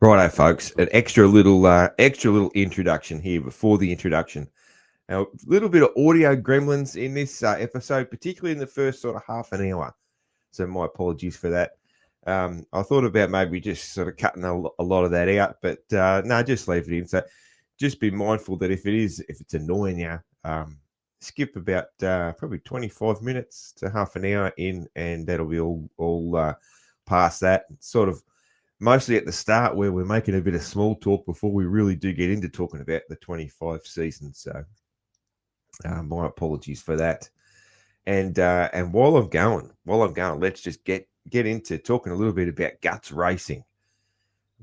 Righto, folks. An extra little introduction here before the introduction. Now, a little bit of audio gremlins in this episode, particularly in the first sort of half an hour. So my apologies for that. I thought about maybe just sort of cutting a lot of that out, but no, just leave it in. So just be mindful that if it's annoying you, skip about probably 25 minutes to half an hour in, and that'll be all past that. Sort of mostly at the start where we're making a bit of small talk before we really do get into talking about the 25 season. So my apologies for that. And while I'm going, let's just get into talking a little bit about Guts Racing.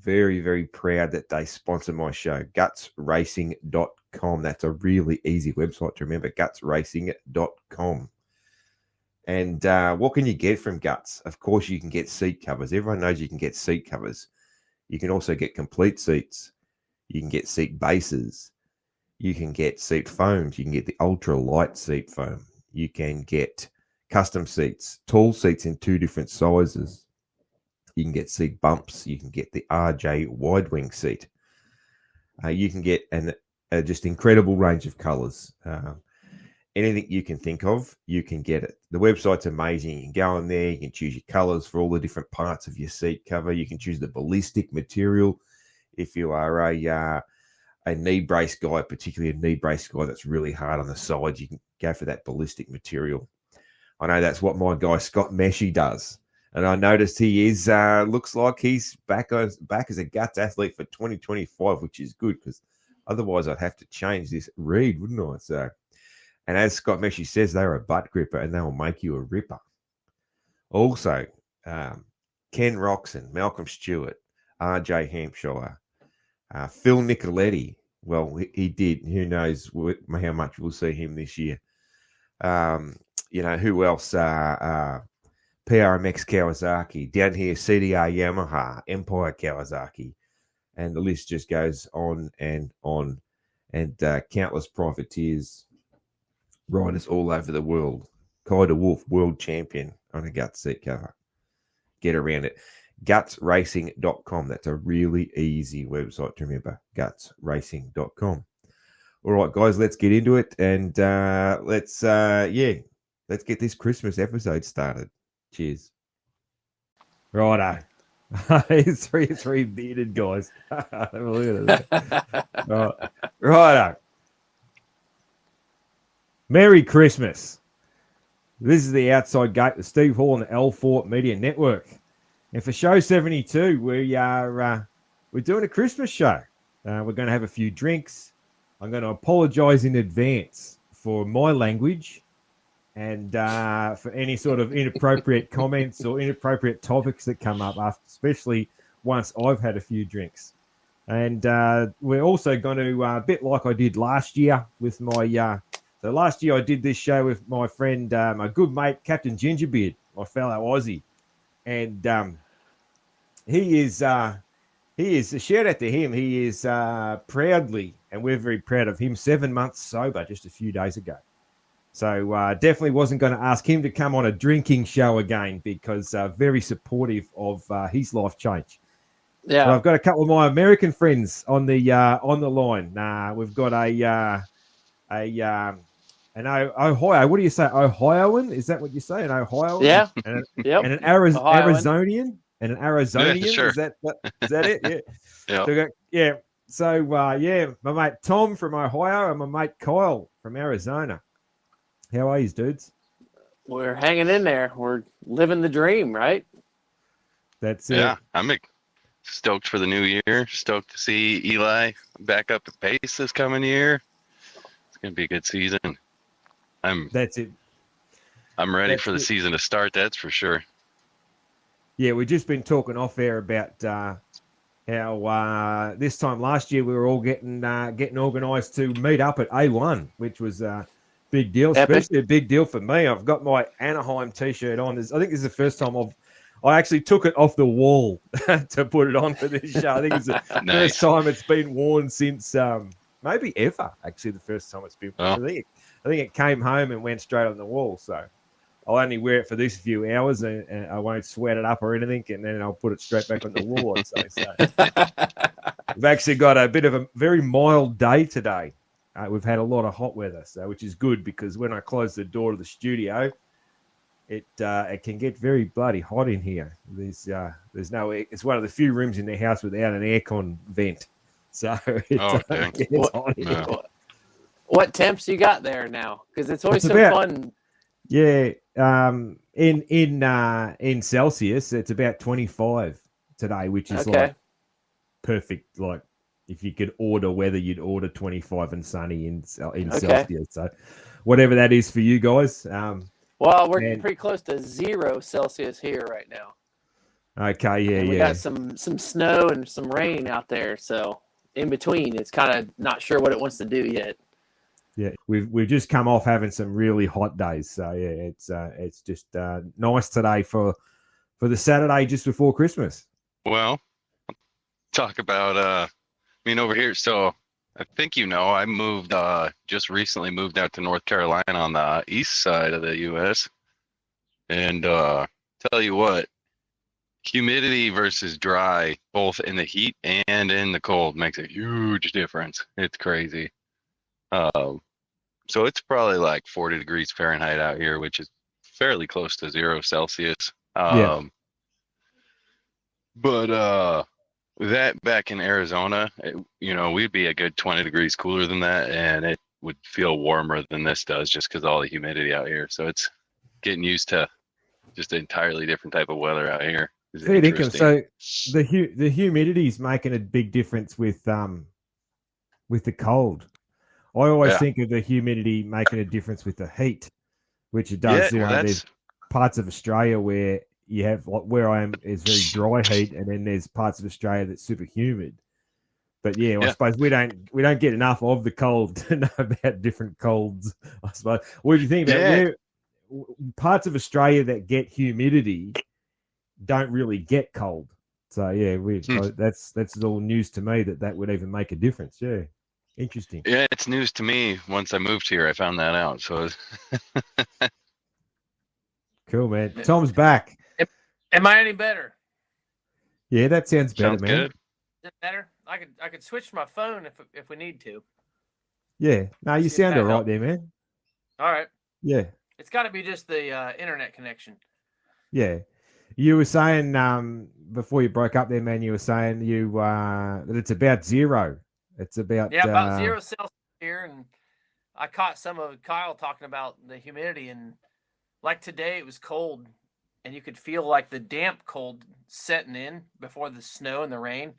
Very, very proud that they sponsor my show, gutsracing.com. That's a really easy website to remember, gutsracing.com. And what can you get from Guts? Of course, you can get seat covers. Everyone knows you can get seat covers. You can also get complete seats. You can get seat bases. You can get seat foams. You can get the ultra light seat foam. You can get custom seats, tall seats in 2 different sizes. You can get seat bumps. You can get the RJ wide wing seat. You can get a just incredible range of colors. Anything you can think of, you can get it. The website's amazing. You can go on there. You can choose your colors for all the different parts of your seat cover. You can choose the ballistic material. If you are a knee brace guy, particularly a knee brace guy that's really hard on the sides, you can go for that ballistic material. I know that's what my guy Scott Meshy does. And I noticed he is looks like he's back as a Guts athlete for 2025, which is good because otherwise I'd have to change this read, wouldn't I? So, and as Scott Meshy says, they're a butt gripper and they will make you a ripper. Also, Ken Roxon, Malcolm Stewart, RJ Hampshire, Phil Nicoletti. Well, he did. Who knows how much we'll see him this year. Who else? PRMX Kawasaki. Down here, CDR Yamaha, Empire Kawasaki. And the list just goes on and on. And countless privateers, riders all over the world. Kaiser Wolf, world champion on a Guts seat cover. Get around it. Gutsracing.com. That's a really easy website to remember. Gutsracing.com. All right, guys, let's get into it. And let's get this Christmas episode started. Cheers. Righto. It's three bearded guys. Have a look at that. Righto. Merry Christmas. This is the Outside Gate with Steve Hall and the L4 Media Network. And for show 72, we're doing a Christmas show. We're going to have a few drinks. I'm going to apologize in advance for my language and for any sort of inappropriate comments or inappropriate topics that come up, especially once I've had a few drinks. And we're also going to, a bit like I did last year with my... So last year I did this show with my friend, my good mate, Captain Gingerbeard, my fellow Aussie. And he is a shout out to him. He is proudly, and we're very proud of him, 7 months sober just a few days ago. So definitely wasn't going to ask him to come on a drinking show again because very supportive of his life change. Yeah, but I've got a couple of my American friends on the line. We've got an Ohio. What do you say? Ohioan? Is that what you say? An Ohioan? Yeah. And yep. And an Arizonian? And an Arizonian? Yeah, sure. Is that it? Yeah. Yep. So, my mate Tom from Ohio and my mate Kyle from Arizona. How are you, dudes? We're hanging in there. We're living the dream, right? That's it. Yeah, I'm stoked for the new year. Stoked to see Eli back up at pace this coming year. It's going to be a good season. That's it. I'm ready for the season to start, that's for sure. Yeah, we've just been talking off air about how this time last year we were all getting organised to meet up at A1, which was a big deal, especially a big deal for me. I've got my Anaheim T-shirt on. I think this is the first time I actually took it off the wall to put it on for this show. I think it's the first time it's been worn since maybe ever. Actually, the first time it's been worn. I think it came home and went straight on the wall. So I'll only wear it for these few hours, and I won't sweat it up or anything, and then I'll put it straight back on the wall. So we've actually got a bit of a very mild day today. We've had a lot of hot weather, so which is good because when I close the door to the studio, it can get very bloody hot in here. There's no. It's one of the few rooms in the house without an aircon vent, so it gets hot in here. What temps you got there now? Because it's always fun. Yeah, in Celsius, it's about 25 today, which is like perfect. Like if you could order weather, you'd order 25 and sunny in Celsius. So whatever that is for you guys. Well, we're pretty close to 0 Celsius here right now. Okay, yeah, we got some snow and some rain out there, so in between, it's kind of not sure what it wants to do yet. Yeah, we've just come off having some really hot days, so yeah, it's just nice today for the Saturday just before Christmas. Well, talk about over here. So I think I moved just recently moved out to North Carolina on the east side of the U.S. And tell you what, humidity versus dry, both in the heat and in the cold, makes a huge difference. It's crazy. So it's probably like 40 degrees Fahrenheit out here, which is fairly close to 0 Celsius. But that back in Arizona, we'd be a good 20 degrees cooler than that, and it would feel warmer than this does just because all the humidity out here. So it's getting used to just an entirely different type of weather out here. So the humidity is making a big difference with the cold. I always think of the humidity making a difference with the heat, which it does. There's parts of Australia where you have, like where I am, is very dry heat, and then there's parts of Australia that's super humid. But I suppose we don't get enough of the cold to know about different colds. I suppose. What do you think about where parts of Australia that get humidity don't really get cold? So that's all news to me that would even make a difference. Yeah. Interesting. Yeah, it's news to me. Once I moved here, I found that out. So cool, man. Tom's back. Am I any better? Yeah, that sounds better, man. Good. Is it better? I could switch my phone if we need to. Yeah. No, you sound all right there, man. All right. Yeah. It's got to be just the internet connection. Yeah. You were saying before you broke up there, man. You were saying that it's about 0. It's about about 0 Celsius here, and I caught some of Kyle talking about the humidity, and like today it was cold, and you could feel like the damp cold setting in before the snow and the rain.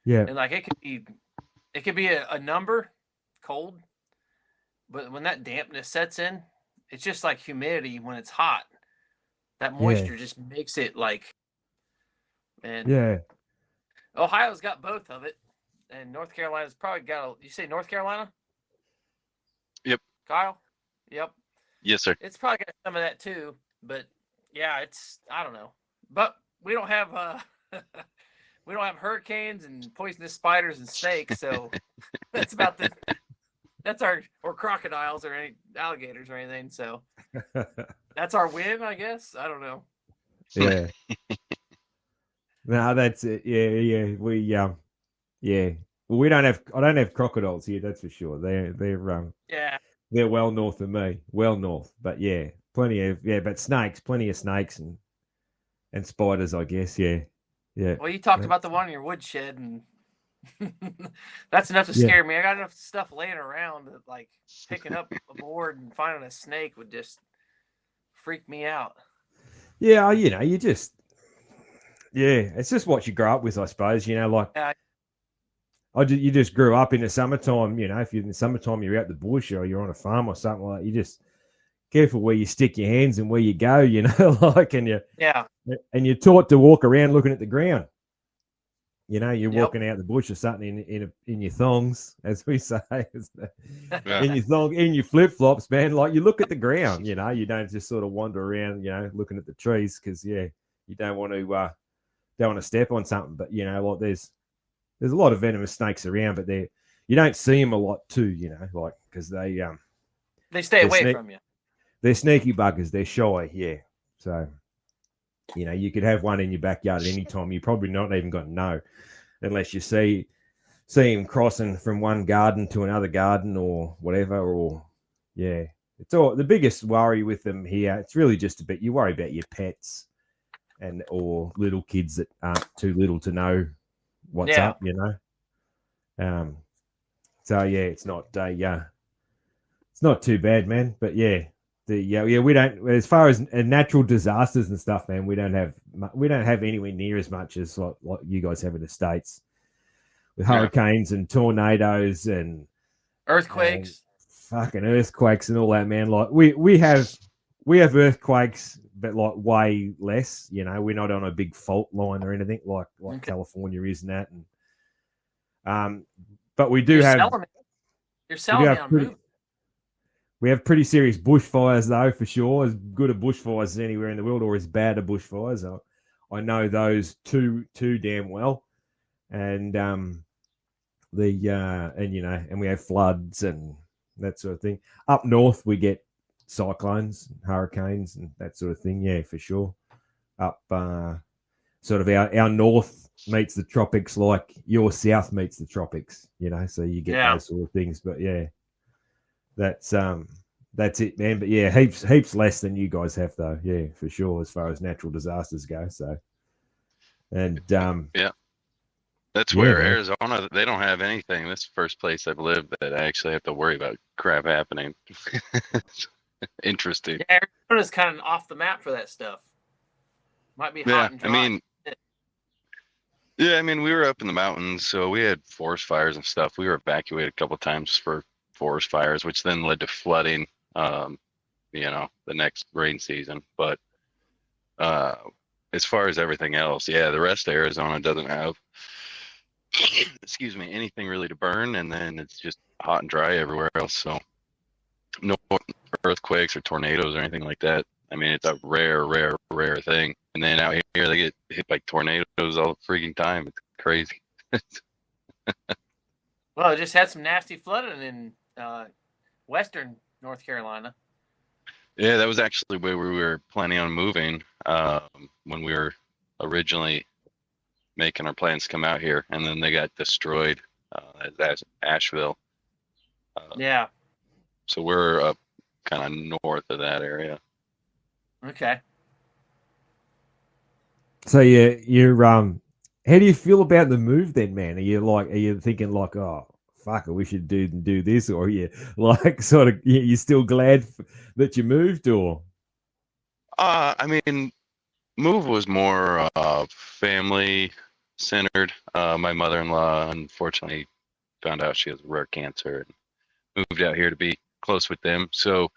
Yeah, and like it could be a number cold, but when that dampness sets in, it's just like humidity when it's hot. That moisture just makes it like, and Ohio's got both of it. And North Carolina's probably got you say North Carolina? Yep. Kyle? Yep. Yes, sir. It's probably got some of that too, but I don't know. But we don't have hurricanes and poisonous spiders and snakes, so that's or crocodiles or any alligators or anything, so that's our win, I guess. I don't know. Yeah. No, that's it. Yeah. Well, I don't have crocodiles here, that's for sure. They're well north of me. Well north. But but plenty of snakes and spiders, I guess. Yeah. Yeah. Well, you talked about the one in your woodshed, and that's enough to scare me. I got enough stuff laying around that like picking up a board and finding a snake would just freak me out. Yeah, you just it's just what you grow up with, I suppose. You just grew up in the summertime. If you're in the summertime, you're out the bush or you're on a farm or something like that. You just careful where you stick your hands and where you go. And you're taught to walk around looking at the ground. You're walking out the bush or something in your thongs, as we say, in your flip flops, man. Like you look at the ground. You don't just sort of wander around, looking at the trees because you don't want to step on something. But like there's a lot of venomous snakes around, but you don't see them a lot too. Because they stay away from you. they're sneaky buggers. They're shy, yeah. So, you could have one in your backyard at any time. You're probably not even going to know unless you see him crossing from one garden to another garden or whatever. Or, yeah, it's all the biggest worry with them here. It's really just a bit, you worry about your pets or little kids that aren't too little to know what's up, So yeah, it's not it's not too bad, man. But yeah, we don't, as far as natural disasters and stuff, man. We don't have anywhere near as much as what you guys have in the States with hurricanes and tornadoes and earthquakes, fucking earthquakes and all that, man. Like we have earthquakes, but like way less. We're not on a big fault line or anything like California is and that. And but we do have. You're selling me on moving. We have pretty serious bushfires, though, for sure. As good a bushfires as anywhere in the world, or as bad a bushfires. I know those too damn well, and and we have floods and that sort of thing. Up north, we get cyclones, hurricanes, and that sort of thing. Yeah, for sure. Up sort of our north meets the tropics, like your south meets the tropics. So you get those sort of things. But yeah. That's it, man. But yeah, heaps less than you guys have, though. Yeah, for sure, as far as natural disasters go. So, and that's where Arizona, they don't have anything. This is the first place I've lived that I actually have to worry about crap happening. Interesting. Yeah, Arizona's kind of off the map for that stuff. Might be hot and dry. We were up in the mountains, so we had forest fires and stuff. We were evacuated a couple times for forest fires, which then led to flooding, the next rain season. But as far as everything else, the rest of Arizona doesn't have, anything really to burn, and then it's just hot and dry everywhere else. So no earthquakes or tornadoes or anything like that. I mean, it's a rare thing. And then out here, they get hit by tornadoes all the freaking time. It's crazy. Well, it just had some nasty flooding in western North Carolina. Yeah, that was actually where we were planning on moving when we were originally making our plans to come out here, and then they got destroyed at Asheville. So we're up kind of north of that area. Okay. So you're how do you feel about the move then, man? Are you thinking like, oh, fuck it, we should do this, or you like sort of you still glad that you moved, or? Move was more family centered. My mother-in-law unfortunately found out she has rare cancer and moved out here to be close with them. So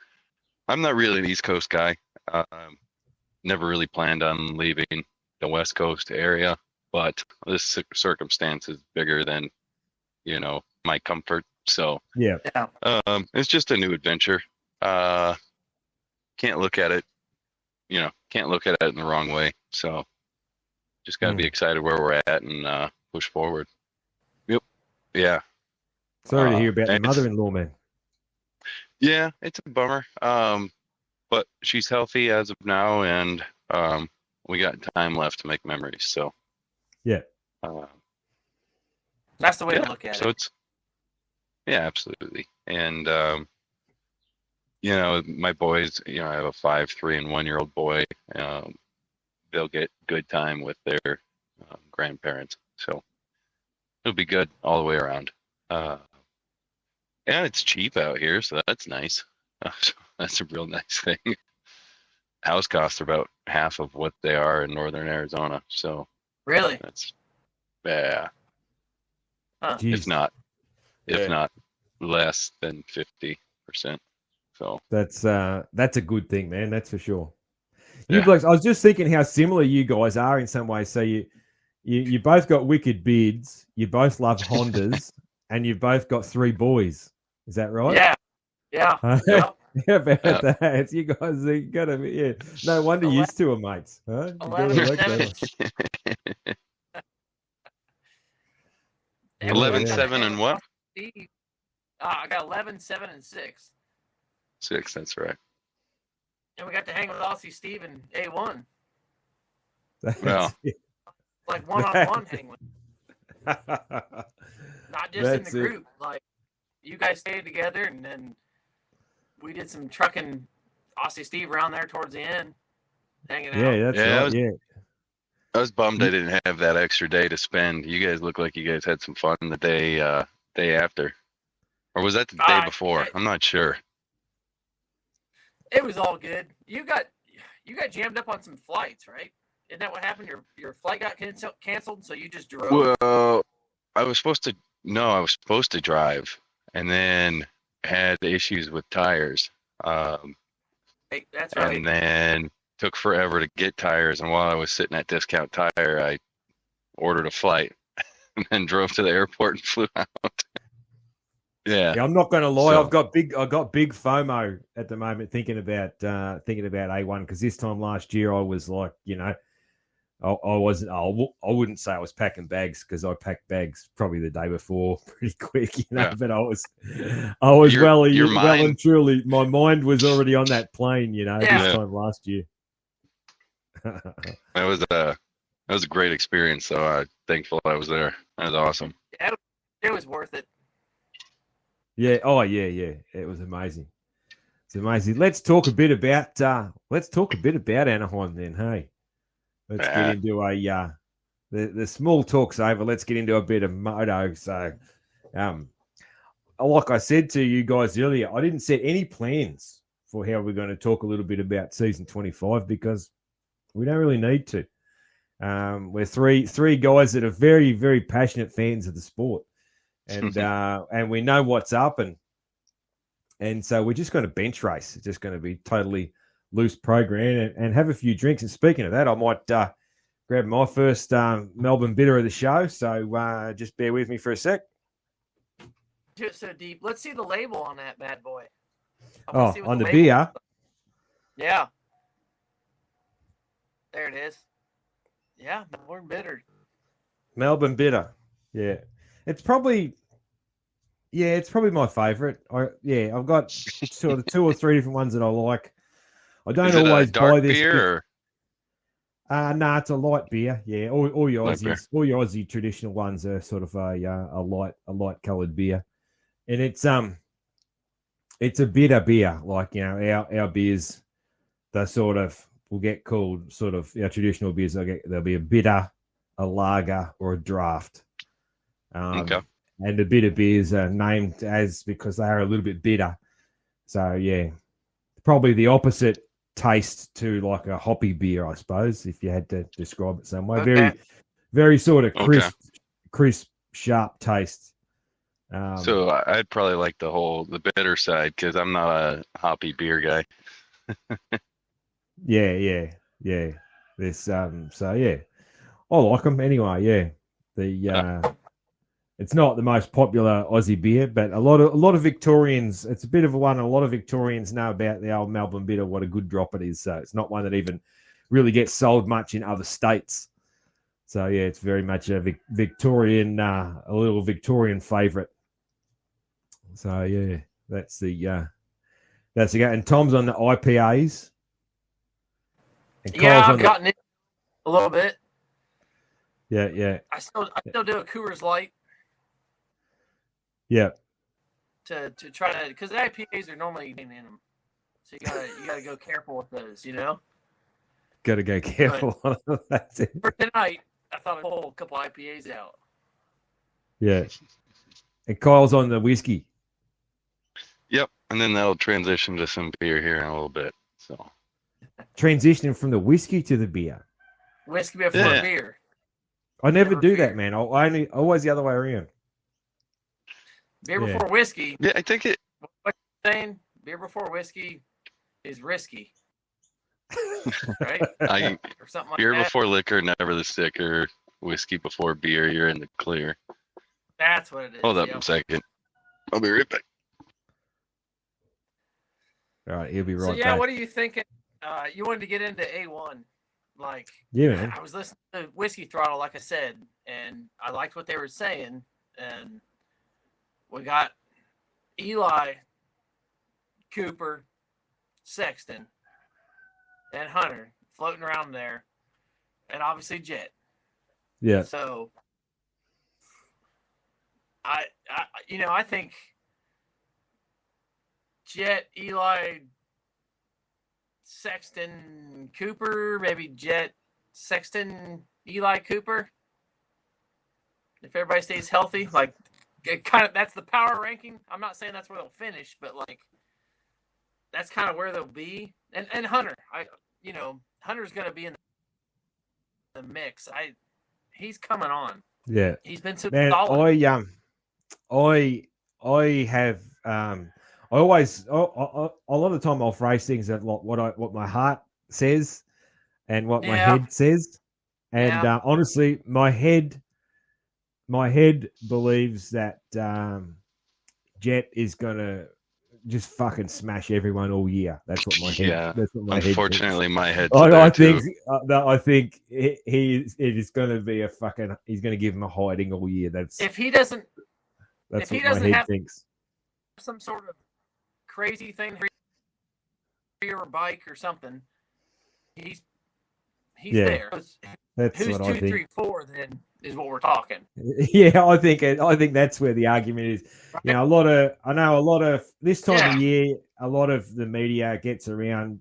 I'm not really an East Coast guy. Never really planned on leaving the West Coast area, but this circumstance is bigger than my comfort. So it's just a new adventure. Can't look at it in the wrong way. So just got to be excited where we're at and push forward. Yep. Yeah. Sorry to hear about your mother-in-law, man. Yeah, it's a bummer. But she's healthy as of now, and we got time left to make memories. So yeah. That's the way to look at it. So it's absolutely. And my boys, I have a 5, 3, and 1-year-old boy. They'll get good time with their grandparents, so it'll be good all the way around. And it's cheap out here, so that's nice. That's a real nice thing. House costs are about half of what they are in northern Arizona. So really, that's if not less than 50%. So that's a good thing, man. That's for sure. You blokes, I was just thinking how similar you guys are in some ways. So you both got wicked beards, you both love Hondas, and you've both got 3 boys. Is that right? Yeah. How about that? You guys are gonna be No wonder you two are mates. Huh? 11, 7, and what? I got 11, 7, and 6. 6, that's right. And we got to hang with Aussie Steve and A1. Well. Like one-on-one hang with. Not just in the group. Like, you guys stayed together, and then we did some trucking Aussie Steve around there towards the end, hanging out. Yeah, that's right. I was bummed I didn't have that extra day to spend. You guys look like you guys had some fun the day after. Or was that the day before? I'm not sure. It was all good. You got jammed up on some flights, right? Isn't that what happened? Your flight got canceled, so you just drove? Well, I was supposed to drive, and then had issues with tires. That's right. And then took forever to get tires, and while I was sitting at Discount Tire, I ordered a flight and then drove to the airport and flew out. Yeah, I'm not going to lie. So, I got big FOMO at the moment thinking about A1, because this time last year I was like, I wouldn't say I was packing bags, because I packed bags probably the day before pretty quick, but I was well and truly, my mind was already on that plane, this time last year. That was a great experience, so I'm thankful I was there. That was awesome. It was worth it. Yeah. Oh, yeah. It was amazing. It's amazing. Let's talk a bit about Anaheim then. Hey, let's get into the small talk's over. Let's get into a bit of moto. So, like I said to you guys earlier, I didn't set any plans for how we're going to talk a little bit about season 25, because we don't really need to. We're three guys that are very, very passionate fans of the sport. And we know what's up, and so we're just going to bench race. It's just going to be totally loose program and have a few drinks. And speaking of that, I might grab my first Melbourne bitter of the show. So just bear with me for a sec. Just so deep. Let's see the label on that bad boy. On the beer. Yeah. There it is. Yeah, Melbourne bitter. Melbourne bitter. Yeah. It's probably my favorite. I've got sort of 2 or 3 different ones that I like. I don't always buy this beer. No, it's a light beer. Yeah, all your Aussie traditional ones are sort of a light coloured beer, and it's a bitter beer. Like our beers, they sort of will get called sort of our traditional beers. There'll be a bitter, a lager, or a draft. Okay. And the bitter beers are named as because they are a little bit bitter. So, yeah, probably the opposite taste to like a hoppy beer, I suppose, if you had to describe it some way. Okay. Very, very sort of crisp, sharp taste. So I'd probably like the bitter side, because I'm not a hoppy beer guy. Yeah. This so yeah, I like them anyway. Yeah, it's not the most popular Aussie beer, but a lot of Victorians. It's a bit of one. A lot of Victorians know about the old Melbourne bitter. What a good drop it is. So it's not one that even really gets sold much in other states. So yeah, it's very much a Victorian, a little Victorian favourite. So yeah, that's the go. And Tom's on the IPAs. Yeah, I've gotten it a little bit. Yeah. I still do a Coors Light. Yeah. To try to, because the IPAs are normally in them, so you gotta go careful with those. Got to go careful. That's it. For tonight, I thought I'd pull a couple IPAs out. Yeah. And Kyle's on the whiskey. Yep, and then that'll transition to some beer here in a little bit. So. Transitioning from the whiskey to the beer. Whiskey before beer. I never do that, man. I always the other way around. Beer before whiskey. Yeah, I think it. What you're saying? Beer before whiskey is risky, right? Or something like beer that. Before liquor, never the sticker. Whiskey before beer, you're in the clear. That's what it is. Hold up a second. I'll be right back. All right, he'll be right back. So yeah, what are you thinking? You wanted to get into A1. Like, yeah, man. I was listening to Whiskey Throttle, like I said, and I liked what they were saying. And we got Eli, Cooper, Sexton, and Hunter floating around there, and obviously Jet. Yeah. So I think Jet, Eli, Sexton, Cooper, maybe Jet, Sexton, Eli, Cooper. If everybody stays healthy, like that's the power ranking. I'm not saying that's where they'll finish, but like that's kind of where they'll be. And Hunter, Hunter's going to be in the mix. He's coming on. Yeah. He's been so Man, solid. I have I always a lot of the time I'll phrase things that what my heart says and what my head says, and honestly, my head believes that Jet is gonna just fucking smash everyone all year. That's what my head. Yeah. That's what my Unfortunately, head my head. I think it is going to be he's going to give him a hiding all year. If he doesn't head thinks. Some sort of crazy thing or a bike or something, he's there. That's who's what 2, I think. 3, 4 then is what we're talking. Yeah, I think that's where the argument is. Right? You know, I know a lot of this time of year, a lot of the media gets around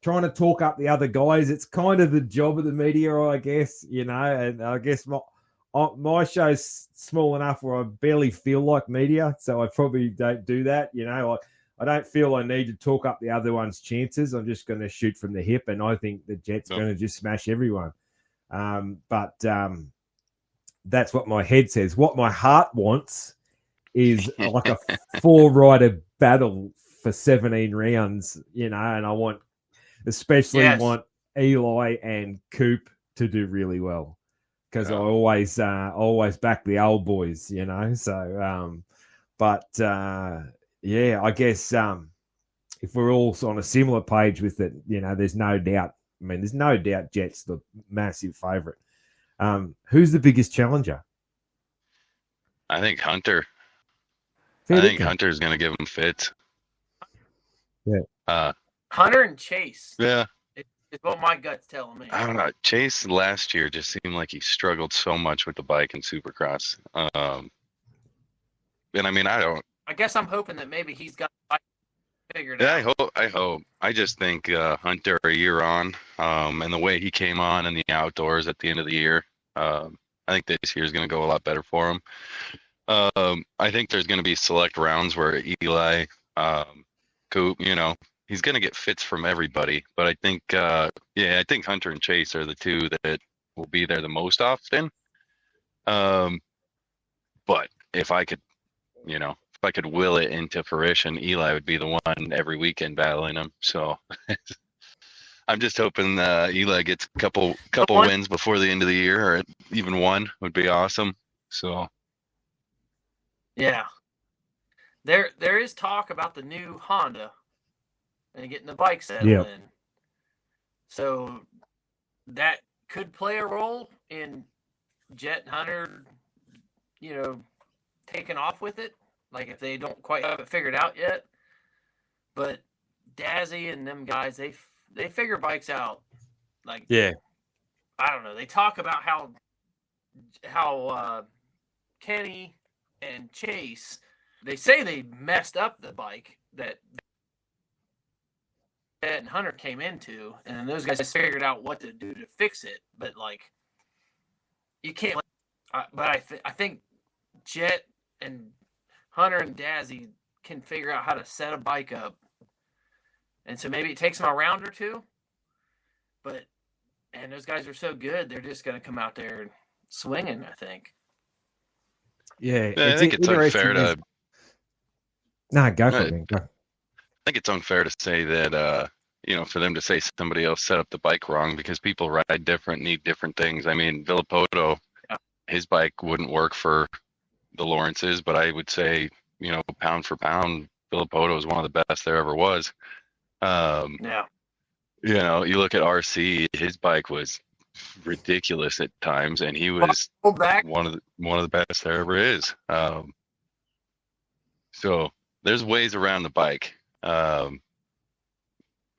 trying to talk up the other guys. It's kind of the job of the media, I guess, you know, and I guess my show's small enough where I barely feel like media, so I probably don't do that. You know, I don't feel I need to talk up the other one's chances. I'm just going to shoot from the hip, and I think the Jet's going to just smash everyone. But that's what my head says. What my heart wants is like a 4-rider battle for 17 rounds, you know, and I want Eli and Coop to do really well. Because I always back the old boys, you know. So, I guess if we're all on a similar page with it, you know, there's no doubt. I mean, there's no doubt Jet's the massive favourite. Who's the biggest challenger? I think Hunter. I think Hunter's going to give him fits. Yeah. Hunter and Chase. Yeah. Is what my gut's telling me. I don't know. Chase last year just seemed like he struggled so much with the bike and Supercross. And I mean, I guess I'm hoping that maybe he's got the bike figured out. I hope. I just think Hunter a year on, and the way he came on in the outdoors at the end of the year, I think this year is going to go a lot better for him. I think there's going to be select rounds where Eli, Coop, you know, he's going to get fits from everybody, but I think, I think Hunter and Chase are the two that will be there the most often. But if I could will it into fruition, Eli would be the one every weekend battling him. So I'm just hoping Eli gets a couple wins before the end of the year, or even one would be awesome. So yeah, there is talk about the new Honda and getting the bike settled in. So that could play a role in Jet and Hunter, you know, taking off with it. Like if they don't quite have it figured out yet. But Dazzy and them guys, they figure bikes out. Like, I don't know. They talk about how Kenny and Chase, they say they messed up the bike that and Hunter came into, and then those guys figured out what to do to fix it. But like, you can't. But I think Jet and Hunter and Dazzy can figure out how to set a bike up, and so maybe it takes them a round or two. And those guys are so good, they're just going to come out there swinging, I think. Yeah, I think it's unfair to. No, go for it. Go. I think it's unfair to say that, for them to say somebody else set up the bike wrong, because people ride different, need different things. I mean, Villapoto, his bike wouldn't work for the Lawrences, but I would say, pound for pound, Villapoto is one of the best there ever was. You look at RC, his bike was ridiculous at times, and he was one of the best there ever is. So there's ways around the bike.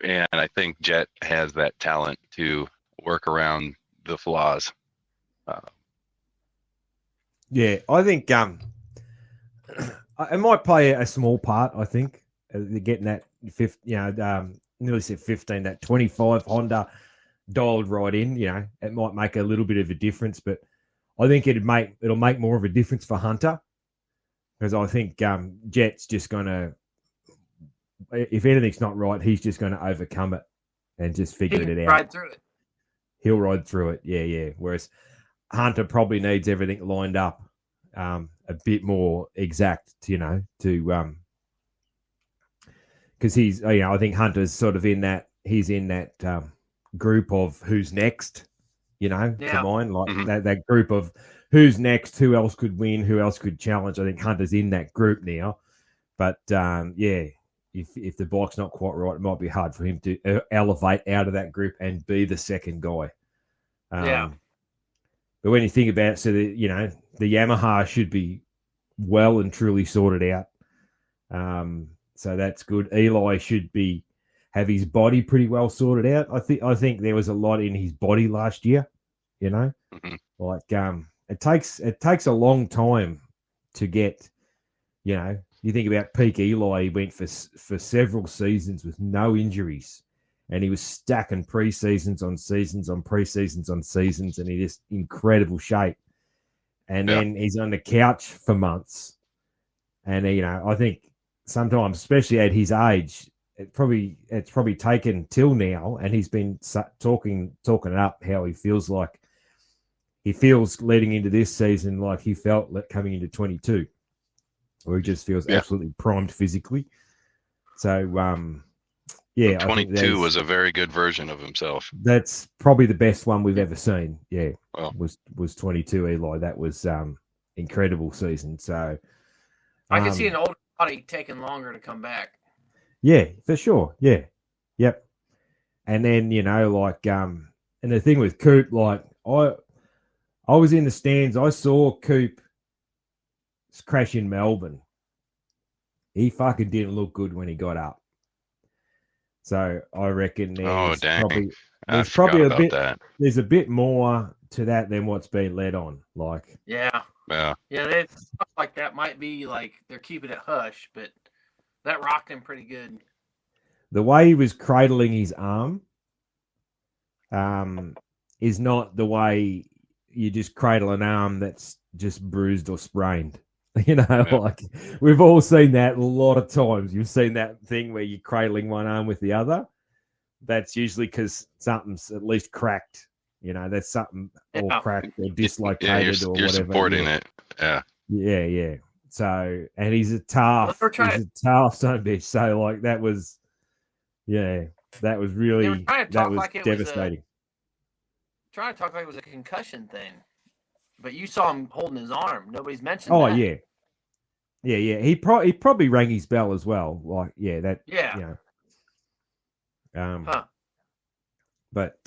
And I think Jet has that talent to work around the flaws. Yeah, I think it might play a small part. I think getting that nearly said 15, that 25 Honda dialed right in. It might make a little bit of a difference, but I think it'll make more of a difference for Hunter, because I think Jet's just gonna, if anything's not right, he's just gonna overcome it and just figure it out. Ride through it. He'll ride through it. Yeah. Whereas Hunter probably needs everything lined up a bit more exact, to because he's, I think Hunter's sort of in that, he's in that group of who's next, to mine, like that group of who's next, who else could win, who else could challenge. I think Hunter's in that group now, but if the bike's not quite right, it might be hard for him to elevate out of that group and be the second guy. But when you think about it, so the Yamaha should be well and truly sorted out. So that's good. Eli should have his body pretty well sorted out. I think there was a lot in his body last year. Like it takes a long time to get. You think about peak Eli. He went for several seasons with no injuries, and he was stacking pre-seasons on seasons on pre-seasons on seasons, and he just incredible shape. And then he's on the couch for months, and I think sometimes, especially at his age, it's probably taken till now, and he's been talking it up how he feels leading into this season like he felt coming into 22, where he just feels absolutely primed physically. So 22 was a very good version of himself. That's probably the best one we've ever seen. Yeah, well, was 22 Eli. That was incredible season. So I can see an older body taking longer to come back. Yeah, for sure. Yeah, yep. And then and the thing with Coop, like I was in the stands. I saw Coop crash in Melbourne. He fucking didn't look good when he got up. So I reckon there's probably a bit. There's a bit more to that than what's been led on. Like yeah. Stuff like that might be like they're keeping it hush, but that rocked him pretty good. The way he was cradling his arm, is not the way you just cradle an arm that's just bruised or sprained. Like we've all seen that a lot of times. You've seen that thing where you're cradling one arm with the other. That's usually because something's at least cracked. That's something all cracked or dislocated or whatever. You're supporting it. Yeah. Yeah. So, and he's a tough son of a bitch. So, like, that was really, that was devastating. Trying to talk like it was a concussion thing. But you saw him holding his arm. Nobody's mentioned that. Oh, yeah. Yeah. He probably rang his bell as well. Like, that. Yeah. But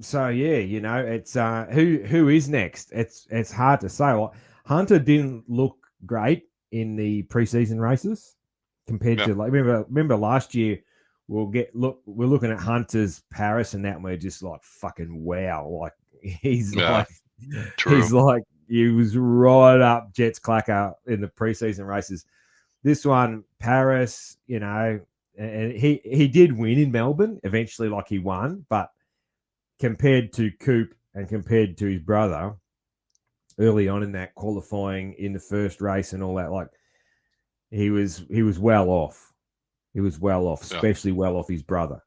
so it's who is next? It's hard to say. Like, Hunter didn't look great in the preseason races compared to remember last year. We're looking at Hunter's Paris and that, and we're just like fucking wow. Like he's like he was right up Jet's clacker in the preseason races. This one, Paris, and he did win in Melbourne eventually, like he won, but compared to Coop and compared to his brother early on in that qualifying in the first race and all that, like he was well off. He was well off, especially well off his brother.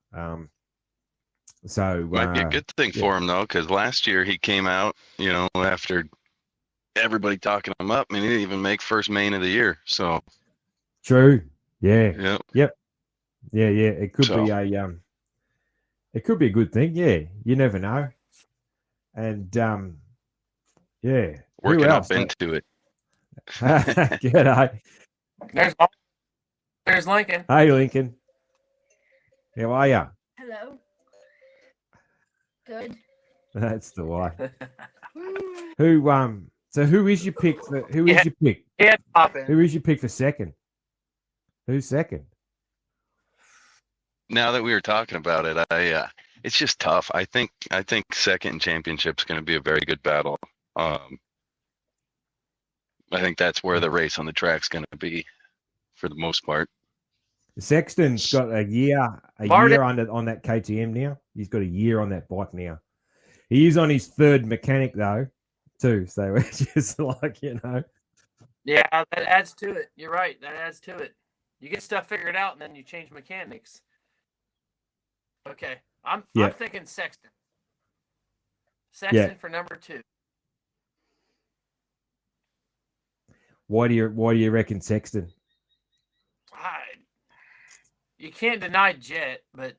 So might be a good thing for him though, because last year he came out, after everybody talking him up, and he didn't even make first main of the year. So true. Yeah. Yep. Yeah. It could be it could be a good thing. Yeah. You never know. And working up into it. G'day. There's Lincoln. Hey, Lincoln. How are you? Hello. Good. That's the way. Who is your pick for? Who is your pick? Yeah, popping. Who is your pick for second? Who's second? now that we were talking about it, it's just tough. I think second championship's going to be a very good battle. I think that's where the race on the track's going to be for the most part. Sexton's got a year on that KTM now. He's got a year on that bike now. He is on his third mechanic though, too. So it's just like, Yeah, that adds to it. You're right. That adds to it. You get stuff figured out, and then you change mechanics. Okay, I'm thinking Sexton. Sexton for number 2. Why do you reckon Sexton? You can't deny Jet, but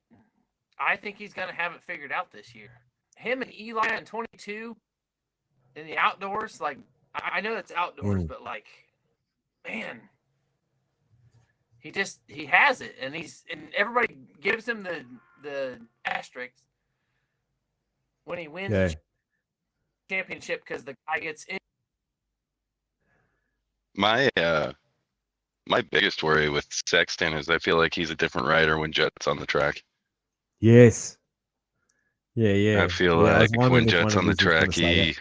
I think he's going to have it figured out this year. Him and Eli in 22 in the outdoors, like, I know it's outdoors, but like, man, he has it, and everybody gives him the asterisk when he wins the championship because the guy gets in. My biggest worry with Sexton is I feel like he's a different rider when Jet's on the track. Yes. Yeah. I feel like when Jet's on the track, he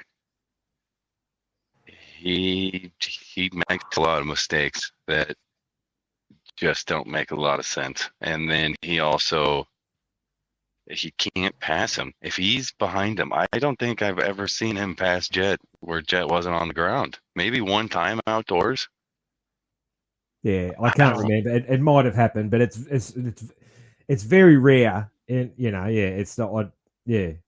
makes a lot of mistakes that just don't make a lot of sense. And then he can't pass him. If he's behind him, I don't think I've ever seen him pass Jet where Jet wasn't on the ground. Maybe one time outdoors. Yeah, I can't remember. It might have happened, but it's very rare. And it's not like they're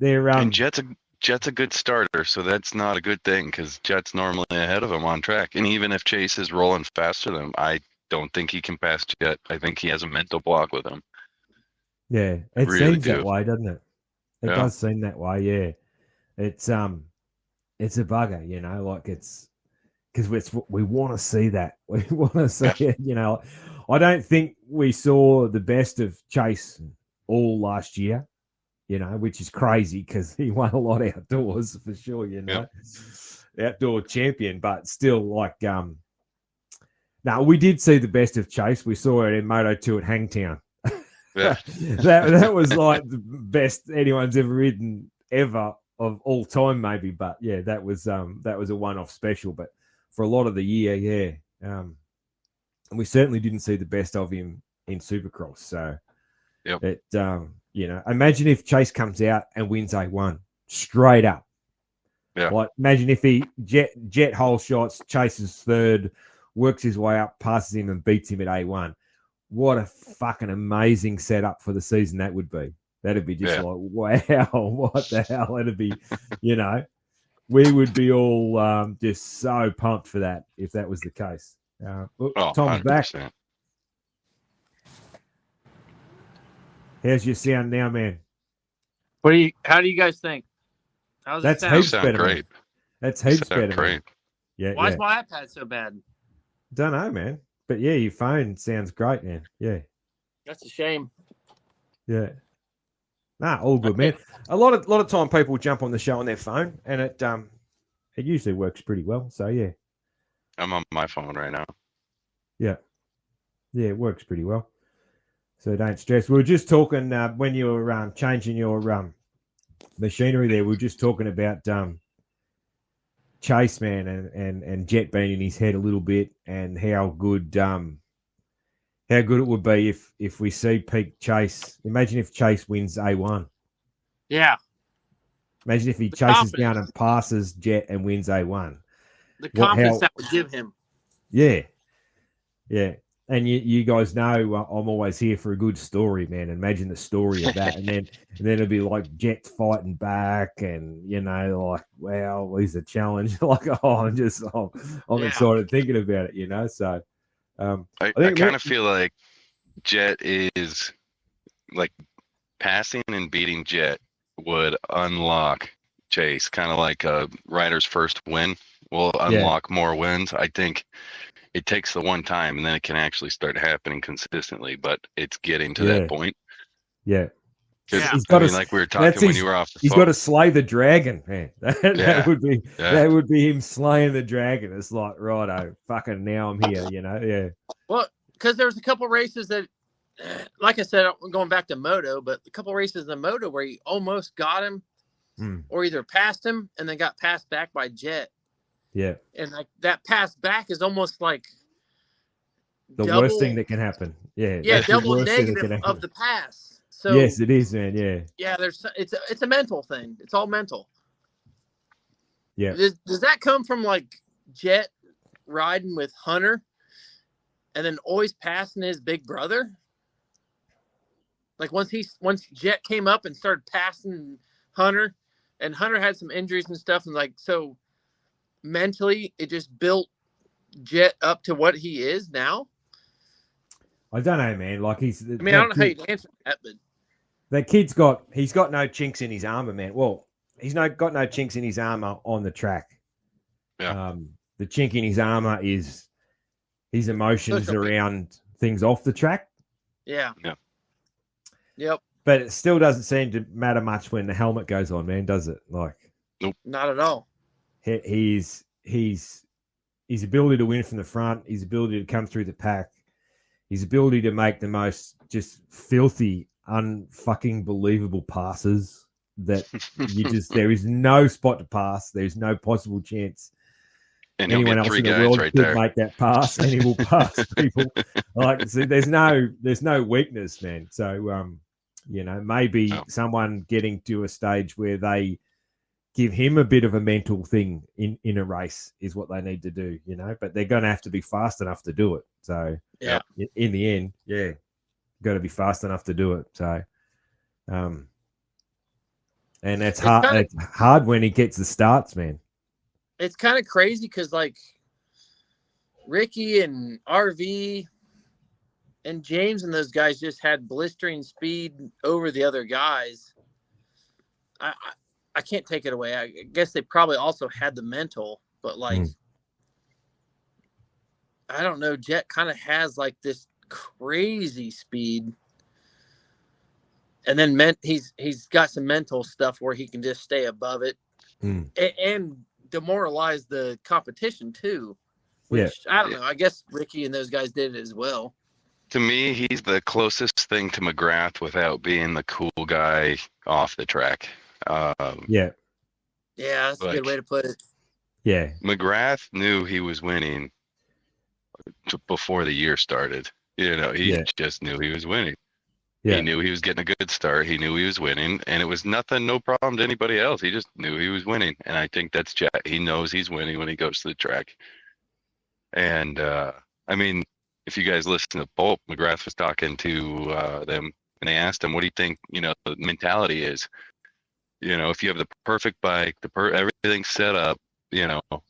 and Jet's a good starter, so that's not a good thing because Jet's normally ahead of him on track. And even if Chase is rolling faster than him, I don't think he can pass Jet. I think he has a mental block with him. Yeah, it really seems that way, doesn't it? It does seem that way. Yeah, it's a bugger, like it's. Because we want to see that. We want to see it, I don't think we saw the best of Chase all last year, which is crazy because he won a lot outdoors for sure, outdoor champion. But still, like, we did see the best of Chase. We saw it in Moto2 at Hangtown. Yeah. that was like the best anyone's ever ridden ever of all time, maybe. But yeah, that was a one-off special. But for a lot of the year, and we certainly didn't see the best of him in Supercross. So, imagine if Chase comes out and wins A1 straight up. Yeah. Like, imagine if he jet hole shots, chases third, works his way up, passes him, and beats him at A1. What a fucking amazing setup for the season that would be. That'd be just like, wow, what the hell? It'd be, we would be all just so pumped for that if that was the case. Tom's back. How's your sound now, man? How do you guys think? How's That's it sound? heaps better. Great. Man. That's heaps better. Great. Man. Yeah. Why is my iPad so bad? Don't know, man. But yeah, your phone sounds great, man. Yeah. That's a shame. Yeah. Nah, all good, man. A lot of time people jump on the show on their phone, and it usually works pretty well. So yeah. I'm on my phone right now. Yeah. Yeah, it works pretty well. So don't stress. We were just talking when you were changing your machinery there. We were just talking about Chase, man, and Jet being in his head a little bit, and how good it would be if we see peak Chase. Imagine if Chase wins A1. Yeah. Imagine if he chases down and passes Jet and wins A1. The confidence that would give him. Yeah. Yeah. And you guys know I'm always here for a good story, man. Imagine the story of that. and then it'll be like Jet fighting back and, like, wow, he's a challenge. Like, I'm excited thinking about it, So I kind of feel like Jet is like passing and beating Jet would unlock Chase, kind of like a rider's first win will unlock more wins. I think it takes the one time and then it can actually start happening consistently, but it's getting to that point. Yeah. He's got like we were talking when you were off the phone. He's got to slay the dragon, man. That would be him slaying the dragon. It's like, righto, fucking now I'm here, Yeah. Well, because there was a couple races that like I said, I'm going back to moto, but a couple races in moto where he almost got him, or either passed him and then got passed back by Jet. Yeah, and like that pass back is almost like the worst thing that can happen. Yeah, that's double the worst thing that negative can happen. of the pass. So yes, it is, man. Yeah, it's a mental thing. It's all mental. Yeah. Does that come from like Jet riding with Hunter, and then always passing his big brother? Like once Jet came up and started passing Hunter, and Hunter had some injuries and stuff, and like so mentally it just built Jet up to what he is now. I don't know, man. Like I don't know how you answer that, but that kid's he's got no chinks in his armor, man. Well, he's got no chinks in his armor on the track. Yeah. The chink in his armor is his emotions around things off the track. Yeah. Yeah. Yep. But it still doesn't seem to matter much when the helmet goes on, man, does it? Like, nope. Not at all. His ability to win from the front, his ability to come through the pack, his ability to make the most just filthy, unfucking believable passes that there is no spot to pass. There's no possible chance and anyone else in the world could make that pass, and he will pass people. Like, so there's no weakness, man. So, maybe someone getting to a stage where they give him a bit of a mental thing in a race is what they need to do, but they're going to have to be fast enough to do it. So in the end, got to be fast enough to do it. So, and it's hard. It's hard when he gets the starts, man. It's kind of crazy because like Ricky and RV and James and those guys just had blistering speed over the other guys. I can't take it away. I guess they probably also had the mental, but like, I don't know. Jet kind of has like this crazy speed, and then he's got some mental stuff where he can just stay above it and demoralize the competition too. Which I don't know. I guess Ricky and those guys did it as well. To me, he's the closest thing to McGrath without being the cool guy off the track. That's a good way to put it. Yeah, McGrath knew he was winning before the year started. He just knew he was winning. He knew he was getting a good start. He knew he was winning, and it was no problem to anybody else. He just knew he was winning, and I think that's Jet. He knows he's winning when he goes to the track. And if you guys listen to Pulp, McGrath was talking to them, and they asked him, "What do you think? The mentality is? If you have the perfect bike, everything's set up,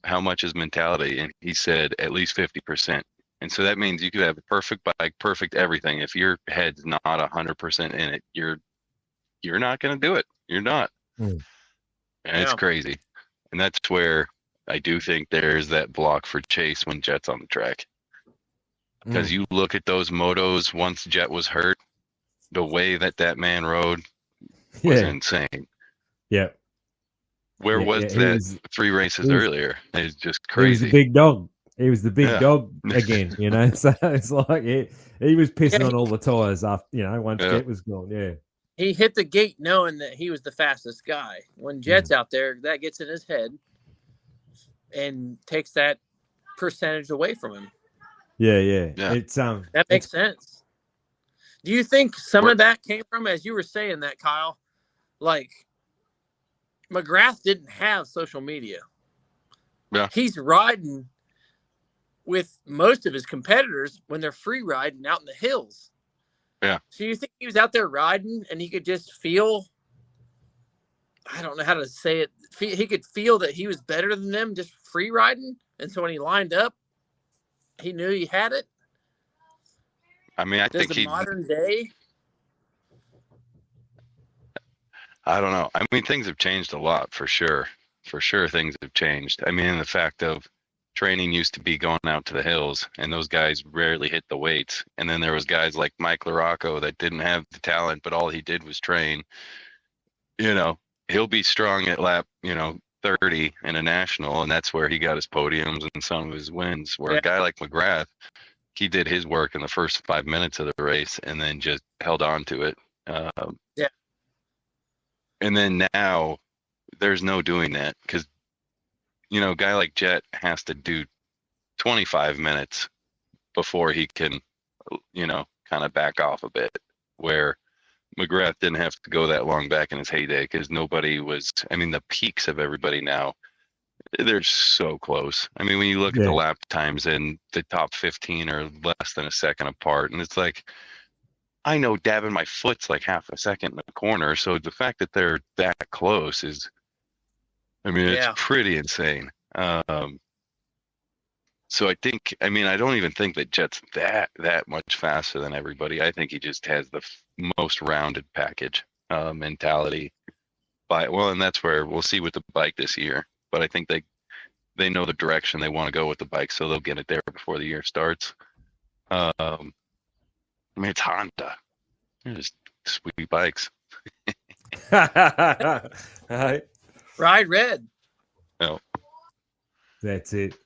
how much is mentality?" And he said at least 50%. And so that means you could have a perfect bike, perfect everything. If your head's not 100% in it, you're not going to do it. You're not. And it's crazy. And that's where I do think there's that block for Chase when Jet's on the track. Because you look at those motos once Jet was hurt, the way that man rode was insane. Yeah. Where was that 3 races earlier? It's just crazy. He was the big dog. He was the big dog again, So it's like he was pissing on all the tires after, once Jet was gone. Yeah. He hit the gate knowing that he was the fastest guy. When Jet's out there, that gets in his head and takes that percentage away from him. Yeah. It's that makes sense. Do you think some of that came from, as you were saying that, Kyle, like McGrath didn't have social media. Yeah. He's riding with most of his competitors when they're free riding out in the hills. Yeah. So you think he was out there riding and he could just feel, I don't know how to say it. He could feel that he was better than them just free riding. And so when he lined up, he knew he had it. I think modern day. I don't know. Things have changed a lot for sure. For sure, things have changed. The fact of training used to be going out to the hills, and those guys rarely hit the weights. And then there was guys like Mike LaRocco that didn't have the talent, but all he did was train. He'll be strong at lap, 30 in a national, and that's where he got his podiums and some of his wins. Where a guy like McGrath, he did his work in the first 5 minutes of the race and then just held on to it. Yeah. And then now there's no doing that because, a guy like Jet has to do 25 minutes before he can, kind of back off a bit, where McGrath didn't have to go that long back in his heyday because nobody was, the peaks of everybody now, they're so close. When you look at the lap times and the top 15 are less than a second apart, and it's like, I know dabbing my foot's like half a second in the corner. So the fact that they're that close is, it's pretty insane. So I think, I don't even think that Jet's that much faster than everybody. I think he just has the most rounded package mentality. And that's where we'll see with the bike this year. But I think they know the direction they want to go with the bike, so they'll get it there before the year starts. It's Honda. They're just sweet bikes. Right. Ride red. Oh. That's it.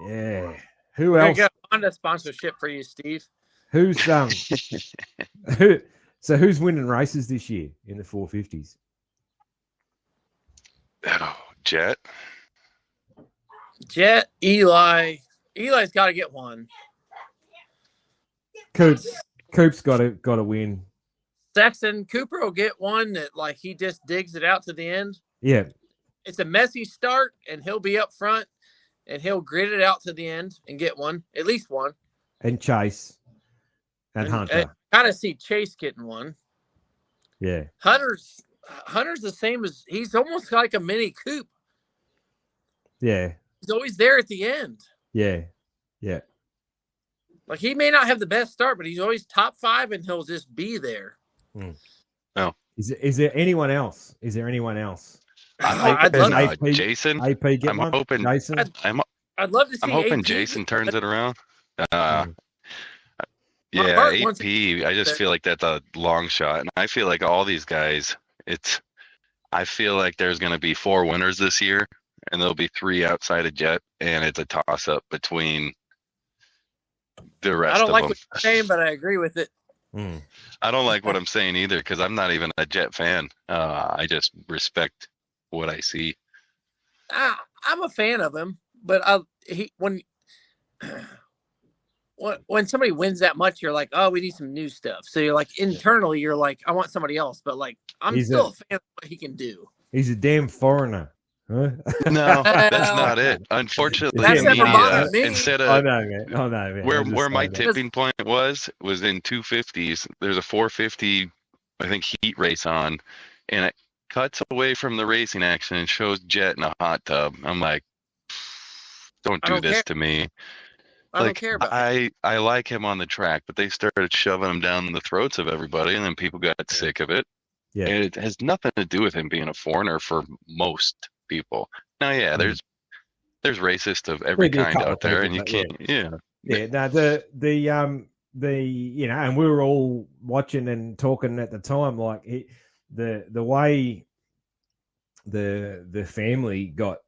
Yeah. Who else? Got Honda sponsorship for you, Steve. Who's so who's winning races this year in the 450s? Oh, Jet, Eli. Eli's got to get one. Coop's got to win. Sexton, Cooper will get one that he just digs it out to the end. Yeah. It's a messy start, and he'll be up front, and he'll grit it out to the end and get one, at least one. And Chase and Hunter. Kind of see Chase getting one. Yeah. Hunter's the same as, he's almost like a mini Coop. Yeah. He's always there at the end. Yeah. Yeah. He may not have the best start, but he's always top 5, and he'll just be there. Oh. Is there anyone else? I'd love AP, Jason. AP get I'm one? hoping. Jason? I'd love to see. I'm hoping AP Jason turns it around. Yeah, Bart AP. I just feel like that's a long shot, and I feel like all these guys. I feel like there's going to be 4 winners this year, and there'll be 3 outside of Jet, and it's a toss-up between the rest of them. I don't like what you're saying, but I agree with it. I don't like what I'm saying either because I'm not even a Jet fan. I just respect what I see. I'm a fan of him, but when somebody wins that much, you're like, oh, we need some new stuff. So you're like, internally, you're like, I want somebody else, but I'm still a fan of what he can do. He's a damn foreigner. Huh? No, that's not it. Unfortunately, instead of I know, man. Where my tipping point was in 250s. There's a 450, I think, heat race on, and it cuts away from the racing action and shows Jet in a hot tub. I'm like, don't do this to me. I don't care about I like him on the track, but they started shoving him down the throats of everybody, and then people got sick of it. Yeah, and it has nothing to do with him being a foreigner for most people. Now, there's racist of every kind out there, and you can't. Yeah. Now the and we were all watching and talking at the time, the way the family got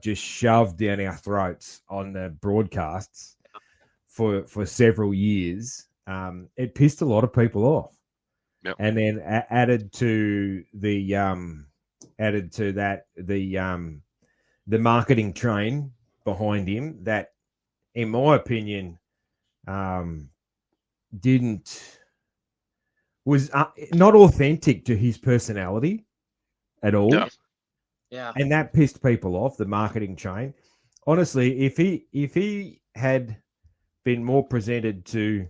just shoved down our throats on the broadcasts for several years. It pissed a lot of people off. Yep. And then added to that the marketing train behind him that, in my opinion, was not authentic to his personality at all. Yeah. And that pissed people off, the marketing train. Honestly, if he had been more presented to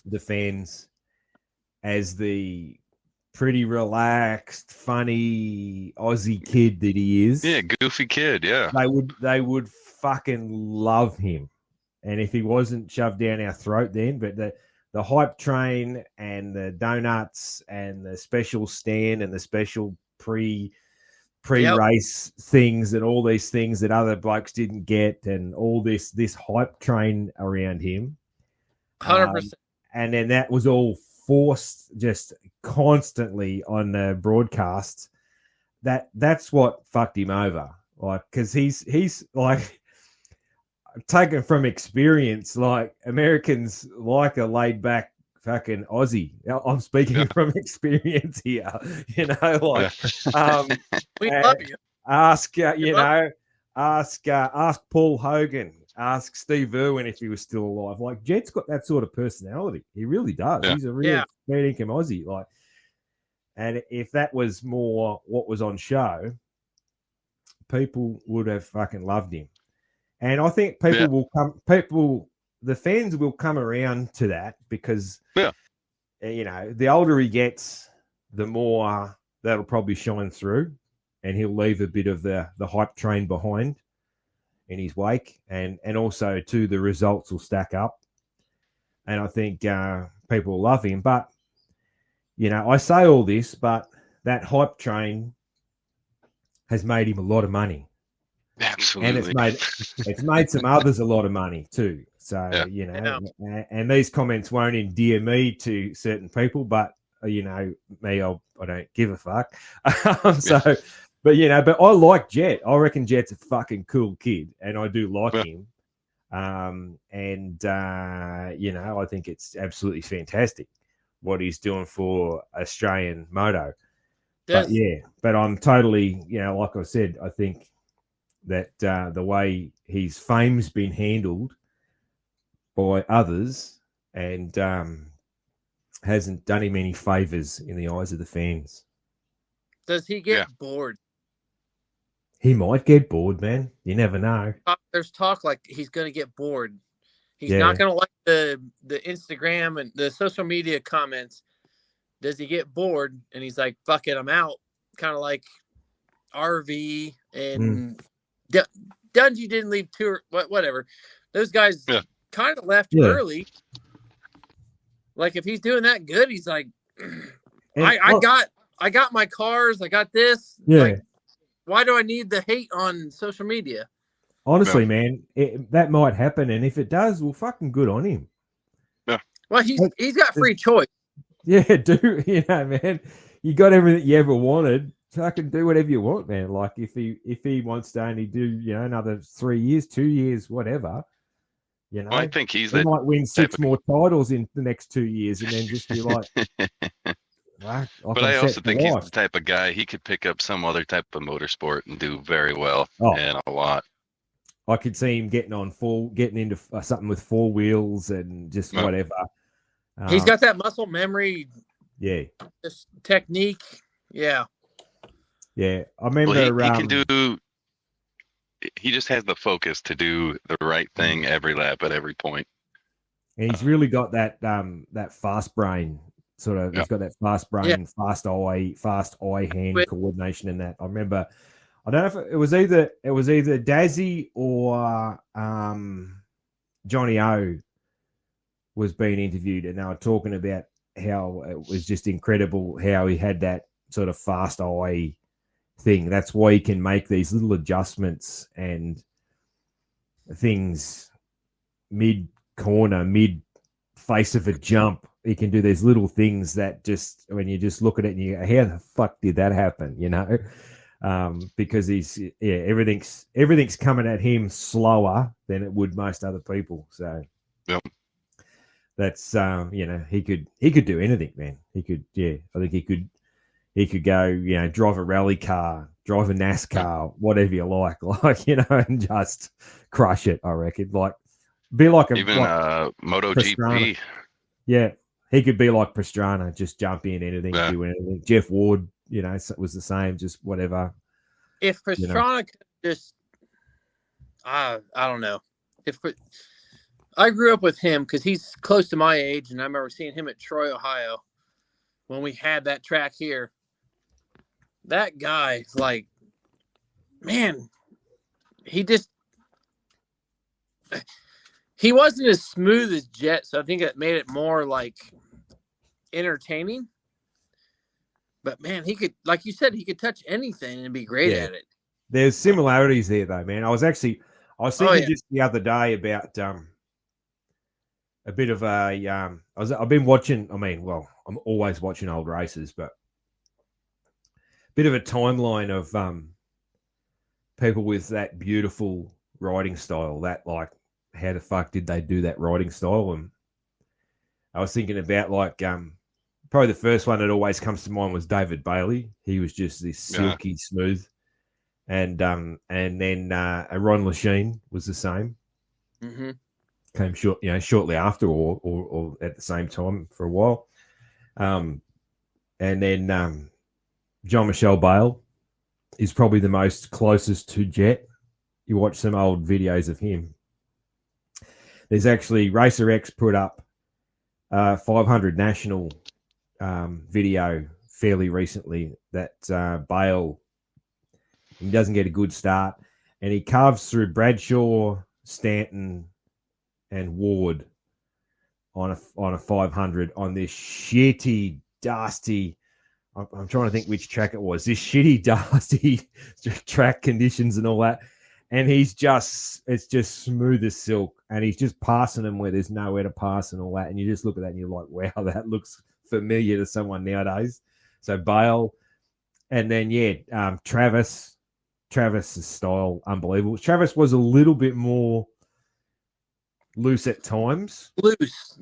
the fans as the pretty relaxed, funny Aussie kid that he is. Yeah, goofy kid, yeah. They would fucking love him. And if he wasn't shoved down our throat then, but the hype train and the donuts and the special stand and the special pre-race things and all these things that other blokes didn't get and all this hype train around him. 100%. And then that was all forced just constantly on the broadcasts. That's what fucked him over. Because he's like, taken from experience, like Americans like a laid back fucking Aussie. I'm speaking from experience here, you know, like, we love you. Ask Paul Hogan, ask Steve Irwin if he was still alive. Like, Jet's got that sort of personality. He really does. Yeah. He's a real fair income Aussie. Like, and if that was more what was on show, people would have fucking loved him. And I think the fans will come around to that because, you know, the older he gets, the more that'll probably shine through, and he'll leave a bit of the hype train behind in his wake, and also too, the results will stack up, and I think people will love him. But you know, I say all this, but that hype train has made him a lot of money. Absolutely. And it's made some others a lot of money too. So, you know, and these comments won't endear me to certain people, but, you know, me, I don't give a fuck. But, you know, but I like Jet. I reckon Jet's a fucking cool kid, and I do like him. You know, I think it's absolutely fantastic what he's doing for Australian moto. But but I'm totally, you know, like I said, I think that the way his fame's been handled by others and hasn't done him any favors in the eyes of the fans. Does he get bored? He might get bored, man. You never know. There's talk like he's going to get bored. He's not going to like the Instagram and the social media comments. Does he get bored? And he's like, fuck it, I'm out. Kind of like RV and Dungy didn't leave tour, whatever. Those guys kind of left early. Like, if he's doing that good, he's like, I got my cars. I got this. Yeah. Like, why do I need the hate on social media? Honestly, man, that might happen, and if it does, well, fucking good on him. Yeah. Well, he's got free choice. Yeah, you know, man, you got everything you ever wanted. Fucking do whatever you want, man. Like if he wants to only do, you know, another 3 years, 2 years, whatever. You know, well, I think he might win 6 more titles in the next 2 years, and then just be like. But I also think he's the type of guy, he could pick up some other type of motorsport and do very well and a lot. I could see him getting into something with 4 wheels and just whatever. He's got that muscle memory. Yeah. This technique. Yeah. Yeah. I remember he can do. He just has the focus to do the right thing every lap at every point. And he's really got that fast brain. Sort of, he's got that fast brain, fast eye hand coordination in that. I remember, I don't know if it was either Dazzy or Johnny O was being interviewed, and they were talking about how it was just incredible how he had that sort of fast eye thing. That's why he can make these little adjustments and things mid corner, mid face of a jump. He can do these little things that just, when you just look at it and you go, how the fuck did that happen? You know, because everything's coming at him slower than it would most other people. So that's, you know, he could do anything, man. He could, I think he could go, you know, drive a rally car, drive a NASCAR, whatever you like, you know, and just crush it. I reckon, like, be like MotoGP. Yeah. He could be like Pastrana, just jump in anything, do anything. Jeff Ward, you know, was the same, just whatever. If Pastrana could just, I don't know. I grew up with him because he's close to my age, and I remember seeing him at Troy, Ohio, when we had that track here. That guy, like, man, he wasn't as smooth as Jet, so I think it made it more like entertaining. But man, he could, like you said, he could touch anything and be great at it. There's similarities there, though, man. I was thinking just the other day about a bit of a. I've been watching. I mean, well, I'm always watching old races, but a bit of a timeline of people with that beautiful riding style, that like how the fuck did they do that riding style? And I was thinking about like probably the first one that always comes to mind was David Bailey. He was just this silky smooth, and then Ron Lachine was the same. Mm-hmm. Came shortly after or at the same time for a while, and then Jean-Michel Bale is probably the most closest to Jet. You watch some old videos of him. There's actually Racer X put up 500 national video fairly recently that Bale, he doesn't get a good start, and he carves through Bradshaw, Stanton, and Ward on a 500 on this shitty, dusty. I'm trying to think which track it was. This shitty, dusty track conditions and all that. And it's just smooth as silk. And he's just passing them where there's nowhere to pass and all that. And you just look at that and you're like, wow, that looks familiar to someone nowadays. So Bale. And then, Travis. Travis's style, unbelievable. Travis was a little bit more loose at times. Loose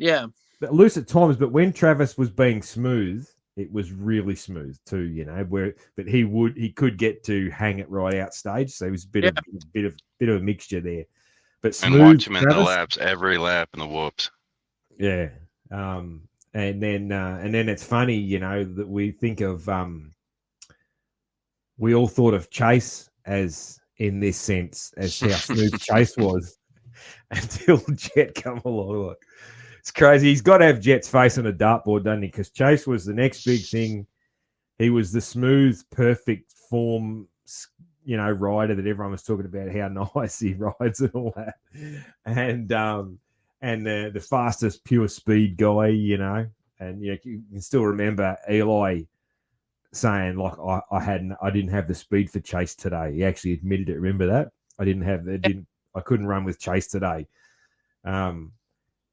at times, but when Travis was being smooth, it was really smooth too, but he could get to hang it right out stage. So it was a bit of a mixture there. But smooth, and watch him in Travis, the laps, every lap in the whoops. Yeah. And then it's funny, that we think of we all thought of Chase as in this sense as how smooth Chase was until Jet come along. It's crazy. He's got to have Jet's face on a dartboard, doesn't he? Because Chase was the next big thing. He was the smooth, perfect form, rider that everyone was talking about how nice he rides and all that. And the fastest pure speed guy, And you can still remember Eli saying like I didn't have the speed for Chase today. He actually admitted it. Remember that? I couldn't run with Chase today. And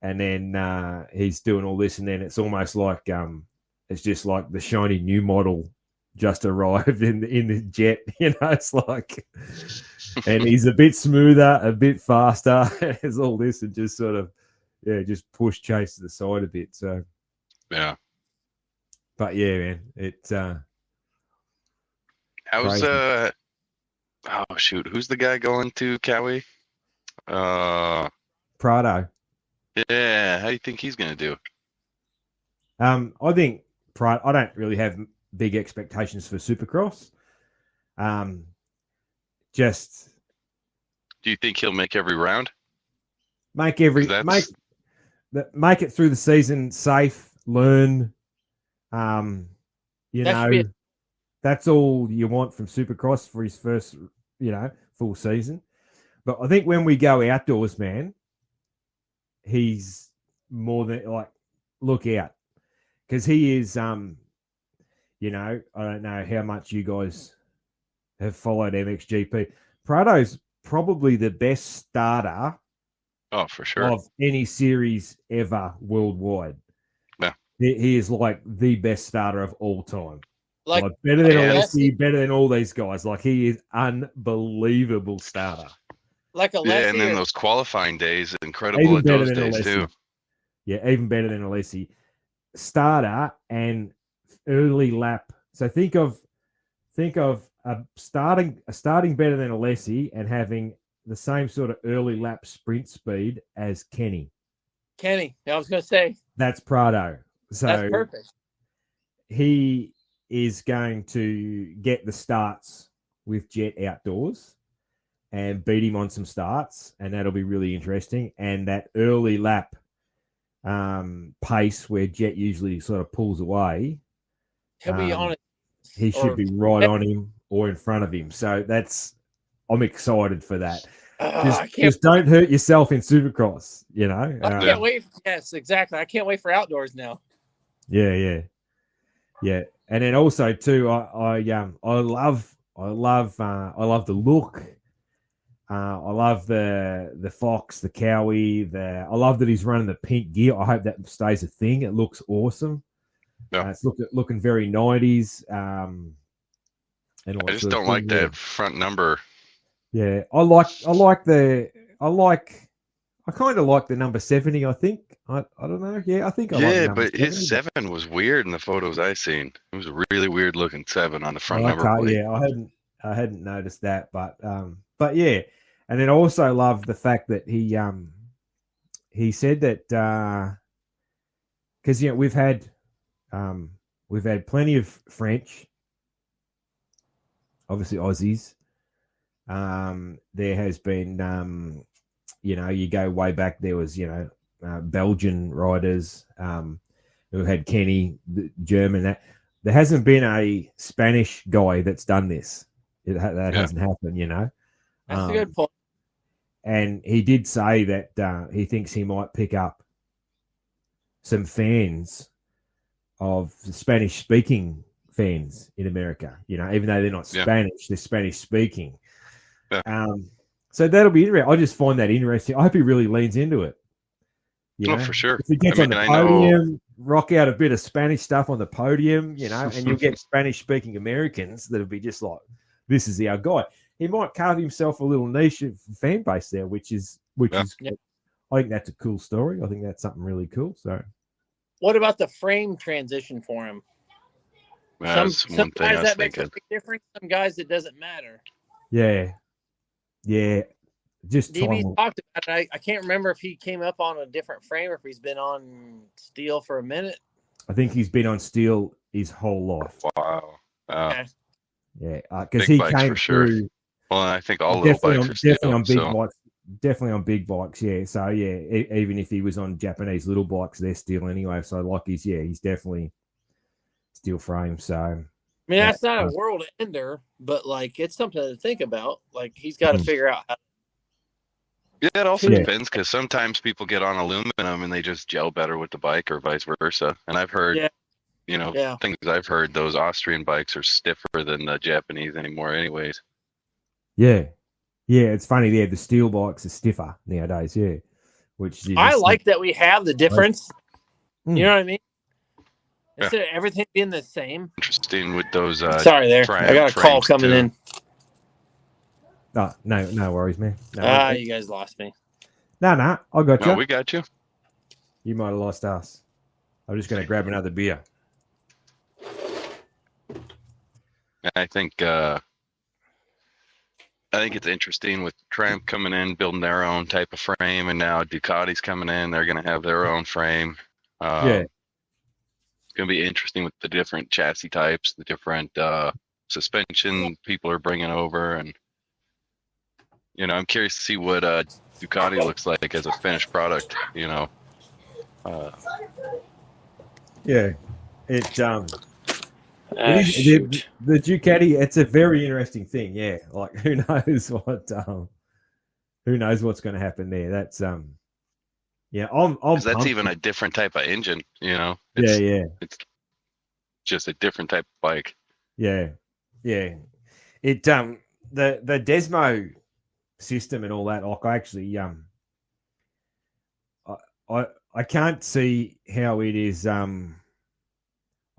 then he's doing all this, and then it's almost like it's just like the shiny new model just arrived in the Jet. It's like, and he's a bit smoother, a bit faster. There's all this, and just sort of just push Chase to the side a bit. So yeah, but yeah, man, it's how's crazy. Who's the guy going to Cowie? Prado. Yeah, how do you think he's going to do? I think I don't really have big expectations for Supercross. Just do you think he'll make every round? Make it through the season safe, learn. That's all you want from Supercross for his first, full season. But I think when we go outdoors, man, he's more than like, look out, because he is, I don't know how much you guys have followed MXGP. Prado's probably the best starter. Oh, for sure. Of any series ever worldwide. Yeah. He is like the best starter of all time. Like better than Alessi, better than all these guys. Like he is unbelievable starter. Like Alessi. Yeah, and then those qualifying days, incredible at those days too. Yeah, even better than Alessi. Starter and early lap. So think of starting better than Alessi and having the same sort of early lap sprint speed as Kenny. I was going to say. That's Prado. So that's perfect. He is going to get the starts with Jet outdoors and beat him on some starts, and that'll be really interesting. And that early lap pace where Jet usually sort of pulls away, he'll be on it. He should be right on him or in front of him. So I'm excited for that. Just don't hurt yourself in Supercross, I can't wait. Yes, exactly. I can't wait for outdoors now. Yeah. And then also too, I love the look. I love the Fox, the Cowie. I love that he's running the pink gear. I hope that stays a thing. It looks awesome. Yeah. It's looking very 90s. I just don't like that front number. Yeah, I like I kind of like the number 70. I think I don't know. Yeah, I think I like the Yeah, number but his 70. 7 was weird in the photos I seen. It was a really weird looking 7 on the front Oh, number okay, plate. yeah, I hadn't noticed that, but yeah, and then I also love the fact that he said that because we've had plenty of French, obviously Aussies. There has been you go way back. There was Belgian riders. Who had Kenny, the German. That there hasn't been a Spanish guy that's done this. That hasn't happened. That's a good point. And he did say that he thinks he might pick up some fans of Spanish-speaking fans in America. Even though they're not Spanish, they're Spanish-speaking. Yeah. So that'll be interesting. I just find that interesting. I hope he really leans into it. For sure. If he gets on the podium, rock out a bit of Spanish stuff on the podium, and you'll get Spanish-speaking Americans that'll be just like, this is our guy. He might carve himself a little niche fan base there, which is I think that's a cool story. I think that's something really cool. So, what about the frame transition for him? That's some guys that makes a big difference. Some guys it doesn't matter. Yeah. Just DB talked about it. I can't remember if he came up on a different frame or if he's been on steel for a minute. I think he's been on steel his whole life. Wow. Okay. Yeah, because he came through. Well, I think all little bikes are steel, definitely on big bikes. Definitely on big bikes, yeah. So yeah, even if he was on Japanese little bikes, they're steel anyway. So like he's definitely steel frame. So I mean, that's not a world ender, but like it's something to think about. Like he's got to figure out how. Yeah, it also depends because sometimes people get on aluminum and they just gel better with the bike or vice versa. And I've heard, things I've heard, those Austrian bikes are stiffer than the Japanese anymore anyways. Yeah, it's funny. Yeah, the steel bikes are stiffer nowadays, which I like that we have the difference. You know what I mean? Instead of everything being the same. Interesting with those. Sorry there. I got a call coming in. Oh, no worries, man. No, you guys lost me. No, I got you. No, we got you. You might have lost us. I'm just going to grab another beer. I think it's interesting with Triumph coming in, building their own type of frame, and now Ducati's coming in. They're going to have their own frame. It's going to be interesting with the different chassis types, the different suspension people are bringing over, and I'm curious to see what Ducati looks like as a finished product. The Ducati. It's a very interesting thing. Yeah, like who knows what's going to happen there. That's I'm that's even a different type of engine. It's just a different type of bike. Yeah. It the Desmo system and all that. Like I actually I can't see how it is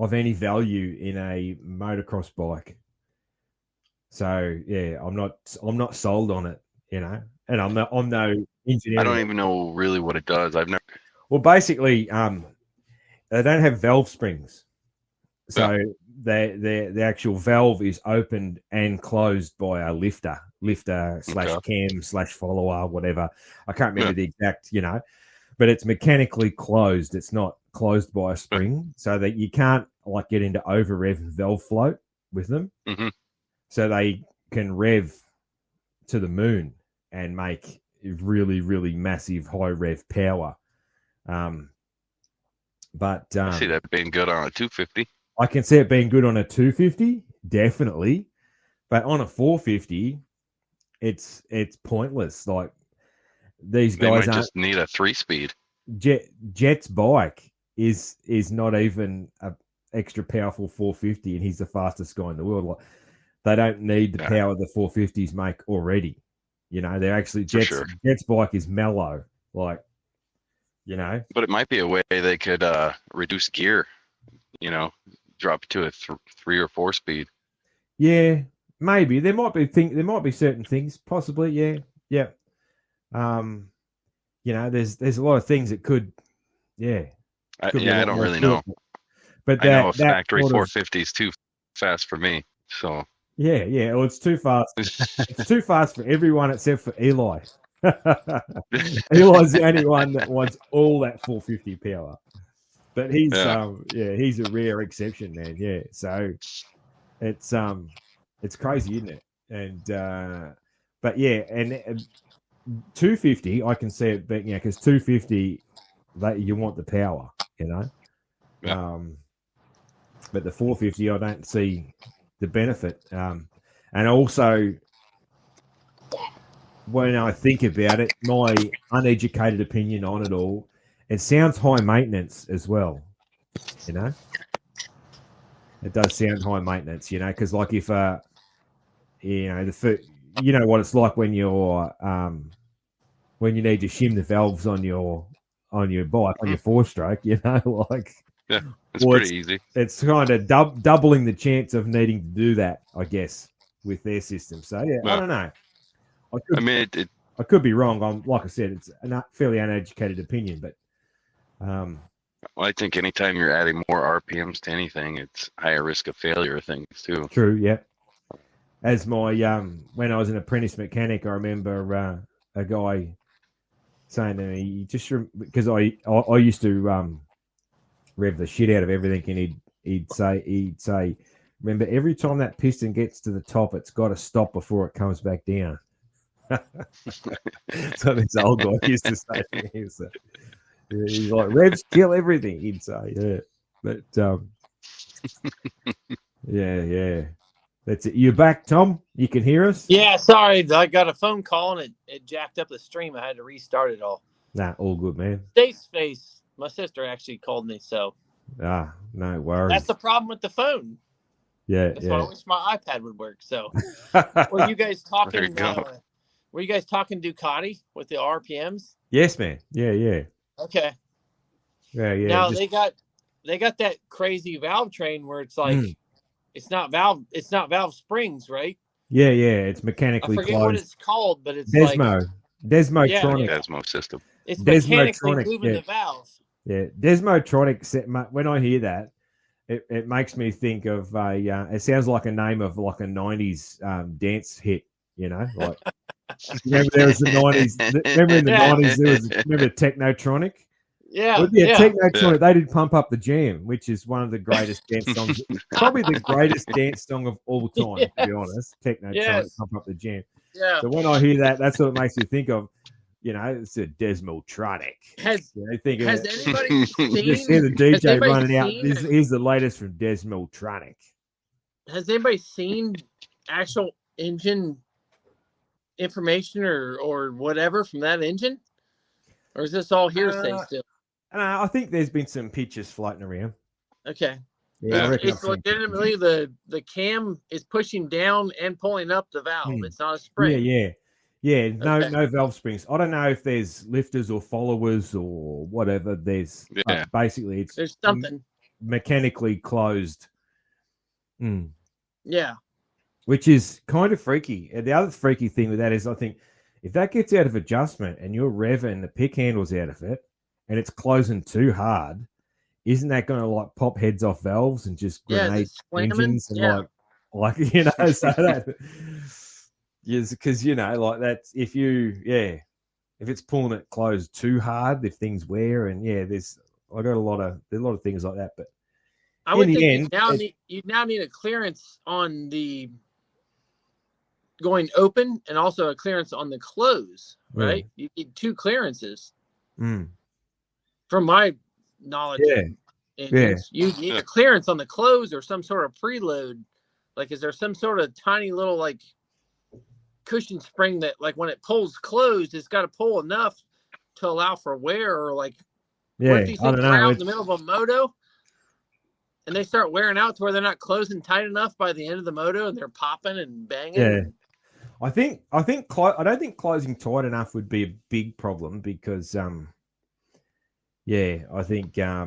of any value in a motocross bike. So yeah, I'm not sold on it, and I'm no engineer. I don't even know really what it does. I've never. Well, basically, they don't have valve springs, so the actual valve is opened and closed by a lifter / cam / follower, whatever. I can't remember the exact, but it's mechanically closed. It's not closed by a spring, so that you can't like get into over rev and valve float with them. Mm-hmm. So they can rev to the moon and make really, really massive high rev power. But I see that being good on a 250. I can see it being good on a 250, definitely. But on a 450, it's pointless. Like these guys just need a 3-speed. Jet's bike is not even a extra powerful 450, and he's the fastest guy in the world. Like, they don't need the power the 450s make already. They're actually Jet's bike is mellow, like But it might be a way they could reduce gear. Drop to a 3 or 4 speed. Yeah, maybe there might be certain things, possibly. Yeah. there's a lot of things that could, could be a I lot don't more really to know. it. But I know a that factory sort of- 450 is too fast for me. So yeah. Well, it's too fast. It's too fast for everyone except for Eli. Eli's the only one that wants all that 450 power. But he's he's a rare exception, man. Yeah. So it's crazy, isn't it? And but yeah, and 250, I can see it being, because 250, you want the power, Yeah. But the 450, I don't see the benefit. And also, when I think about it, my uneducated opinion on it all, it sounds high maintenance as well. It does sound high maintenance, because like if what it's like when you're when you need to shim the valves on your bike, on your 4-stroke, like it's pretty easy. It's kind of doubling the chance of needing to do that, I guess, with their system. So I don't know. I could be wrong. Like I said, it's a fairly uneducated opinion, but I think anytime you're adding more RPMs to anything, it's higher risk of failure of things too. True, yeah. As my when I was an apprentice mechanic, I remember a guy saying to me, because I used to rev the shit out of everything, and he'd say, remember, every time that piston gets to the top, it's got to stop before it comes back down. So this old guy used to say to me, he's like, revs kill everything, he'd say, yeah. But yeah. That's it. You back, Tom? You can hear us? Yeah, sorry. I got a phone call and it jacked up the stream. I had to restart it all. Nah, all good, man. Space. My sister actually called me, so. No worries. That's the problem with the phone. Yeah, That's why I wish my iPad would work. So, were you guys talking? There you go. Were you guys talking Ducati with the RPMs? Yes, man. Yeah. Okay. Yeah. Now they got that crazy valve train where it's like it's not valve springs, right? Yeah. It's mechanically I forget closed. what it's called, but it's Desmotronic. Desmo system. It's mechanically moving the valves. Yeah, Desmotronic. When I hear that, it makes me think of it sounds like a name of like a 90s dance hit, like remember there was the 90s. Remember in the 90s there was remember Technotronic. Yeah, Technotronic. They did Pump Up the Jam, which is one of the greatest dance songs, probably the greatest dance song of all time, to be honest. Technotronic, Pump Up the Jam. Yeah. So when I hear that, that's what it makes me think of. It's a Desmotronic. Has anybody seen? Just hear the DJ running out. Here's the latest from Desmotronic. Has anybody seen actual engine information or whatever from that engine? Or is this all hearsay still? I think there's been some pictures floating around. Okay. Yeah, it's legitimately the cam is pushing down and pulling up the valve. It's not a spring. Yeah. No valve springs. I don't know if there's lifters or followers or whatever. There's basically there's something mechanically closed. Yeah. Which is kind of freaky. And the other freaky thing with that is, I think, if that gets out of adjustment and you're revving the pick handles out of it and it's closing too hard, isn't that going to like pop heads off valves and just grenade engines and like so that yes, because like that's if it's pulling it closed too hard, if things wear and there's a lot of things like that. But I would think you now need a clearance on the going open and also a clearance on the close, right? You need two clearances. From my knowledge, you need a clearance on the close or some sort of preload. Like, is there some sort of tiny little like cushion spring that, like, when it pulls closed, it's got to pull enough to allow for wear, or like, what if these things are out in the middle of a moto and they start wearing out to where they're not closing tight enough by the end of the moto and they're popping and banging? Yeah. I don't think closing tight enough would be a big problem because, I think I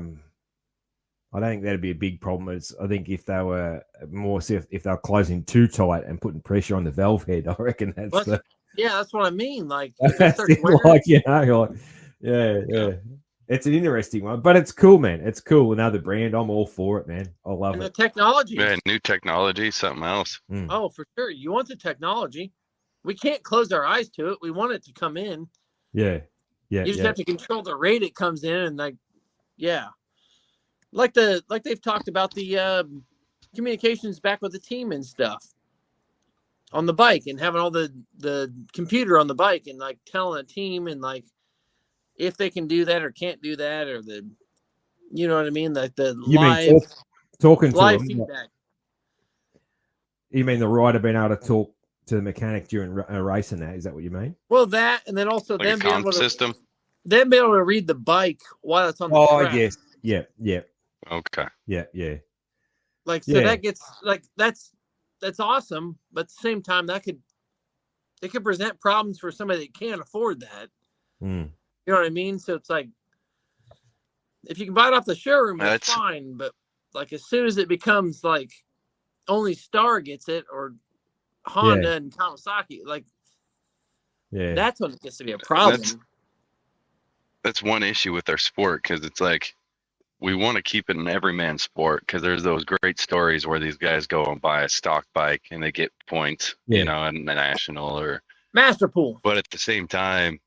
don't think that'd be a big problem. I think if they were if they were closing too tight and putting pressure on the valve head, I reckon that's that's what I mean. Like, that's Yeah. It's an interesting one, but it's cool, man. It's cool. Another brand. I'm all for it, man. I love And it. the technology. Yeah, new technology, something else. Oh, for sure. You want the technology. We can't close our eyes to it. We want it to come in. Yeah. You just have to control the rate it comes in, and like they've talked about the communications back with the team and stuff on the bike, and having all the computer on the bike, and like telling a team and like if they can do that or can't do that, or you know what I mean, like the live talking to live them, feedback. You mean the rider being able to talk to the mechanic during a race and that? Is that what you mean? Well, that, and then also Like them a comp system. Them be able to read the bike while it's on the track. Yes. Yeah. Okay. Yeah. Like, so that gets like, that's awesome. But at the same time, it could present problems for somebody that can't afford that. You know what I mean? So it's like, if you can buy it off the showroom, that's fine. But like, as soon as it becomes like only Star gets it, or Honda and Kawasaki, like, that's when it gets to be a problem. That's one issue with our sport, because it's like, we want to keep it an everyman sport, because there's those great stories where these guys go and buy a stock bike and they get points, you know, in the national or Master Pool. But at the same time,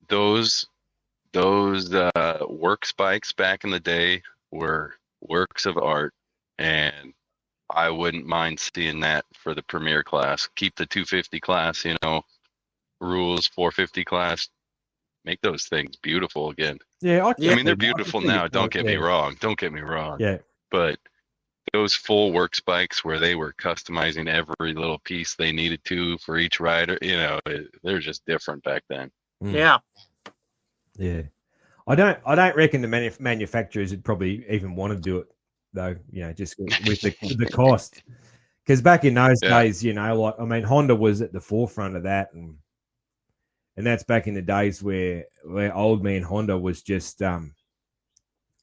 those works bikes back in the day were works of art, and I wouldn't mind seeing that for the premier class. Keep the 250 class, you know, rules, 450 class. Make those things beautiful again. Yeah, I mean, they're beautiful now. Don't get me wrong. Yeah. But those full works bikes where they were customizing every little piece they needed to for each rider, you know, they're just different back then. Yeah. I don't reckon the manufacturers would probably even want to do it though. You know, just with the cost. Because back in those days, you know, like, I mean, Honda was at the forefront of that, and that's back in the days where old man Honda was just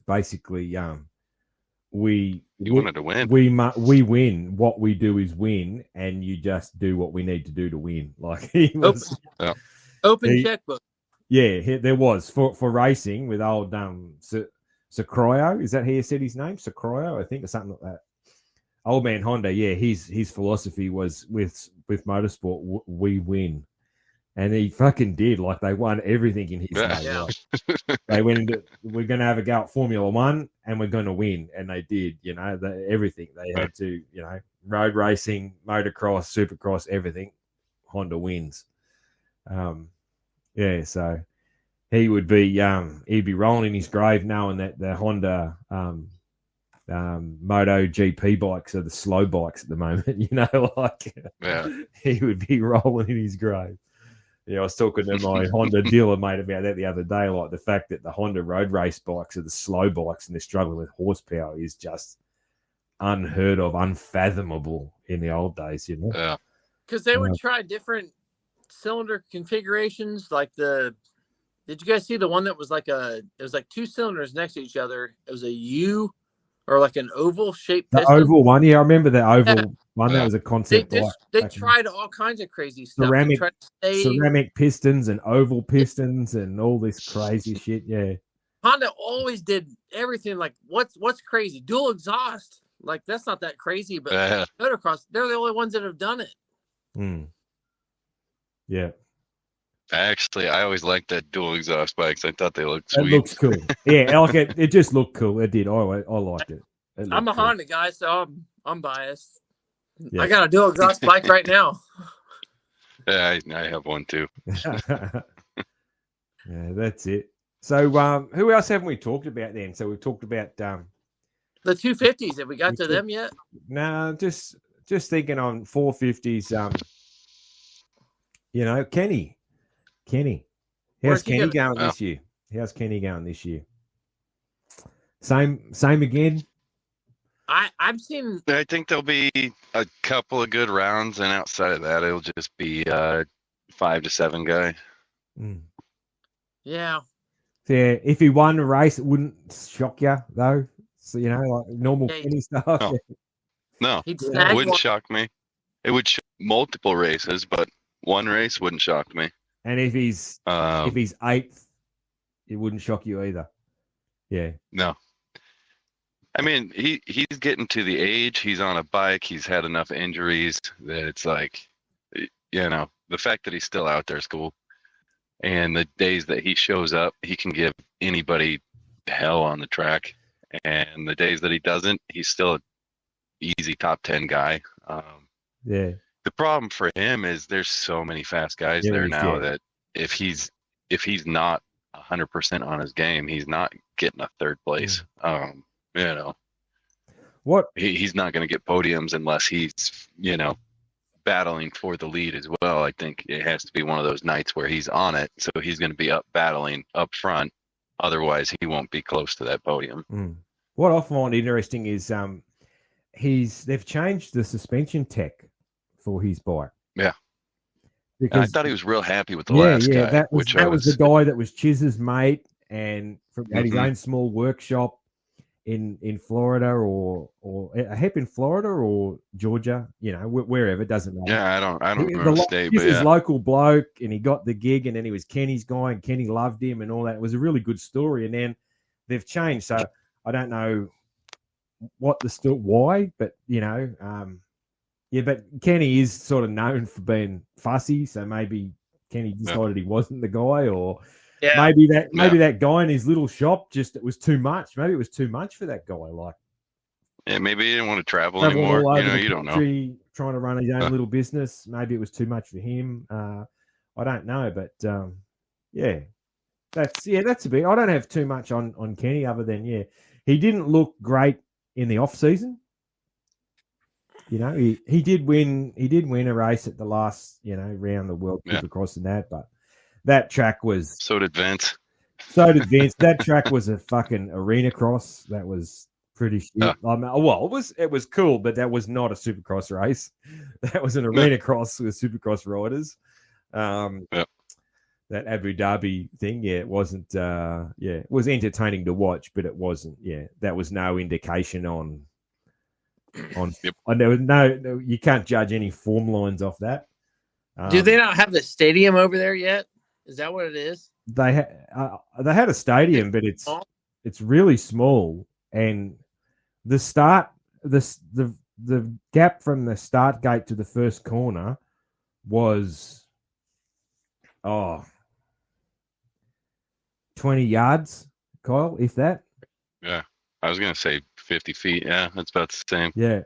basically we wanted to win. We win. What we do is win, and you just do what we need to do to win. Like he was open checkbook. Yeah, there was for racing with old Sacroio. Is that how you said his name? Sacroio, I think, or something like that. Old man Honda, his philosophy was with motorsport, we win. And he fucking did. Like, they won everything in his day. Yeah. Like, they went into, we're going to have a go at Formula One, and we're going to win. And they did, you know, everything. They had to, you know, road racing, motocross, supercross, everything. Honda wins. So he would be, he'd be rolling in his grave knowing that the Honda Moto GP bikes are the slow bikes at the moment, you know, like he would be rolling in his grave. Yeah, I was talking to my Honda dealer mate about that the other day. Like, the fact that the Honda road race bikes are the slow bikes and they're struggling with horsepower is just unheard of, unfathomable in the old days, you know? Yeah. Because they would try different cylinder configurations. Like did you guys see the one that was it was like two cylinders next to each other? It was a U or like an oval shaped piston. The oval one, I remember the oval one. That was a concept. They tried all kinds of crazy stuff. Ceramic pistons and oval pistons and all this crazy shit. Yeah, Honda always did everything like what's crazy? Dual exhaust. Like, that's not that crazy, but motocross, they're the only ones that have done it. Yeah. Actually, I always liked that dual exhaust bikes. I thought they looked sweet. It looks cool. Yeah, like it just looked cool. It did. I liked it. I'm a Honda guy, so I'm biased. Yeah. I got a dual exhaust bike right now. Yeah, I have one too. Yeah, that's it. So, who else haven't we talked about then? So we've talked about the 250s. Have we got to them yet? No, just thinking on 450s. You know, Kenny. How's Kenny going this year? How's Kenny going this year? Same again. I've seen. I think there'll be a couple of good rounds, and outside of that, it'll just be 5 to 7 guy. Yeah. Yeah. If he won a race, it wouldn't shock you though. So, you know, like normal Kenny stuff. No, it wouldn't shock me. It would shock multiple races, but one race wouldn't shock me. And if he's 8th, it wouldn't shock you either. Yeah. No. I mean, he's getting to the age. He's on a bike. He's had enough injuries that it's like, the fact that he's still out there is cool. And the days that he shows up, he can give anybody hell on the track. And the days that he doesn't, he's still an easy top 10 guy. Yeah. The problem for him is there's so many fast guys there now that if he's not 100% on his game, he's not getting a third place. What he's not going to get podiums unless he's battling for the lead as well. I think it has to be one of those nights where he's on it, so he's going to be up battling up front. Otherwise, he won't be close to that podium. What I find interesting is they've changed the suspension tech for his bike. Yeah. Because I thought he was real happy with the last guy. That was the guy that was Chiz's mate and had his own small workshop in Florida or a hip in Florida or Georgia, wherever, it doesn't matter. Yeah, I don't remember the state, but his local bloke, and he got the gig, and then he was Kenny's guy, and Kenny loved him and all that. It was a really good story, and then they've changed. So I don't know why, but but Kenny is sort of known for being fussy, so maybe Kenny decided he wasn't the guy, or maybe that guy in his little shop it was too much. Maybe it was too much for that guy. Like, maybe he didn't want to travel anymore. You don't know. Trying to run his own little business. Maybe it was too much for him. I don't know, but that's a bit. I don't have too much on Kenny other than he didn't look great in the off season. He did win a race at the last round the World Supercross and that, but that track was so did Vince. That track was a fucking arena cross. That was pretty shit. It was cool, but that was not a Supercross race. That was an arena cross with Supercross riders. That Abu Dhabi thing, it wasn't. It was entertaining to watch, but it wasn't. That was no indication on. And there was no, you can't judge any form lines off that. Do they not have the stadium over there yet? Is that what it is? They had a stadium, but it's really small, and the gap from the start gate to the first corner was 20 yards, Kyle, if that. Yeah, I was gonna say 50 feet. Yeah, that's about the same. Yeah,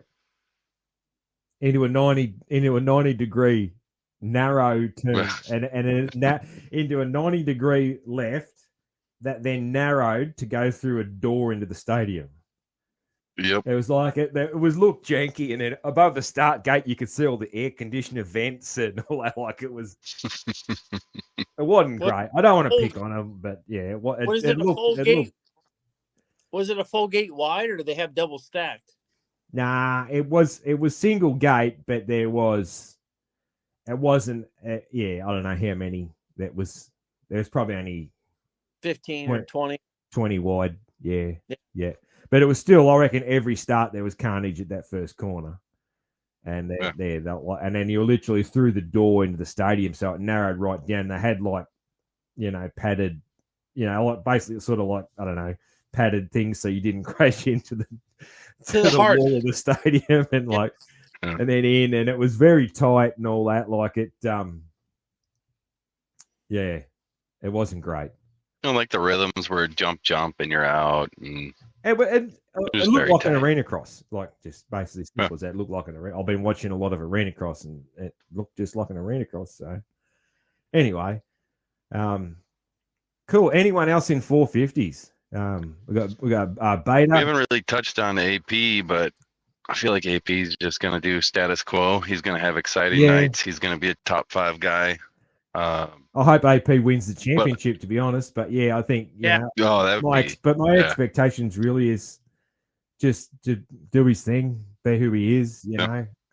into a 90 degree narrow turn, and into a 90 degree left that then narrowed to go through a door into the stadium. Yep. It was like it was look janky, and then above the start gate you could see all the air conditioner vents and all that. Like it was, it wasn't great. I don't want to pick on them, but Was it a full gate wide, or did they have double stacked? Nah, it was single gate, but it wasn't. I don't know how many. There was probably only 15 or 20 wide. Yeah. But it was still, I reckon, every start there was carnage at that first corner, and and then you're literally through the door into the stadium, so it narrowed right down. They had padded, basically sort of like, I don't know, padded things so you didn't crash into the wall of the stadium and and then in, and it was very tight and all that. Like it, it wasn't great. Like the rhythms were jump and you're out, and it looked like an arena cross, like just basically simple as that. It looked like an arena. I've been watching a lot of arena cross, and it looked just like an arena cross. So anyway, cool. Anyone else in 450s? We got Beta. We haven't really touched on AP, but I feel like AP is just going to do status quo. He's going to have exciting nights. He's going to be a top 5 guy. I hope AP wins the championship, to be honest. But I think my expectations really is just to do his thing, be who he is.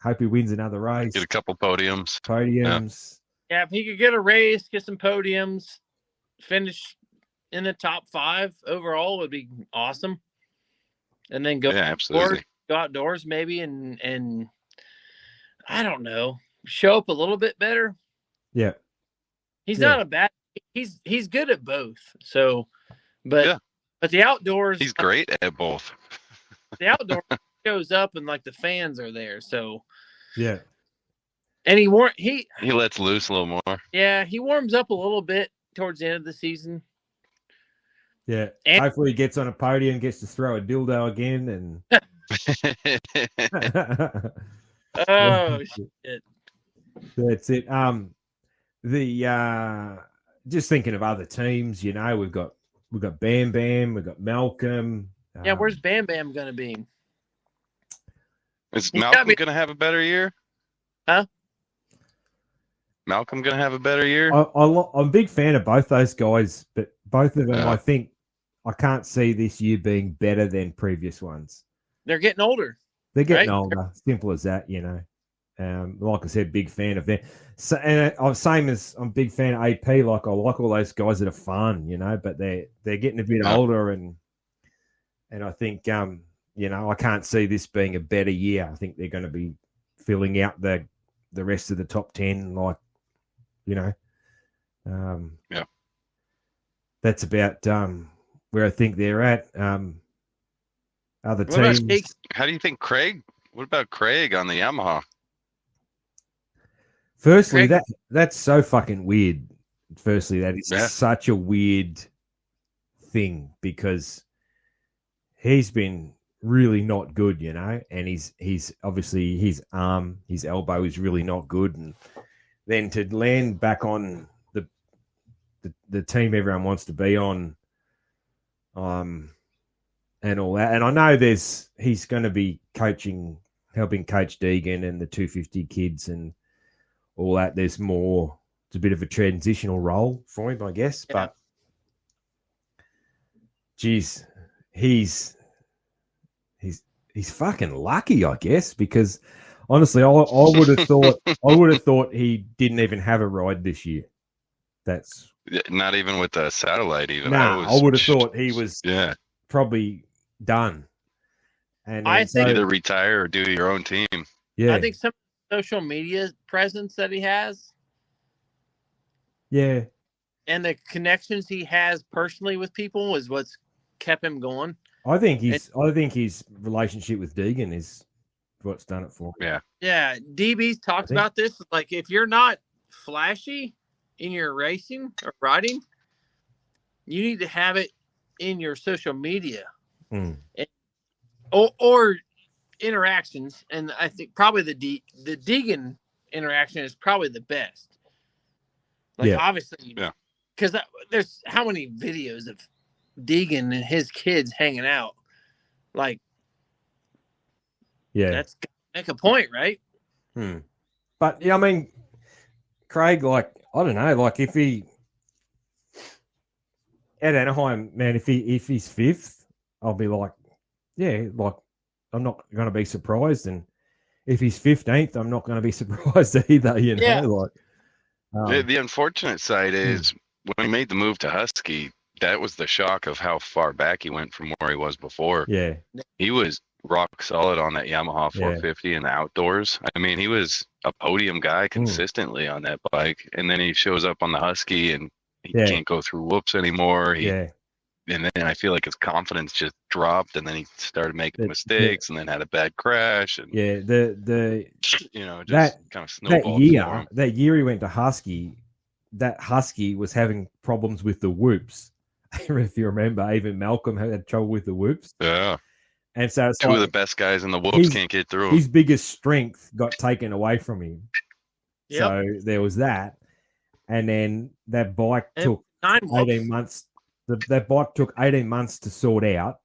Hope he wins another race, get a couple podiums. Yeah, if he could get a race, get some podiums, finish in the top 5 overall, would be awesome. And then go outdoors maybe, and I don't know, show up a little bit better. Yeah. He's not a bad. He's good at both. So But Yeah. but the outdoors, He's great at both. the outdoors shows up and like the fans are there. So Yeah. and he lets loose a little more. yeah, he warms up a little bit towards the end of the season. Yeah. And- Hopefully he gets on a podium, gets to throw a dildo again, and oh shit. that's it. Just thinking of other teams, we've got Bam Bam, we've got Malcolm. Yeah, where's Bam Bam gonna be? Is He's Malcolm gotta be- going to have a better year? Huh? Malcolm going to have a better year? I'm a big fan of both those guys, but both of them, Yeah. I think, I can't see this year being better than previous ones. They're getting older. They're getting Right. older. Simple as that, Like I said, big fan of them. So, and I'm same as I'm a big fan of AP. Like I like all those guys that are fun, but they're getting a bit Yeah. older, and I think I can't see this being a better year. I think they're going to be filling out the rest of the top 10, Yeah. That's about where I think they're at. Other What about teams. Jake? How do you think Craig? What about Craig on the Yamaha? Firstly, Craig- that's so fucking weird. Firstly, that is Yeah. such a weird thing because he's been really not good, and he's obviously his elbow is really not good, and then to land back on the team everyone wants to be on, and all that. And I know he's going to be helping coach Deegan and the 250 kids and all that. There's more. It's a bit of a transitional role for him, I guess. Yeah. But geez, he's fucking lucky, I guess, because honestly, I would have thought he didn't even have a ride this year. That's Not even with the satellite, even. I would have thought he was Yeah. probably done. And I so, think- Either retire or do your own team. yeah, I think some social media presence that he has yeah, and the connections he has personally with people is what's kept him going. I think his relationship with Deegan is what's done it for him. Yeah. Yeah, DB's talked think- about this. Like, if you're not flashy in your racing or riding, you need to have it in your social media Hmm. or interactions. And I think probably the Deegan interaction is probably the best. Like, Yeah. obviously, Yeah. because there's how many videos of Deegan and his kids hanging out. Like, Yeah. that's gotta make a point, right? But yeah, I mean, Craig, like, I don't know, like if he at Anaheim, man, if he's fifth, I'll be like, yeah, like I'm not going to be surprised, and if he's 15th, I'm not going to be surprised either. Yeah. Like The unfortunate side is when he made the move to Husky, that was the shock of how far back he went from where he was before. yeah, He was rock solid on that Yamaha 450 in the outdoors. I mean, he was a podium guy consistently on that bike, and then he shows up on the Husky and he Yeah. can't go through whoops anymore. yeah, And then I feel like his confidence just dropped, and then he started making The- mistakes, and then had a bad crash, and yeah. The just kind of snowballed for him. that year he went to Husky, that Husky was having problems with the whoops. If you remember, even Malcolm had trouble with the whoops, Yeah, and so it's two of the like best guys in the whoops he's- can't get through. his biggest strength got taken away from him. Yep. So there was that, and then that bike And took 9 whoops. 18 months. That bike took 18 months to sort out.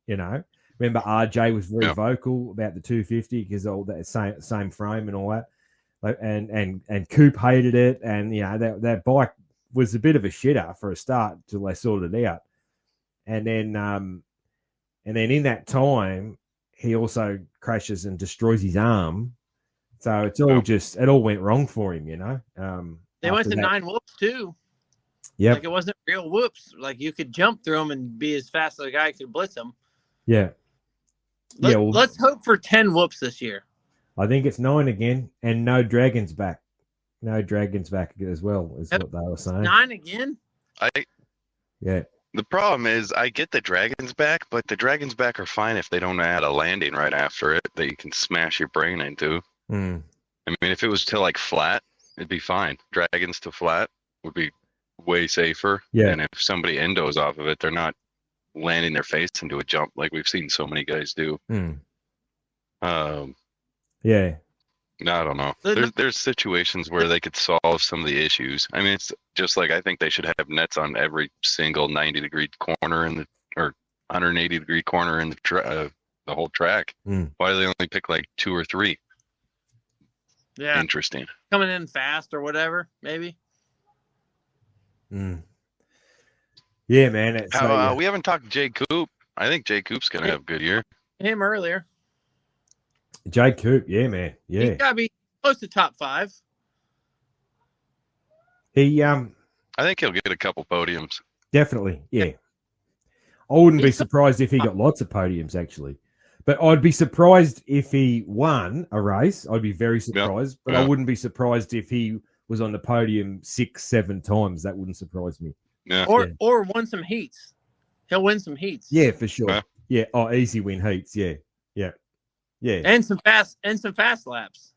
Remember RJ was very Yeah. vocal about the 250 because all that same frame and all that. Like, and Coop hated it, and that bike was a bit of a shitter for a start till they sorted it out, and then in that time he also crashes and destroys his arm. So it's all it all went wrong for him, They after went to that. 9 whoops too. Yep. Like, it wasn't real whoops. Like, you could jump through them and be as fast as a guy could blitz them. Yeah. Well, Let's hope for 10 whoops this year. I think it's 9 again, and no dragons back. No dragons back as well, is what they were saying. 9 again? I Yeah. The problem is, I get the dragons back, but the dragons back are fine if they don't add a landing right after it that you can smash your brain into. Mm. I mean, if it was to like flat, it'd be fine. Dragons to flat would be way safer. Yeah. And if somebody endos off of it, they're not landing their face into a jump like we've seen so many guys do. Mm. Yeah. I don't know. There's situations where they could solve some of the issues. I mean, it's just like I think they should have nets on every single 90-degree corner or 180-degree corner in the whole track. Mm. Why do they only pick like 2 or 3? Yeah. Interesting. Coming in fast or whatever, maybe. Mm. Yeah, man. We haven't talked to Jay Coop. I think Jay Coop's going to have a good year. Him earlier. Jay Coop, yeah, man. Yeah. He's got to be close to top 5. I think he'll get a couple podiums. Definitely, yeah. I wouldn't be surprised if he got lots of podiums, actually. But I'd be surprised if he won a race. I'd be very surprised. But I wouldn't be surprised if he was on the podium 6-7 times. That wouldn't surprise me. Yeah. Or won some heats. He'll win some heats. Yeah, for sure. Yeah. Oh, easy win heats. Yeah. Yeah. Yeah. And some fast laps.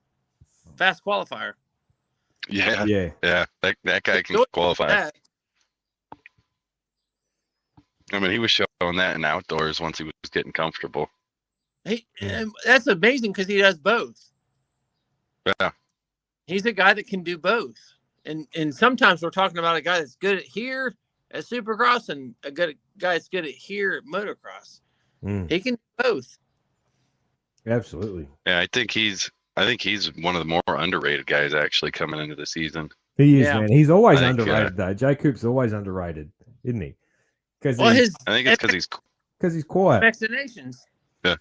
Fast qualifier. Yeah. Yeah. Yeah. That guy can qualify. That. I mean, he was showing that in outdoors once he was getting comfortable. That's amazing because he does both. Yeah. He's a guy that can do both. And sometimes we're talking about a guy that's good at here at Supercross and a guy that's good at here at Motocross. Mm. He can do both. Absolutely. Yeah, I think he's one of the more underrated guys actually coming into the season. He is, man. He's always underrated, though. Jay Coop's always underrated, isn't he? I think it's because he's quiet. Vaccinations. Yeah.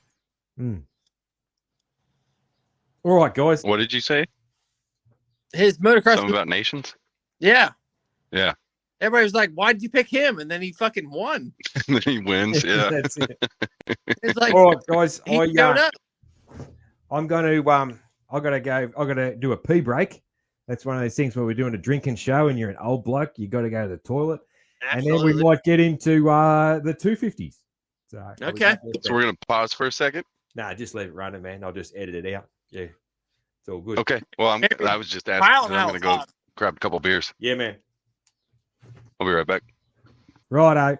Mm. All right, guys. What did you say? His motocross. Something about nations? Yeah. Yeah. Everybody was like, "Why did you pick him?" And then he fucking won. And then he wins. Yeah. That's it. It's like, all right, guys. I'm going to. I got to do a pee break. That's one of those things where we're doing a drinking show, and you're an old bloke. You got to go to the toilet, Absolutely. and then we might get into the 250s. So, okay. So we're gonna pause for a second. Nah, just leave it running, man. I'll just edit it out. Yeah, it's all good. Okay. Well, I was just asking. I'm gonna go grab a couple beers. Yeah, man. I'll be right back. Righto.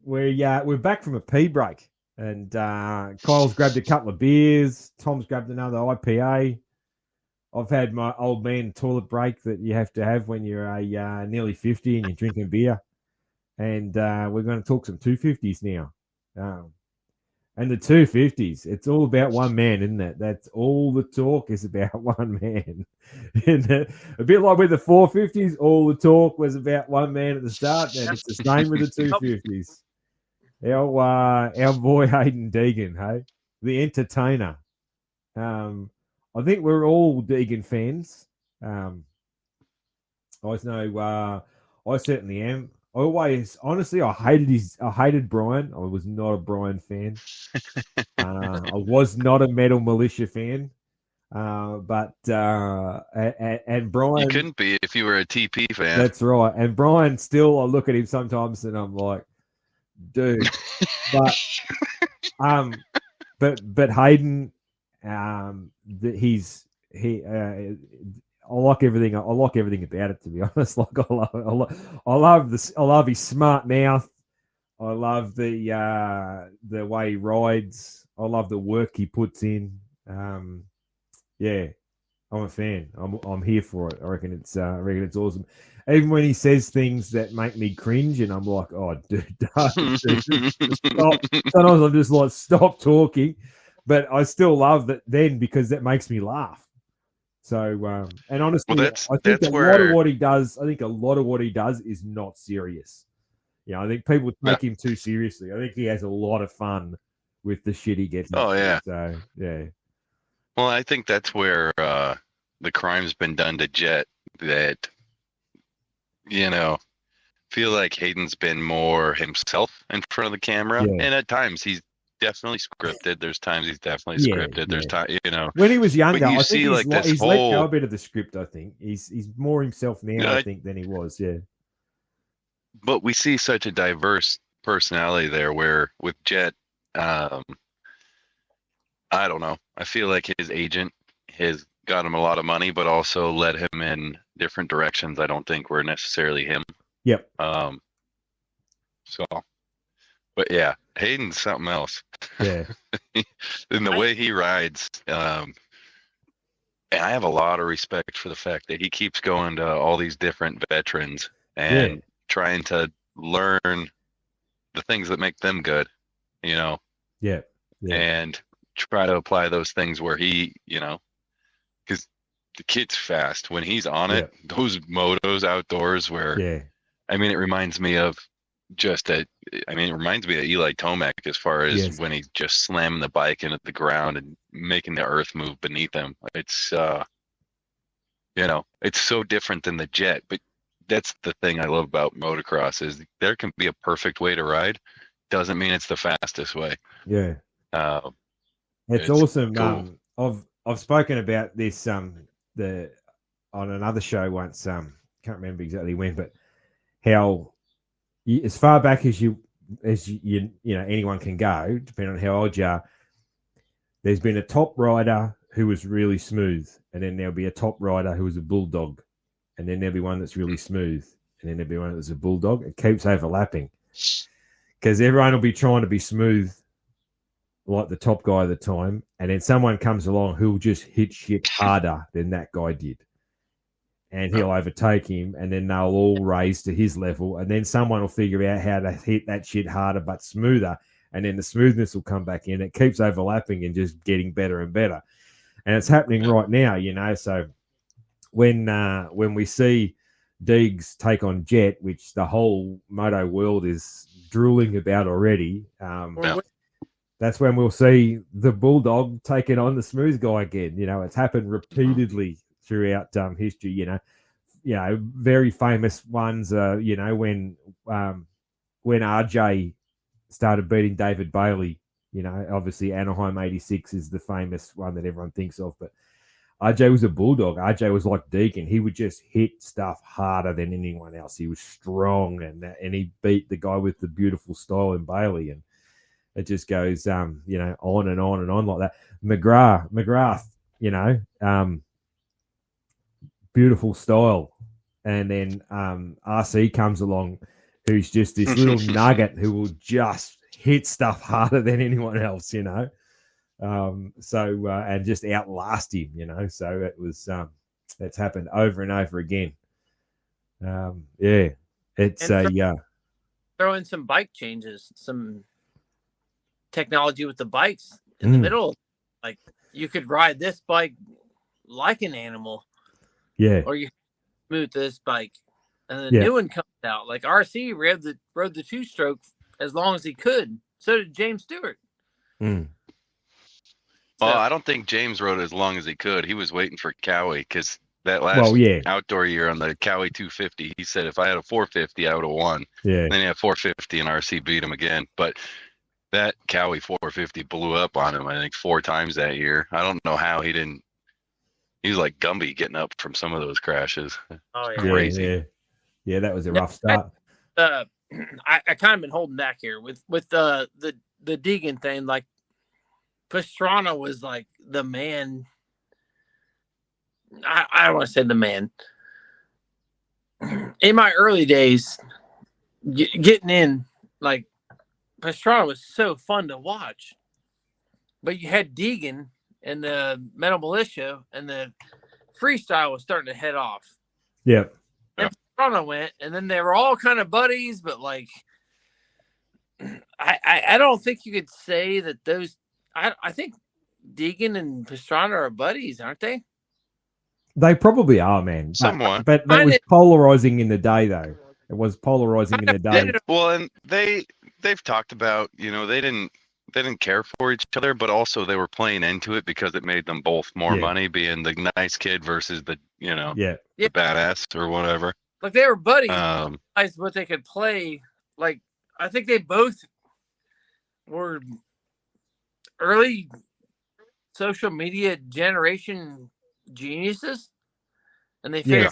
We're back from a pee break, and Kyle's grabbed a couple of beers. Tom's grabbed another IPA. I've had my old man toilet break that you have to have when you're nearly 50 and you're drinking beer. And we're going to talk some 250s now. And the 250s, it's all about one man, isn't it? That's all the talk is about one man. And, a bit like with the 450s, all the talk was about one man at the start, and it's the same with the 250s. Our boy Hayden Deegan, hey, the entertainer. I think we're all Deegan fans. I know I certainly am. Honestly, I hated Brian. I was not a Brian fan. I was not a Metal Militia fan. But Brian, you couldn't be if you were a TP fan. That's right. And Brian, still, I look at him sometimes and I'm like, dude. But Hayden, I like everything. I like everything about it, to be honest. Like I love his smart mouth. I love the way he rides. I love the work he puts in. Yeah, I'm a fan. I'm here for it. I reckon it's awesome. Even when he says things that make me cringe, and I'm like, oh, dude, stop. Sometimes I'm just like, stop talking. But I still love that then because that makes me laugh. So, and honestly, I think a lot of what he does is not serious. Yeah, I think people take him too seriously. I think he has a lot of fun with the shit he gets. Oh, yeah. So, yeah. Well, I think that's where the crime's been done to Jet that, feel like Hayden's been more himself in front of the camera. Yeah. And at times he's definitely scripted. There's times he's definitely scripted. Yeah. There's time, When he was younger, I think he's whole... let go a bit of the script, I think. He's more himself now, I think, than he was, yeah. But we see such a diverse personality there. Where with Jet, I don't know. I feel like his agent has got him a lot of money, but also led him in different directions. I don't think were necessarily him. Yep. So, but yeah, Hayden's something else. Yeah. In the way he rides, and I have a lot of respect for the fact that he keeps going to all these different veterans and trying to learn the things that make them good, you know. Yeah. And try to apply those things where he, you know, because the kid's fast when he's on it. Those motos outdoors where, I mean, it reminds me of it reminds me of Eli Tomac as far as when he's just slamming the bike into the ground and making the earth move beneath him. It's, you know, it's so different than the Jet, but that's the thing I love about motocross is there can be a perfect way to ride. Doesn't mean it's the fastest way. Yeah. It's awesome. Cool. I've spoken about this on another show once. Can't remember exactly when, but how as far back as you know anyone can go, depending on how old you are. There's been a top rider who was really smooth, and then there'll be a top rider who was a bulldog, and then there'll be one that's really smooth, and then there'll be one that's a bulldog. It keeps overlapping because everyone will be trying to be smooth like the top guy at the time, and then someone comes along who'll just hit shit harder than that guy did. And he'll overtake him, and then they'll all raise to his level, and then someone will figure out how to hit that shit harder but smoother, and then the smoothness will come back in. It keeps overlapping and just getting better and better. And it's happening right now, you know. So when we see Deegs take on Jet, which the whole moto world is drooling about already, that's when we'll see the bulldog taking on the smooth guy again. You know, it's happened repeatedly throughout history. You know, very famous ones. You know, when RJ started beating David Bailey. You know, obviously Anaheim '86 is the famous one that everyone thinks of, but RJ was a bulldog. RJ was like Deacon. He would just hit stuff harder than anyone else. He was strong, and he beat the guy with the beautiful style in Bailey, and it just goes, you know, on and on and on like that. McGrath, you know, beautiful style, and then RC comes along, who's just this little nugget who will just hit stuff harder than anyone else, you know. And just outlast him, you know. So it was, it's happened over and over again. It's throw in some bike changes, some technology with the bikes in the middle. Like you could ride this bike like an animal, or you smooth this bike, and the new one comes out. Like RC rode the two-stroke as long as he could. So did James Stewart. Well, I don't think James rode as long as he could. He was waiting for Cowie because that last outdoor year on the Cowie 250, he said if I had a 450, I would have won. Yeah. And then he had 450 and RC beat him again. But that Cowie 450 blew up on him, I think, 4 times that year. I don't know how he didn't. He was like Gumby getting up from some of those crashes. Oh, yeah. Crazy. Yeah, that was a rough start. I kind of been holding back here with the Deegan thing. Like Pastrana was like the man. I don't want to say the man. In my early days, getting in, like Pastrana was so fun to watch. But you had Deegan and the Metal Militia, and the freestyle was starting to head off. Yeah. And Pastrana went, and then they were all kind of buddies, but like I don't think you could say that those. I think Deegan and Pastrana are buddies, aren't they? They probably are, man. Somewhat. But that was polarizing in the day, though. It was polarizing in the day. Well, and they've talked about, you know, they didn't care for each other, but also they were playing into it because it made them both more money, being the nice kid versus the, you know, the badass or whatever. Like they were buddies, but they could play. Like I think they both were early social media generation geniuses, and they figured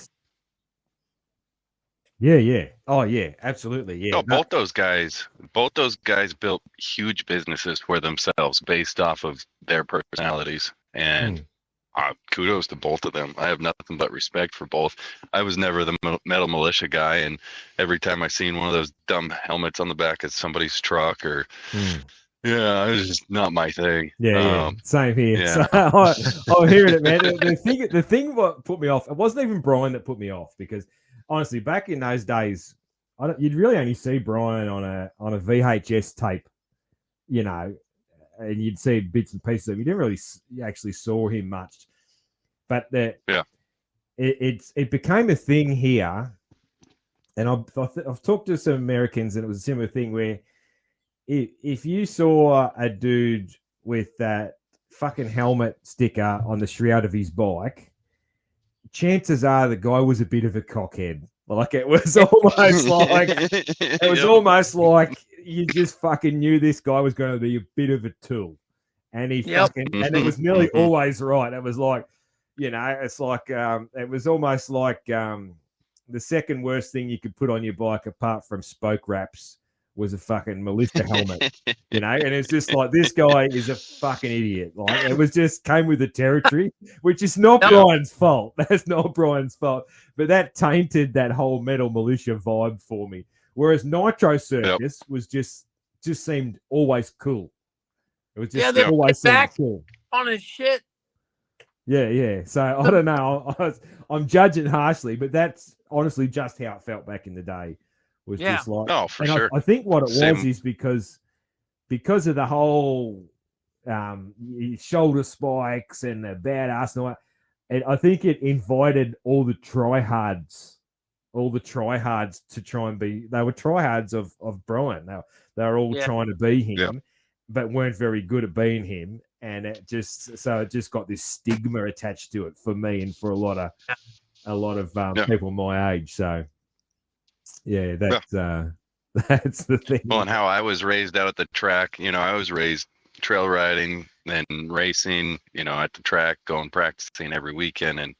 Yeah. Oh, yeah, absolutely. Yeah. No, both those guys built huge businesses for themselves based off of their personalities, and kudos to both of them. I have nothing but respect for both. I was never the metal militia guy, and every time I seen one of those dumb helmets on the back of somebody's truck, or yeah, it was just not my thing. Yeah. Same here. Yeah. So I'm hearing it, man. The thing what put me off, it wasn't even Brian that put me off, because honestly, back in those days, you'd really only see Brian on a VHS tape, you know, and you'd see bits and pieces of him. You didn't really actually saw him much. But it became a thing here, and I've talked to some Americans, and it was a similar thing where if you saw a dude with that fucking helmet sticker on the shroud of his bike, chances are the guy was a bit of a cockhead. Like, it was almost like you just fucking knew this guy was going to be a bit of a tool, and and it was nearly always right. It was like, you know, it's like it was almost like the second worst thing you could put on your bike apart from spoke wraps was a fucking militia helmet, you know, and it's just like, this guy is a fucking idiot. Like, it was just came with the territory, which is not Brian's fault. That's not Brian's fault, but that tainted that whole metal militia vibe for me. Whereas Nitro Circus was just seemed always cool. It was just always seemed cool on his shit. Yeah. So I don't know. I'm judging harshly, but that's honestly just how it felt back in the day. Was just like, for sure. I think what it was is because of the whole shoulder spikes and the badass and all that, and I think it invited all the tryhards to try and be. They were tryhards of Brian. They were all trying to be him, but weren't very good at being him, and it just got this stigma attached to it for me and for a lot of people my age. So. Yeah, that's the thing. Well, and how I was raised out at the track, you know, I was raised trail riding and racing, you know, at the track, going practicing every weekend, and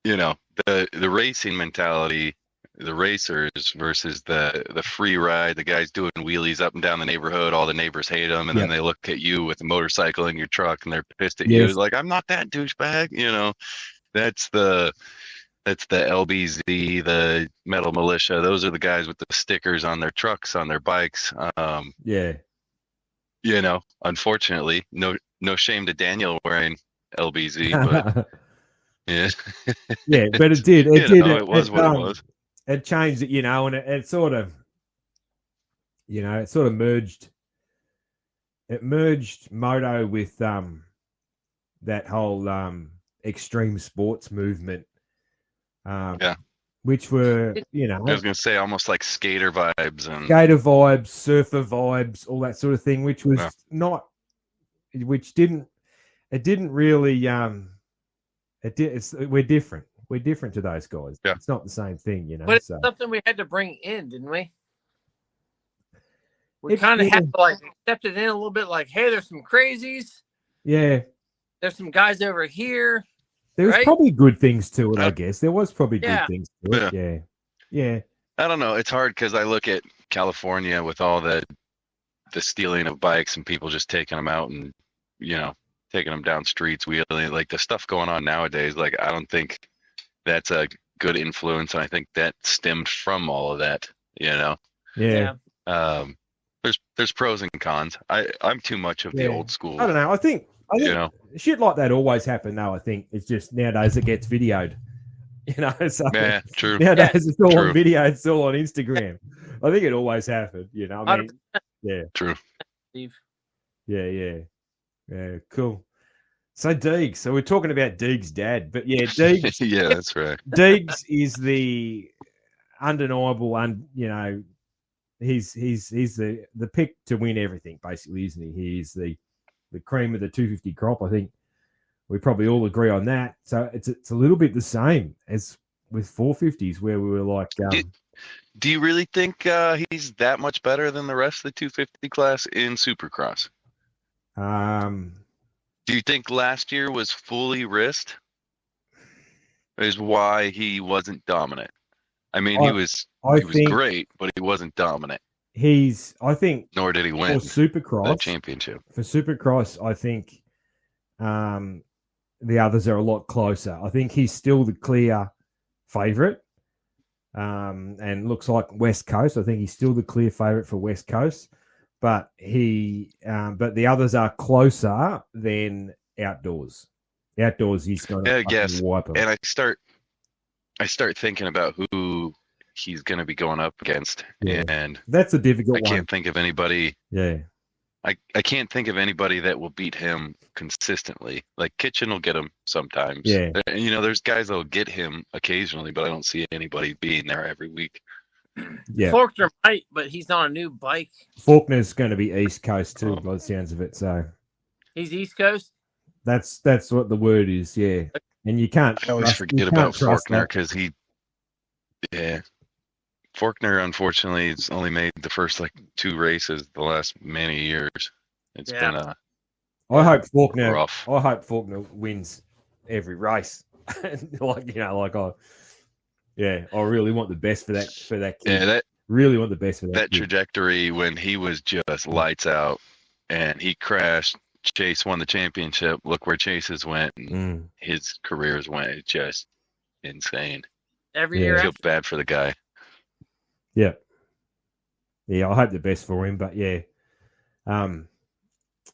you know, the racing mentality, the racers versus the free ride, the guys doing wheelies up and down the neighborhood, all the neighbors hate them, and then they look at you with a motorcycle in your truck and they're pissed at you. Like, I'm not that douchebag, you know. That's the LBZ, the metal militia. Those are the guys with the stickers on their trucks, on their bikes. You know, unfortunately, no shame to Daniel wearing LBZ, but yeah, but it did. It did. It was what it was. It changed it, you know, and it sort of, you know, it sort of merged. It merged moto with that whole extreme sports movement. Which were, you know, I was going to say almost like skater vibes and skater vibes, surfer vibes, all that sort of thing, which was it didn't really, we're different. We're different to those guys. Yeah. It's not the same thing, you know. But it's something we had to bring in, didn't we? We kind of had to like accept it in a little bit, like, hey, there's some crazies. Yeah. There's some guys over here. There was probably good things to it, I guess. There was probably good things to it. Yeah. I don't know. It's hard because I look at California with all the stealing of bikes and people just taking them out and, you know, taking them down streets, wheeling, like the stuff going on nowadays. Like, I don't think that's a good influence. And I think that stemmed from all of that, you know? Yeah. There's pros and cons. I'm too much of the old school. I don't know. I think you know, shit like that always happened, though. I think it's just nowadays it gets videoed. You know, so true. Nowadays it's all on video, it's all on Instagram. I think it always happened. You know, I mean, true. Yeah, cool. So Deegs. So we're talking about Deegs' dad, but yeah, Deegs. Yeah, that's right. Deegs is the undeniable, you know, he's the pick to win everything, basically, isn't he? He's the cream of the 250 crop. I think we probably all agree on that. So it's a little bit the same as with 450s, where we were like, do you really think he's that much better than the rest of the 250 class in Supercross? Do you think last year was fully wrist? Is why he wasn't dominant? I mean, he was great, but he wasn't dominant. I think, nor did he win for Supercross, the championship. For Supercross, I think the others are a lot closer. I think he's still the clear favourite, and looks like West Coast. I think he's still the clear favourite for West Coast, but but the others are closer than outdoors. Outdoors, he's going to wipe them. And I start thinking about who he's going to be going up against, and that's a difficult one. I can't think of anybody. Yeah. I can't think of anybody that will beat him consistently. Like Kitchen will get him sometimes. Yeah. There's guys that'll get him occasionally, but I don't see anybody being there every week. Yeah. Faulkner might, but he's on a new bike. Faulkner's going to be East Coast too, by the sounds of it. So he's East Coast. That's what the word is. Yeah. And you can't. I always forget about Faulkner because Faulkner, unfortunately, has only made the first 2 races the last many years. It's been I hope Faulkner. rough. I hope Faulkner wins every race. I really want the best for that kid. Yeah, really want the best for that kid. trajectory when he was just lights out and he crashed. Chase won the championship. Look where Chase's went. And his careers went. It's just insane. Every year, I feel bad for the guy. Yeah. Yeah, I hope the best for him, but yeah.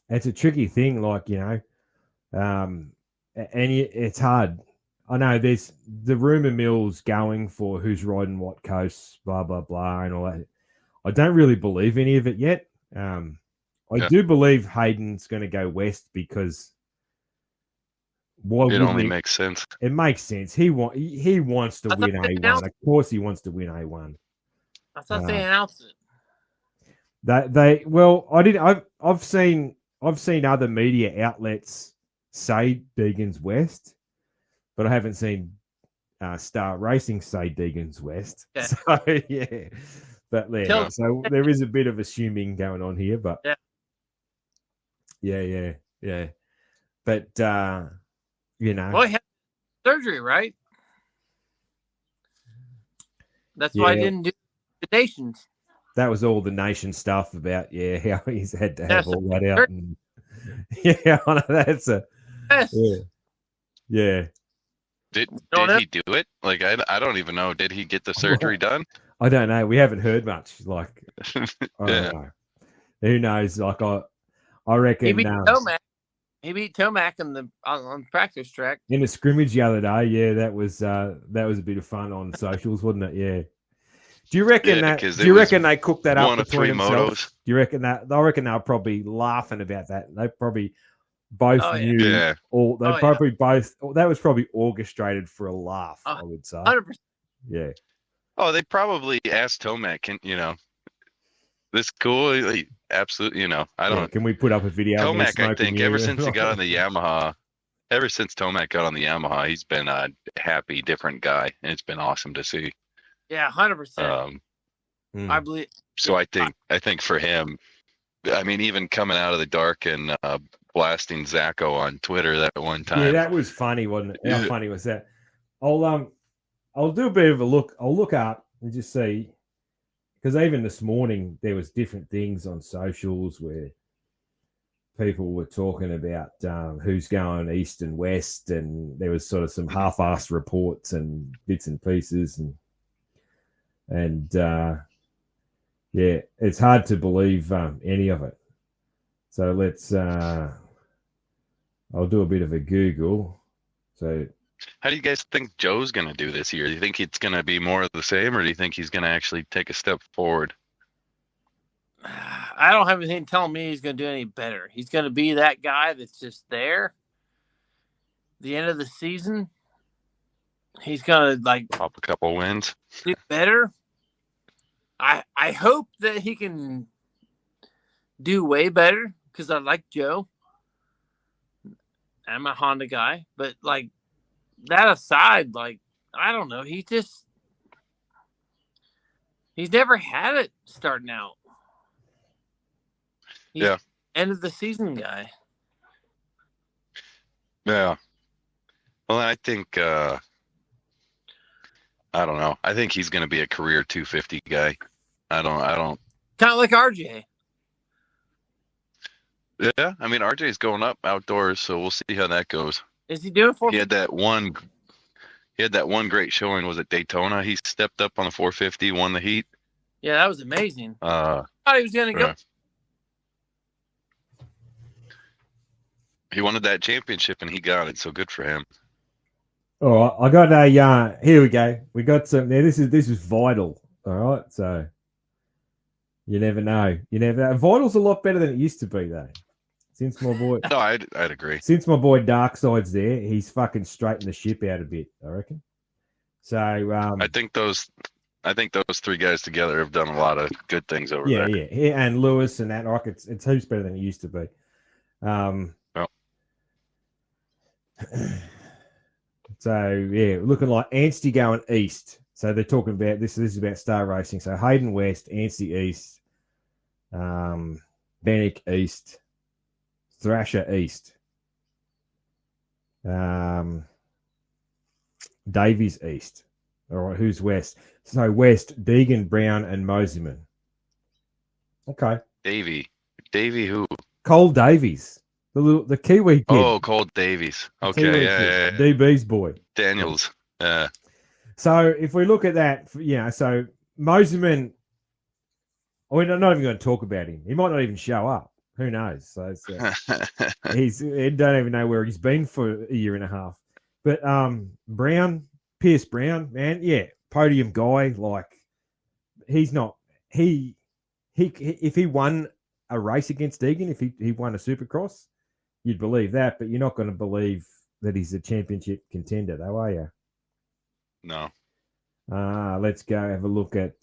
It's a tricky thing, and it's hard. I know there's the rumor mills going for who's riding what coast, blah, blah, blah, and all that. I don't really believe any of it yet. I do believe Hayden's going to go west because it only makes sense. It makes sense. He wants to win A1. Of course he wants to win A1. I thought they announced it. I've seen other media outlets say Deegan's West, but I haven't seen Star Racing say Deegan's West. Yeah. So yeah, but so there is a bit of assuming going on here, but yeah. But well, he had surgery, right? That's why I didn't do the nations. That was all the nation stuff about how he's had to have all that out. And, that's a yeah. Did he do it? I don't even know. Did he get the surgery done? I don't know. We haven't heard much. I don't know. Who knows? I reckon he beat Tomac. He beat Tomac on the practice track in a scrimmage the other day. Yeah, that was a bit of fun on socials, wasn't it? Yeah. Do you reckon they cooked that up between themselves? Do you reckon that? I reckon they were probably laughing about that. They probably both knew. Yeah. That was probably orchestrated for a laugh. I would say. 100%. Yeah. Oh, they probably asked Tomac. This cool? Absolutely. I don't. Can we put up a video? Tomac, I think, ever since he got on the Yamaha, he's been a happy, different guy, and it's been awesome to see. Yeah, 100%. I believe. So I think for him, I mean, even coming out of the dark and blasting Zacho on Twitter that one time. Yeah, that was funny, wasn't it? How funny was that? I'll do a bit of a look. I'll look up and just see, because even this morning there was different things on socials where people were talking about who's going east and west, and there was sort of some half-assed reports and bits and pieces, and it's hard to believe any of it. So let's. I'll do a bit of a Google. So, how do you guys think Joe's going to do this year? Do you think it's going to be more of the same, or do you think he's going to actually take a step forward? I don't have anything telling me he's going to do any better. He's going to be that guy that's just there. The end of the season, he's going to pop a couple wins, do better. I hope that he can do way better because I like Joe. I'm a Honda guy, but that aside, I don't know. He's never had it starting out. He's end of the season guy. Yeah. Well, I think I don't know. I think he's going to be a career 250 guy. I don't. Kind of like RJ. Yeah, I mean RJ's going up outdoors, so we'll see how that goes. Is he doing 450? He had that one great showing. Was it Daytona? He stepped up on the 450, won the heat. Yeah, that was amazing. Uh, I thought he was going to go. He wanted that championship and he got it, so good for him. All right, I got a. Here we go. We got some. Now this is vital. All right, so you never know. You never know. Vital's a lot better than it used to be, though. Since my boy, No, I'd agree. Since my boy Darkside's there, he's fucking straightened the ship out a bit, I reckon. So I think those three guys together have done a lot of good things over there. Yeah, and Lewis and that, like it's heaps better than it used to be. So yeah, looking like Anstey going east. So they're talking about this. This is about Star Racing. So Hayden West, Anstey east, Bennick east, Thrasher east, Davies east. All right, who's west? So west, Deegan, Brown, and Mosiman. Okay. Davey who? Cole Davies, the Kiwi kid. Oh, Cole Davies. Okay, yeah. DB's boy. Daniels. So if we look at that, so Mosiman, we're not even going to talk about him. He might not even show up. Who knows? So he don't even know where he's been for a year and a half. But Pierce Brown, man, yeah, podium guy. Like he's not if he won a race against Deegan, if he won a Supercross, you'd believe that. But you're not going to believe that he's a championship contender, though, are you? No. Let's go have a look at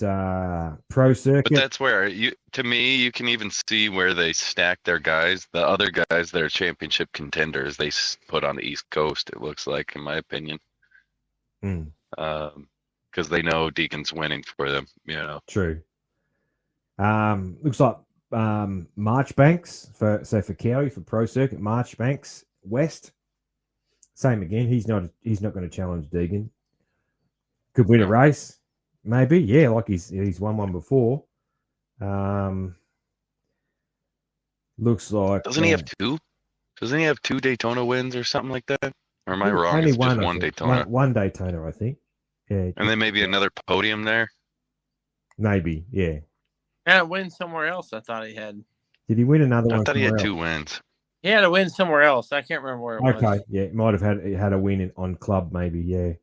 Pro Circuit. But that's where you can even see where they stack their guys. The other guys that are championship contenders, they put on the East Coast. It looks like, in my opinion, because they know Deacon's winning for them. True. Looks like Marchbanks for Cowie for Pro Circuit. Marchbanks West. Same again. He's not going to challenge Deegan. Could win a race, maybe. Yeah, like he's won one before. Looks like doesn't he have two? Doesn't he have two Daytona wins or something like that? Or am I wrong? Only it's one, just one Daytona. One Daytona, I think. Yeah. And then maybe another podium there. Maybe, yeah. And a win somewhere else. I thought he had. Did he win another one? I thought he had 2 wins. He had a win somewhere else. I can't remember where it was. Okay, yeah, might have had a win on club, maybe. Yeah.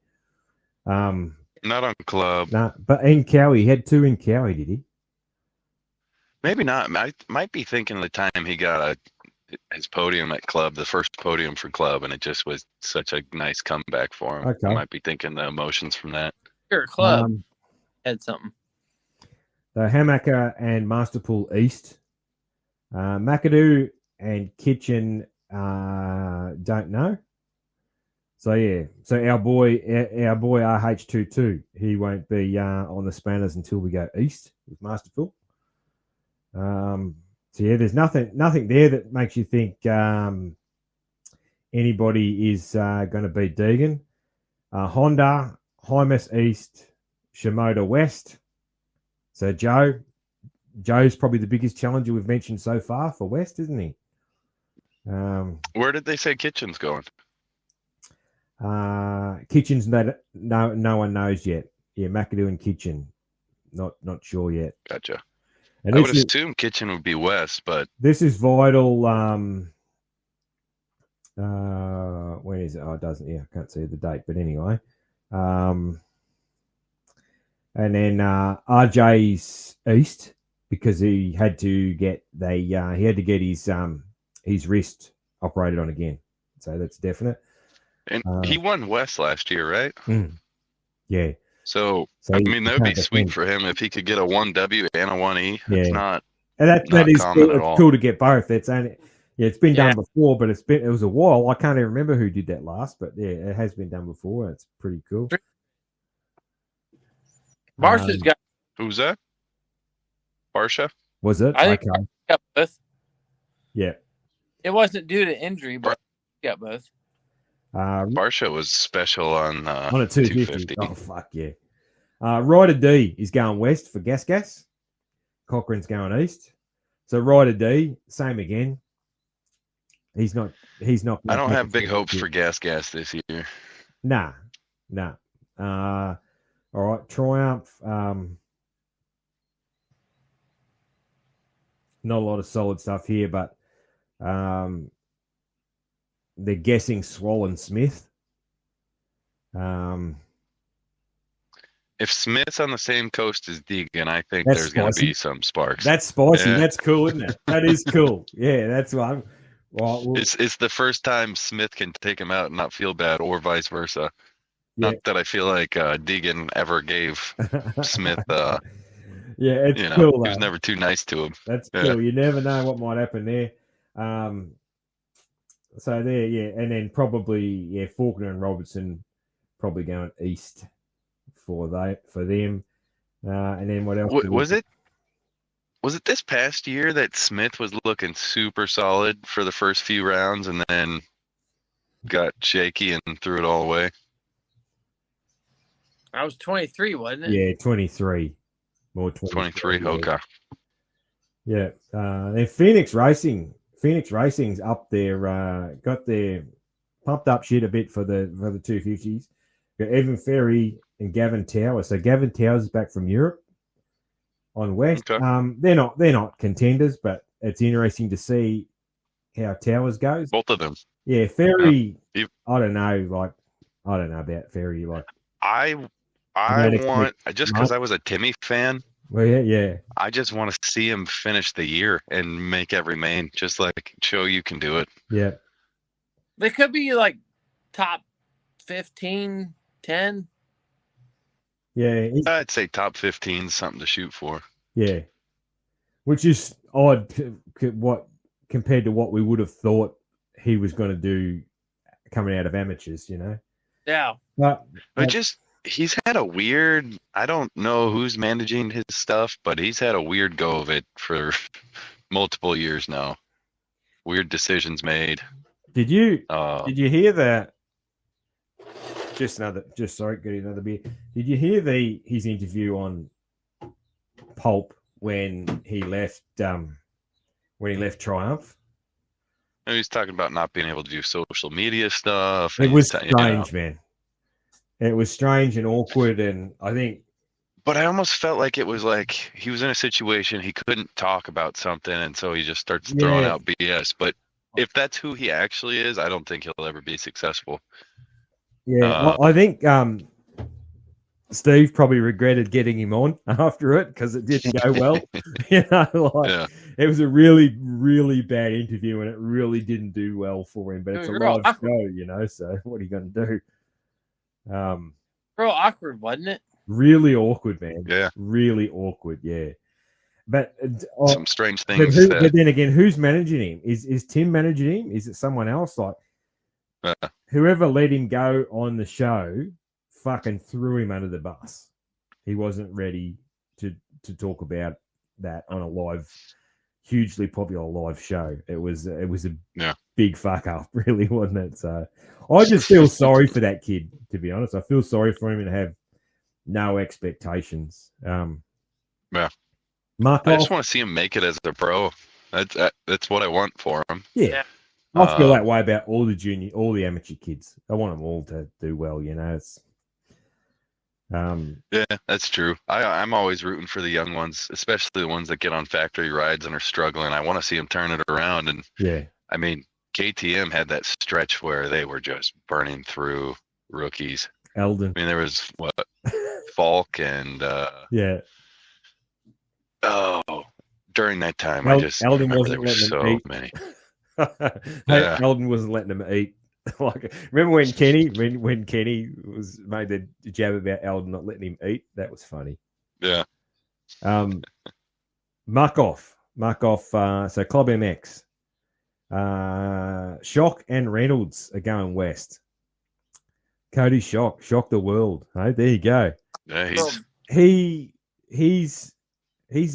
Not on club. Nah, but in Cowie, he had 2 in Cowie, did he? Maybe not. I might be thinking the time he got his podium at club, the first podium for club, and it just was such a nice comeback for him. Okay. I might be thinking the emotions from that. Sure, club had something. So Hamaker and Masterpool East. McAdoo and Kitchen don't know. So yeah, so our boy RH22, he won't be on the spanners until we go east with Masterpool. So yeah, there's nothing there that makes you think anybody is going to beat Deegan. Honda, Hymas East, Shimoda West. So Joe's probably the biggest challenger we've mentioned so far for West, isn't he? Where did they say Kitchen's going? Kitchen's no one knows yet. Yeah, McAdoo and Kitchen, not sure yet. Gotcha. And I would assume Kitchen would be West, but this is vital. When is it? Oh, it doesn't. Yeah, I can't see the date, but anyway. And then RJ's East because he had to get his wrist operated on again, so that's definite. And he won West last year, right? Yeah. So I mean, that would be sweet for him if he could get a 1W and a 1E. Yeah. It's not. And that is common cool. at all. It's cool to get both. It's been done before, but it was a while. I can't even remember who did that last, but yeah, it has been done before. It's pretty cool. Barsha's got. Who's that? Barsha? Was it? I think he got both. Yeah. It wasn't due to injury, but he got both. Barsha was special on a 250. 250. Oh fuck yeah! Ryder D is going west for Gas. Cochrane's going east. So Ryder D, same again. He's not. I don't have big hopes for Gas this year. Nah. All right, Triumph. Not a lot of solid stuff here, but they're guessing Swollen Smith. If Smith's on the same coast as Deegan, I think That's there's going to spicy. be some sparks. That's spicy. Yeah. That's cool, isn't it? That is cool. Yeah, that's one. Right, well, It's the first time Smith can take him out and not feel bad, or vice versa. Yeah. Not that I feel like Deegan ever gave Smith. yeah, it's He cool. was Though. never too nice to him. That's Yeah. cool. You never know what might happen there. So there, yeah, and then probably Faulkner and Robertson probably going east for them. And then what else? Was it this past year that Smith was looking super solid for the first few rounds and then got shaky and threw it all away? I was 23, wasn't it? Yeah, 23. More 23. Yeah. Okay. Yeah. Then Phoenix Racing's up there, got their pumped up shit a bit for the 250s. Got Evan Ferry and Gavin Towers. So Gavin Towers is back from Europe on West. Okay. They're not contenders, but it's interesting to see how Towers goes. Both of them. Yeah, Ferry. Yeah. I don't know about Ferry. Like, I want, just because I was a Timmy fan, well, yeah. I just want to see him finish the year and make every main. Just like show you can do it. Yeah. They could be like top 15, 10. Yeah. I'd say top 15 is something to shoot for. Yeah. Which is odd compared to what we would have thought he was going to do coming out of amateurs, you know? Yeah. But He's had a weird, I don't know who's managing his stuff, but he's had a weird go of it for multiple years now. Weird decisions made. Did you hear that? Sorry, get another beer. Did you hear his interview on Pulp when he left Triumph? He's talking about not being able to do social media stuff. It was strange, man. It was strange and awkward, and I think. But I almost felt like it was like he was in a situation he couldn't talk about something, and so he just starts throwing out BS. But if that's who he actually is, I don't think he'll ever be successful. Yeah, I think Steve probably regretted getting him on after it because it didn't go well. It was a really, really bad interview, and it really didn't do well for him. But it's a live show, you know. So what are you going to do? Real awkward, wasn't it? Really awkward, man. Yeah, really awkward. Yeah, but some strange things. But then again, who's managing him? Is Tim managing him? Is it someone else? Like whoever let him go on the show, fucking threw him under the bus. He wasn't ready to talk about that on a live, hugely popular live show. It was a big fuck up, really, wasn't it? So I just feel sorry for that kid, to be honest. I feel sorry for him and have no expectations. I Mark, just want to see him make it as a pro. That's what I want for him. Yeah. I feel that way about all the amateur kids. I want them all to do well, you know. It's yeah, that's true. I'm always rooting for the young ones, especially the ones that get on factory rides and are struggling. I want to see them turn it around. And yeah, I mean, KTM had that stretch where they were just burning through rookies. Eldon. I mean, there was Falk and yeah. Oh, during that time, I just Eldon remember wasn't there were letting so them eat. many. Yeah. Eldon wasn't letting them eat. Like, remember when Kenny was made the jab about Eldon not letting him eat? That was funny. Yeah. Muck-Off. So Club MX. Shock and Reynolds are going west. Cody Shock the world. Hey, there you go. Yeah, he's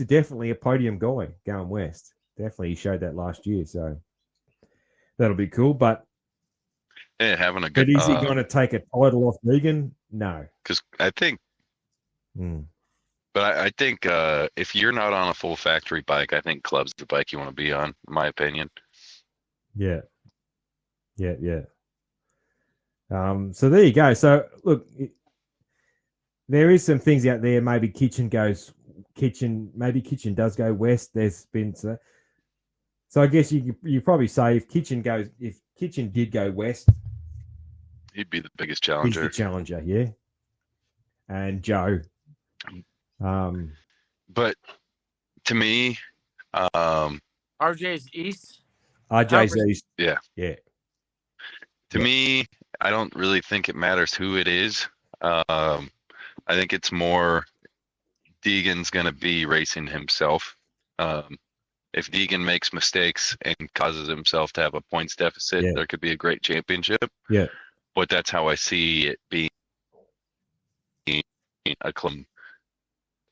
definitely a podium guy going west. Definitely, he showed that last year, so that'll be cool. But having a good. But is he going to take a title off Megan? No, because I think But I think if you're not on a full factory bike, I think Club's the bike you want to be on, in my opinion. Yeah. So there you go. So look, there is some things out there. Maybe Kitchen does go west. There's been so I guess you probably say if Kitchen did go west, He'd be the biggest he's challenger. the challenger, yeah. And Joe. But to me, RJ's East. RJ's East. Yeah. Yeah. To me, I don't really think it matters who it is. I think it's more Deegan's going to be racing himself. If Deegan makes mistakes and causes himself to have a points deficit, there could be a great championship. Yeah. But that's how I see it being a club,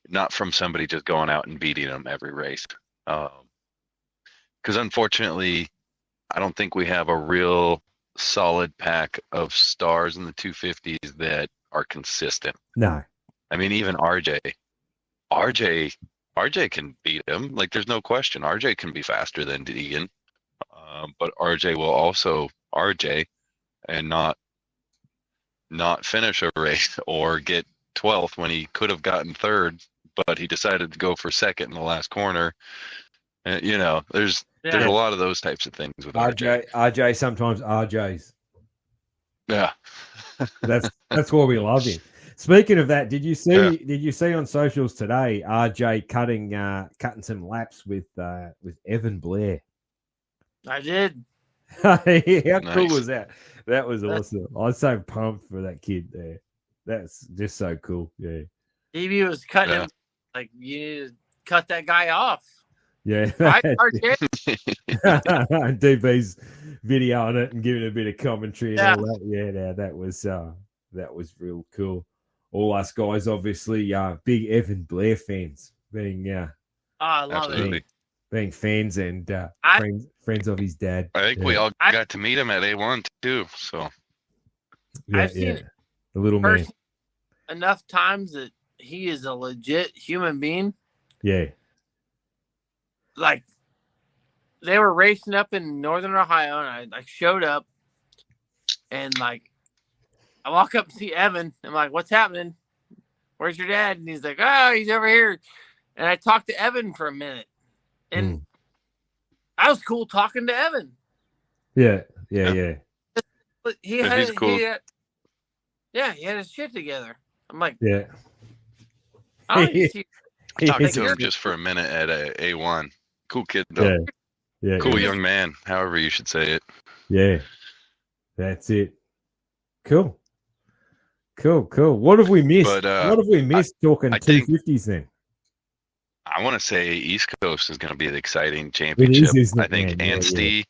not from somebody just going out and beating them every race. Because unfortunately, I don't think we have a real solid pack of stars in the 250s that are consistent. No. I mean, even RJ can beat him. Like, there's no question. RJ can be faster than Deegan. But RJ will also RJ and not finish a race or get 12th when he could have gotten third, but he decided to go for second in the last corner. You know, there's a lot of those types of things with RJ. RJ sometimes RJs. Yeah. That's why we love him. Speaking of that, did you see on socials today RJ cutting some laps with Evan Blair? I did. How cool was that? That was awesome. I was so pumped for that kid there. That's just so cool. Yeah. DB was cutting him like you need to cut that guy off. Yeah. Right, RJ? DB's videoing it and giving a bit of commentary and all that. Yeah, that was real cool. All us guys obviously big Evan Blair fans being I love it. Being fans and friends of his dad. I think we all got to meet him at A1 too. So I've seen the little man enough times that he is a legit human being. Yeah. Like they were racing up in Northern Ohio, and I showed up, and like I walk up and see Evan. I'm like, "What's happening? Where's your dad?" And he's like, "Oh, he's over here." And I talked to Evan for a minute, and I was cool talking to Evan. Yeah. But he had his shit together. I'm like, I talked to him just for a minute at A1. Cool kid though. Yeah. Cool young man, however you should say it. Yeah. That's it. Cool. What have we missed? What have we missed talking 250s then? I want to say East Coast is going to be an exciting championship. I think Anstey.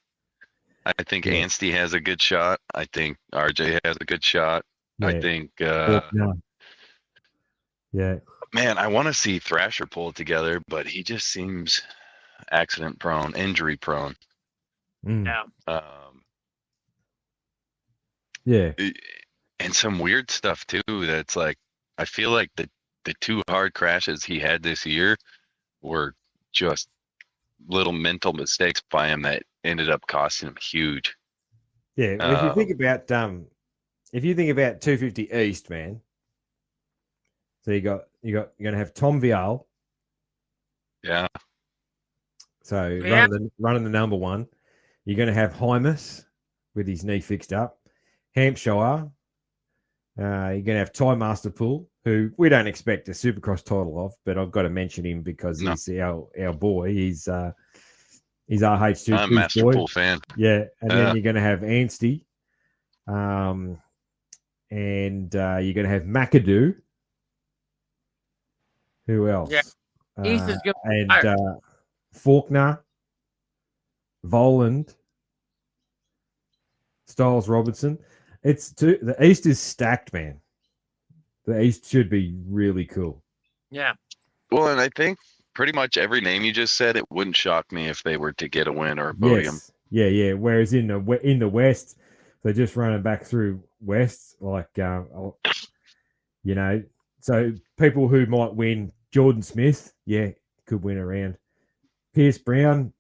I think Anstey has a good shot. I think RJ has a good shot. Yeah. I think. Man, I want to see Thrasher pull it together, but he just seems accident prone, injury prone. And some weird stuff too. That's like, I feel like the two hard crashes he had this year were just little mental mistakes by him that ended up costing him huge. Yeah, if you think about 250 East, man. So you're gonna have Tom Vial. Yeah. So running the number one. You're gonna have Hymus with his knee fixed up. Hampshire. You're gonna have Ty Masterpool, who we don't expect a Supercross title of, but I've got to mention him because he's our boy. He's RH2. I'm a Masterpool fan. Yeah, and then you're going to have Anstey, and you're going to have McAdoo. Who else? Yeah, is good. And Faulkner, Voland, Styles Robertson. The East is stacked, man. The East should be really cool. Yeah. Well, and I think pretty much every name you just said, it wouldn't shock me if they were to get a win or a podium. Yes. Yeah. Whereas in the West, they're just running back through West, like So people who might win, Jordan Smith, could win a round. Pierce Brown,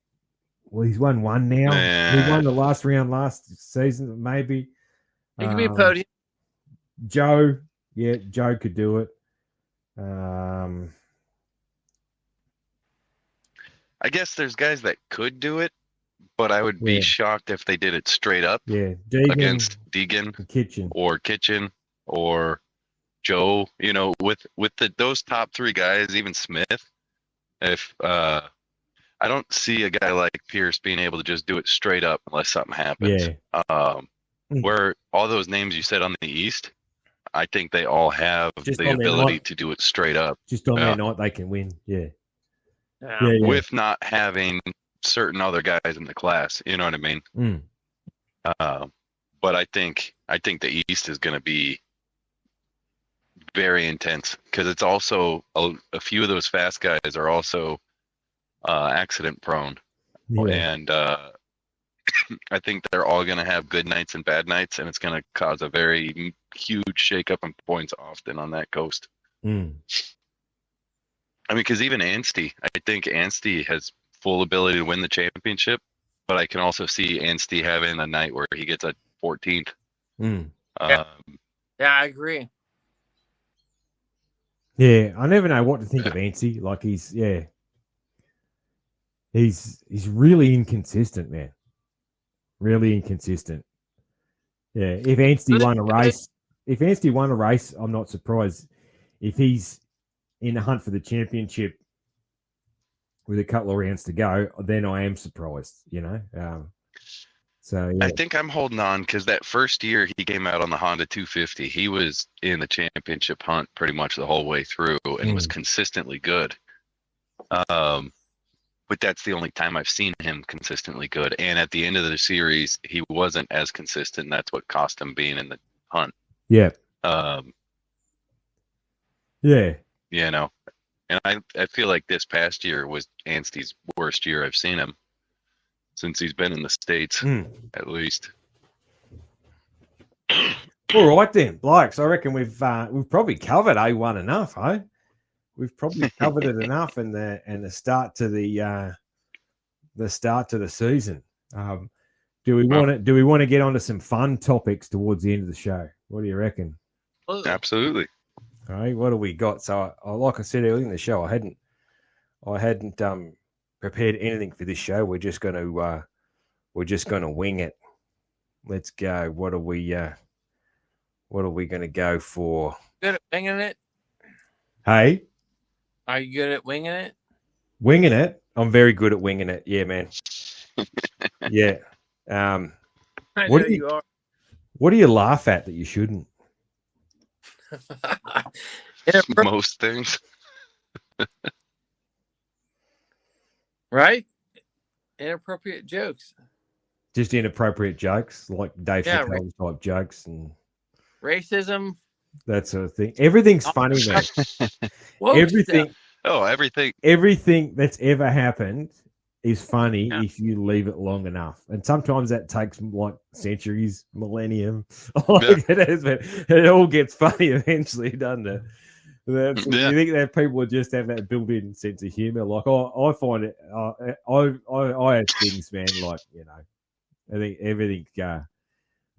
well, he's won one now. He won the last round last season, maybe. He could be a podium. Joe could do it. I guess there's guys that could do it, but I would be shocked if they did it straight up. Yeah, against Deegan Kitchen or Joe. You know, with those top three guys, even Smith. If I don't see a guy like Pierce being able to just do it straight up unless something happens. Yeah. Where all those names you said on the East, I think they all have the ability to do it straight up. Just on their night, they can win. Yeah. With not having certain other guys in the class, you know what I mean? But I think the East is going to be very intense because it's also a few of those fast guys are also accident prone, and I think they're all going to have good nights and bad nights, and it's going to cause a very huge shakeup in points often on that coast. I mean, because even Anstey, I think Anstey has full ability to win the championship, but I can also see Anstey having a night where he gets a 14th. I agree. Yeah, I never know what to think of Anstey. Like he's really inconsistent, man. Really inconsistent. Yeah, if Anstey won a race, I'm not surprised. If he's in the hunt for the championship with a couple of rounds to go, then I am surprised, you know. I think I'm holding on because that first year he came out on the Honda 250, he was in the championship hunt pretty much the whole way through and was consistently good. But that's the only time I've seen him consistently good. And at the end of the series, he wasn't as consistent. That's what cost him being in the hunt. Yeah. You know, and I feel like this past year was Anstey's worst year I've seen him since he's been in the States, at least. All right then, blokes. I reckon we've probably covered A1 enough, huh? We've probably covered it enough in the start to the start to the season. Do we want to get onto some fun topics towards the end of the show? What do you reckon? Absolutely. All right, what do we got? So, like I said earlier in the show, I hadn't prepared anything for this show. We're just going to wing it. Let's go. What are we going to go for? Good at winging it. Hey, are you good at winging it? Winging it. I'm very good at winging it. Yeah, man. Yeah. I know you are. What do you laugh at that you shouldn't? Most things. Right? Inappropriate jokes. Just inappropriate jokes, like Dave Chappelle type jokes and racism. That sort of thing. Everything's funny, man. Everything. Everything that's ever happened is funny if you leave it long enough. And sometimes that takes like centuries, millennium. It all gets funny eventually, doesn't it? You think that people just have that built-in sense of humor? Like I find it. I have things, man. Like I think everything. There's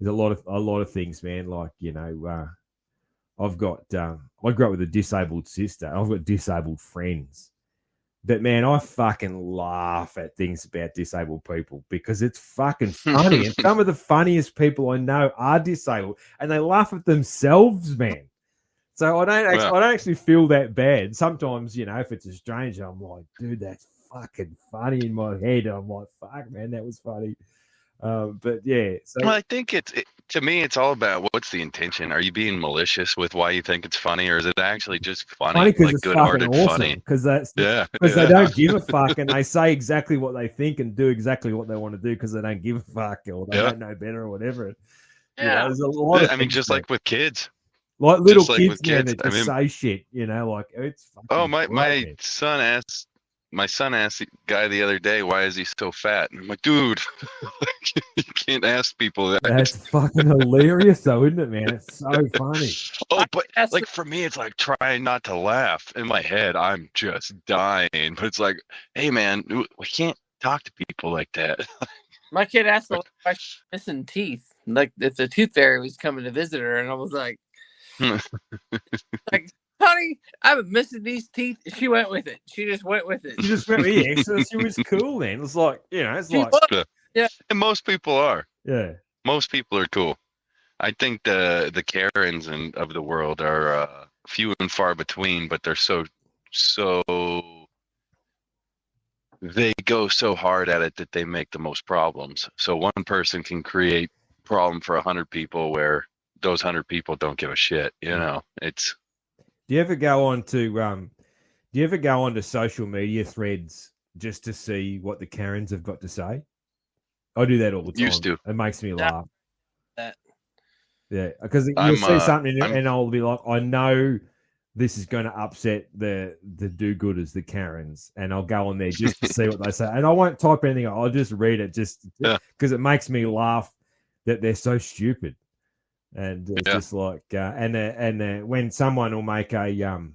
a lot of things, man. Like I've got. I grew up with a disabled sister. I've got disabled friends. But man, I fucking laugh at things about disabled people because it's fucking funny. And some of the funniest people I know are disabled, and they laugh at themselves, man. So I don't actually feel that bad. Sometimes, if it's a stranger, I'm like, dude, that's fucking funny in my head. I'm like, fuck, man, that was funny. But yeah. So, well, I think to me, it's all about what's the intention. Are you being malicious with why you think it's funny, or is it actually just funny because it's good-hearted awesome, funny? Because they don't give a fuck, and they say exactly what they think and do exactly what they want to do because they don't give a fuck or they don't know better or whatever. There's a lot of things, just like with kids. Like little kids, man, that just say shit, like it's. My son asked my son asked the guy the other day, why is he so fat? And I'm like, dude, you can't ask people that. That's fucking hilarious, though, isn't it, man? It's so funny. Oh, but like for me, it's like trying not to laugh. In my head, I'm just dying. But it's like, hey, man, we can't talk to people like that. My kid asked me why she's missing teeth. Like, if the tooth fairy was coming to visit her, and I was like, honey, I've been missing these teeth. She went with it. She just went with it. She just went, yeah, so she was cool then. It's like, it's like, yeah. And most people are. Yeah. Most people are cool. I think the Karens of the world are few and far between, but they're so they go so hard at it that they make the most problems. So one person can create problem for 100 people where those 100 people don't give a shit. It's. Do you ever go on to social media threads just to see what the Karens have got to say? I do that all the time. Used to. It makes me laugh. That. Yeah, because you'll see something and I'll be like, I know this is going to upset the do-gooders, the Karens, and I'll go on there just to see what they say. And I won't type anything. I'll just read it just because it makes me laugh that they're so stupid. And it's just like, when someone will make there'll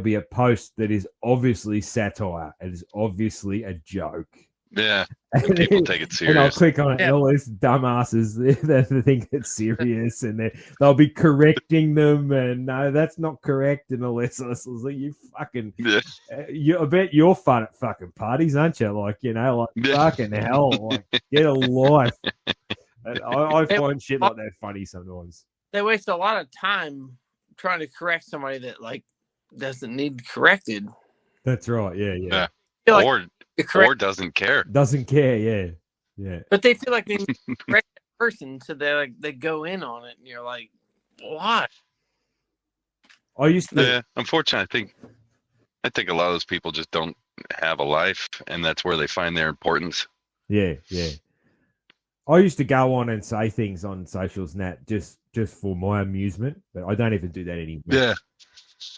be a post that is obviously satire. It is obviously a joke. Yeah, and people take it serious. And I'll click on it, and all these dumbasses they think it's serious, and they'll be correcting them, and no, that's not correct, and all this. So it's like, you fucking, I bet you're fun at fucking parties, aren't you? Like, fucking hell, like, get a life. And I find shit like that funny sometimes. They waste a lot of time trying to correct somebody that doesn't need corrected. That's right. Yeah. Or doesn't care. Doesn't care. Yeah. But they feel like they need to correct that person, so they go in on it, and you're like, what? I used to. Yeah. Unfortunately, I think a lot of those people just don't have a life, and that's where they find their importance. Yeah. I used to go on and say things on socials and that just for my amusement, but I don't even do that anymore. Yeah.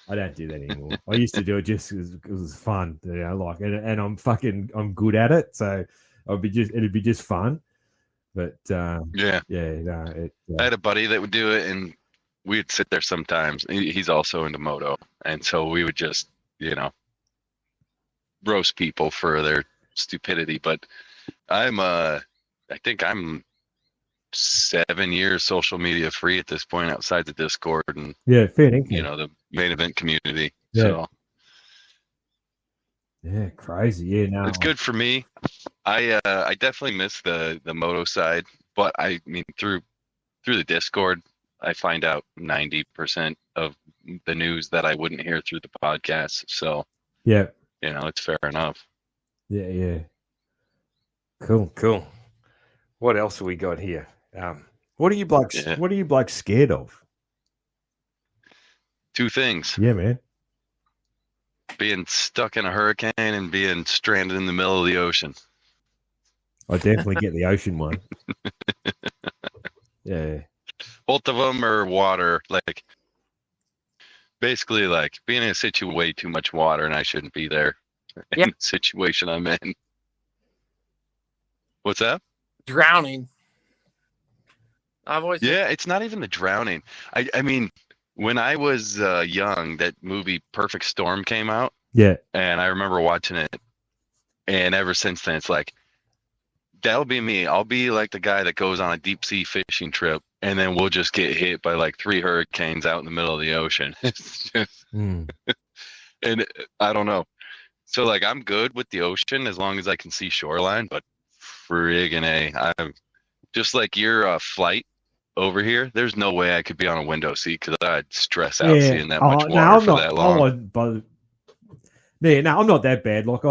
I don't do that anymore. I used to do it just because it was fun, and I'm good at it, so it'd be just fun. But I had a buddy that would do it, and we'd sit there sometimes. He's also into moto, and so we would just roast people for their stupidity. But I think I'm 7 years social media free at this point outside the Discord and fair enough. The main event community. Yeah. So yeah, crazy. Yeah, no, it's good for me. I definitely miss the moto side, but I mean through the Discord, I find out 90% of the news that I wouldn't hear through the podcast. So yeah, it's fair enough. Yeah. Cool. What else have we got here? What are you blokes? Yeah. What are you blokes scared of? Two things. Yeah, man. Being stuck in a hurricane and being stranded in the middle of the ocean. I definitely get the ocean one. Yeah. Both of them are water. Like, basically, like being in a situation way too much water, and I shouldn't be there in the situation I'm in. What's that? Drowning. I've always it's not even the drowning. I mean, when I was young, that movie Perfect Storm came out. Yeah. And I remember watching it. And ever since then, it's like, that'll be me. I'll be like the guy that goes on a deep sea fishing trip, and then we'll just get hit by like 3 hurricanes out in the middle of the ocean. It's just, and I don't know. So like, I'm good with the ocean as long as I can see shoreline, but friggin' I'm just like your flight over here. There's no way I could be on a window seat because I'd stress out seeing that much water for that long. I'm not that bad. Like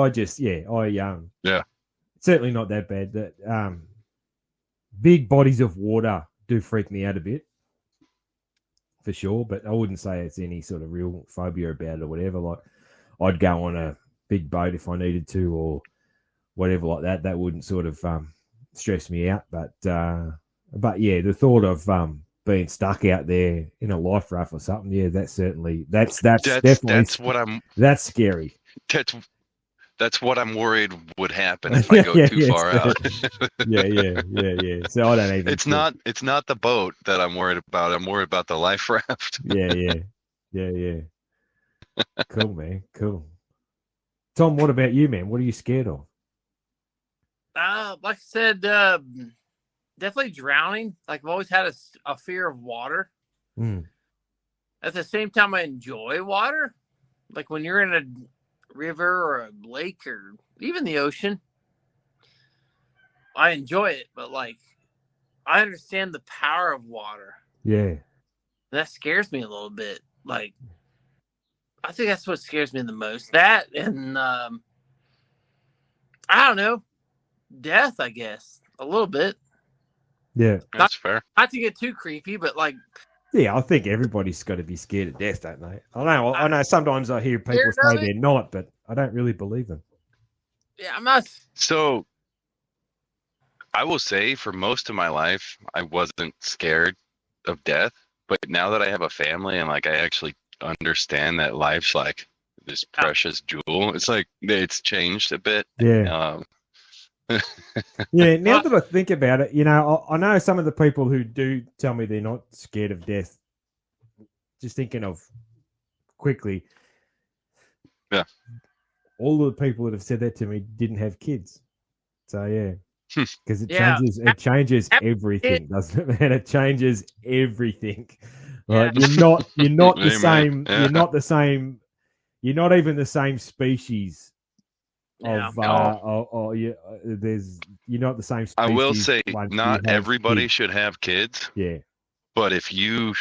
certainly not that bad. That big bodies of water do freak me out a bit, for sure. But I wouldn't say it's any sort of real phobia about it or whatever. Like, I'd go on a big boat if I needed to, or whatever like that. That wouldn't sort of stress me out. But yeah, the thought of being stuck out there in a life raft or something, that's definitely what I'm. That's scary. That's what I'm worried would happen if I go too far out. yeah. So I don't even. It's not the boat that I'm worried about. I'm worried about the life raft. Yeah. Cool, man. Cool. Tom, what about you, man? What are you scared of? Like I said, definitely drowning. Like I've always had a fear of water. At the same time, I enjoy water. Like when you're in a river or a lake or even the ocean, I enjoy it. But like, I understand the power of water. Yeah. That scares me a little bit. Like, I think that's what scares me the most. That and I don't know, death. I guess a little bit. Yeah, that's fair. Not to get too creepy, but like. Yeah, I think everybody's got to be scared of death, don't they? I know. Sometimes I hear people say they're not, but I don't really believe them. Yeah, I'm not. So, I will say, for most of my life, I wasn't scared of death. But now that I have a family and like I actually understand that life's like this precious jewel, it's like it's changed a bit. Yeah. Yeah, now that I think about it, I know some of the people who do tell me they're not scared of death. Just thinking of quickly. Yeah. All of the people that have said that to me didn't have kids. So yeah. Because it changes everything, doesn't it, man? It changes everything. Like you're not the same. Yeah. You're not the same. You're not even the same species. You're not the same species. I will say not everybody should have kids. Yeah. But if you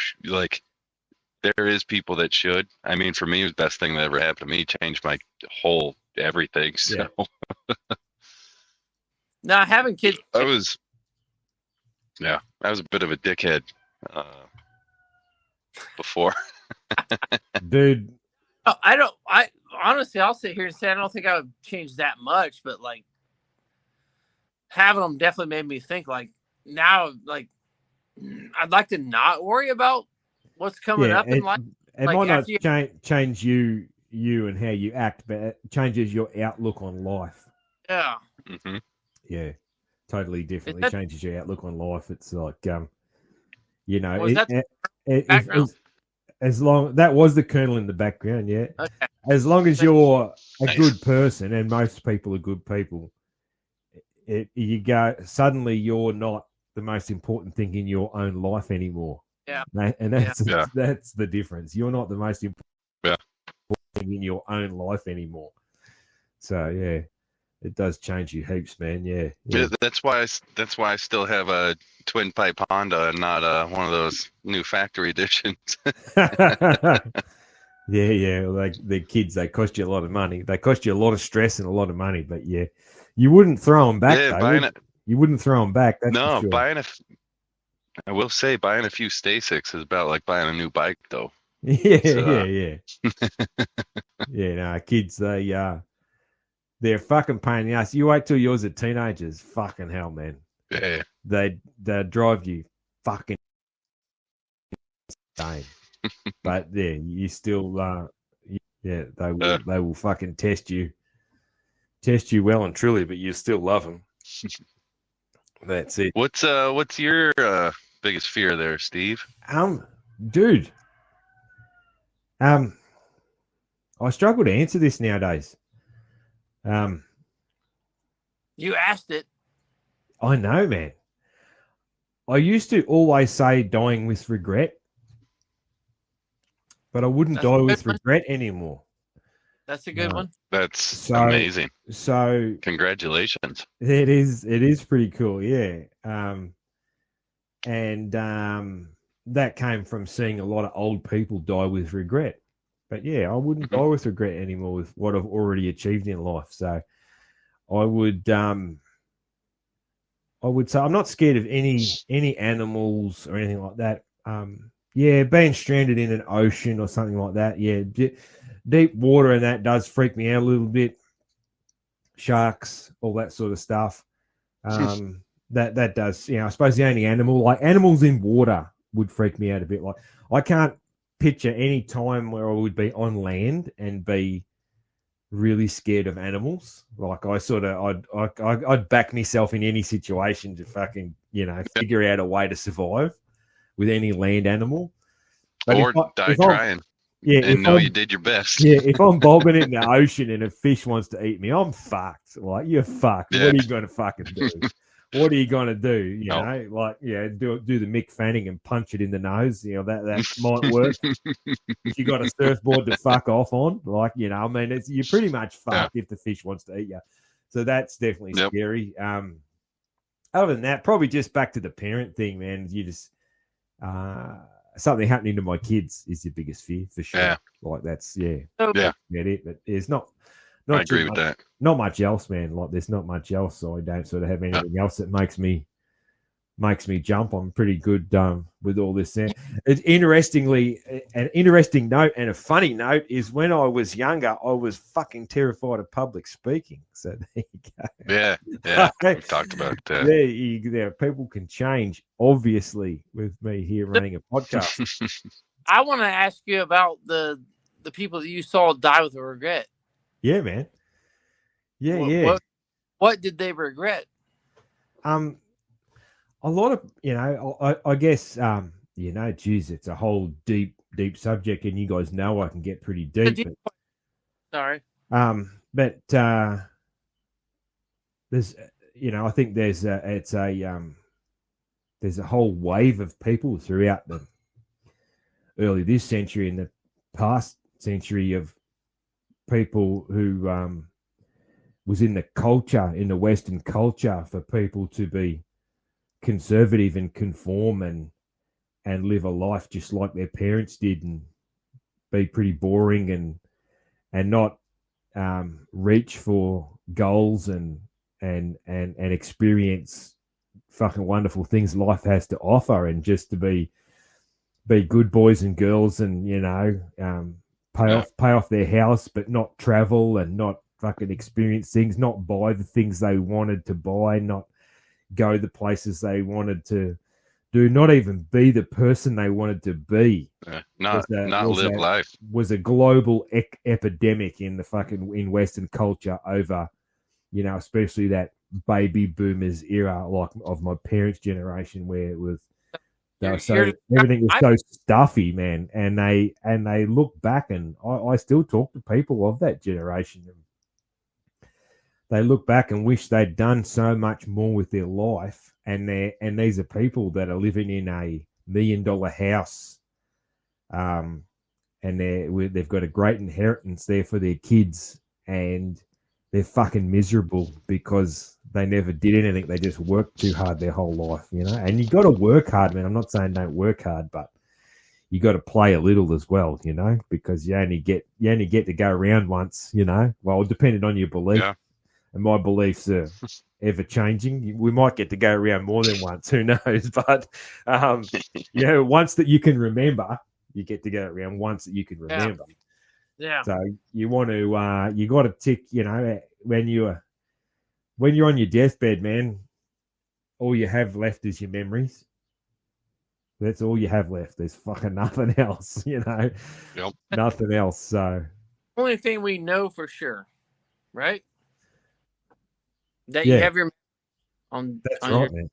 there is people that should. I mean, for me, it was the best thing that ever happened to me. Changed my whole everything. So. Now having kids. I was a bit of a dickhead before. Dude. Oh, honestly, I'll sit here and say I don't think I would change that much, but like having them definitely made me think. Like now, like I'd like to not worry about what's coming up in life. It might not change you and how you act, but it changes your outlook on life. Yeah. Mm-hmm. Yeah, totally different. It changes your outlook on life. It's like, as long that was the kernel in the background, yeah. Okay. As long as you're a good person, and most people are good people, suddenly you're not the most important thing in your own life anymore. Yeah, and that's the difference. You're not the most important thing in your own life anymore. So yeah, it does change you heaps, man. Yeah. That's why I still have a twin pipe Honda and not one of those new factory editions. Yeah. Like the kids, they cost you a lot of money. They cost you a lot of stress and a lot of money. But yeah, you wouldn't throw them back. Yeah, you wouldn't throw them back. That's no, for sure. I will say buying a few Stasics is about like buying a new bike, though. Yeah. Yeah, no, kids, they're fucking pain in the ass. You wait till yours are teenagers. Fucking hell, man. Yeah. They drive you fucking insane. But yeah, you still they will fucking test you well and truly, but you still love them. That's it. What's your biggest fear there, Steve? Dude, I struggle to answer this nowadays. You asked it. I know, man. I used to always say dying with regret, but I wouldn't die with regret anymore. That's a good one. That's amazing. So congratulations. It is pretty cool, yeah. That came from seeing a lot of old people die with regret. But yeah, I wouldn't die with regret anymore with what I've already achieved in life. So I would say I'm not scared of any animals or anything like that. Being stranded in an ocean or something like that. Yeah, deep water and that does freak me out a little bit. Sharks, all that sort of stuff. That does. I suppose the only animals in water would freak me out a bit. Like I can't picture any time where I would be on land and be really scared of animals. Like I'd back myself in any situation to fucking, figure out a way to survive with any land animal. But or die trying. Yeah, and know you did your best. Yeah, if I'm bobbing in the ocean and a fish wants to eat me, I'm fucked. Like, you're fucked. Yeah. What are you going to fucking do? What are you going to do? You know, like, do the Mick Fanning and punch it in the nose. That might work. If you got a surfboard to fuck off on, like, I mean, you're pretty much fucked if the fish wants to eat you. So that's definitely scary. Other than that, probably just back to the parent thing, man. You just something happening to my kids is your biggest fear for sure. Yeah. Like that's Yeah. it. But there's not I agree with that. Not much else, man. Like there's not much else, so I don't sort of have anything else that makes me jump. I'm pretty good with all this. It's an interesting note and a funny note is when I was younger, I was fucking terrified of public speaking. So there you go. Yeah. We talked about that. There, people can change, obviously, with me here running a podcast. I want to ask you about the people that you saw die with a regret. Yeah, man. Yeah. What did they regret? A lot of, I guess, geez, it's a whole deep subject, and you guys know I can get pretty deep. Sorry. But there's, I think there's a whole wave of people throughout the early this century and the past century of people who was in the culture, in the Western culture, for people to be conservative and conform and live a life just like their parents did and be pretty boring and not reach for goals and experience fucking wonderful things life has to offer, and just to be good boys and girls and pay off their house but not travel and not fucking experience things, not buy the things they wanted to buy, not go the places they wanted to do, not even be the person they wanted to be. Not live life. Was a global epidemic in Western culture over, especially that baby boomers era, like of my parents' generation, where it was everything was so stuffy, man. And they look back, and I still talk to people of that generation. They look back and wish they'd done so much more with their life. And these are people that are living in a $1 million house, and they've got a great inheritance there for their kids, and they're fucking miserable because they never did anything. They just worked too hard their whole life, And you got to work hard, man. I'm not saying don't work hard, but you got to play a little as well, because you only get to go around once, Well, depending on your belief. Yeah. And my beliefs are ever changing. We might get to go around more than once. Who knows? But once that you can remember, you get to go around once that you can remember. Yeah. So you want to, you got to tick. When you're on your deathbed, man, all you have left is your memories. That's all you have left. There's fucking nothing else. Yep. Nothing else. So only thing we know for sure, right? That you have your on. That's on right, man.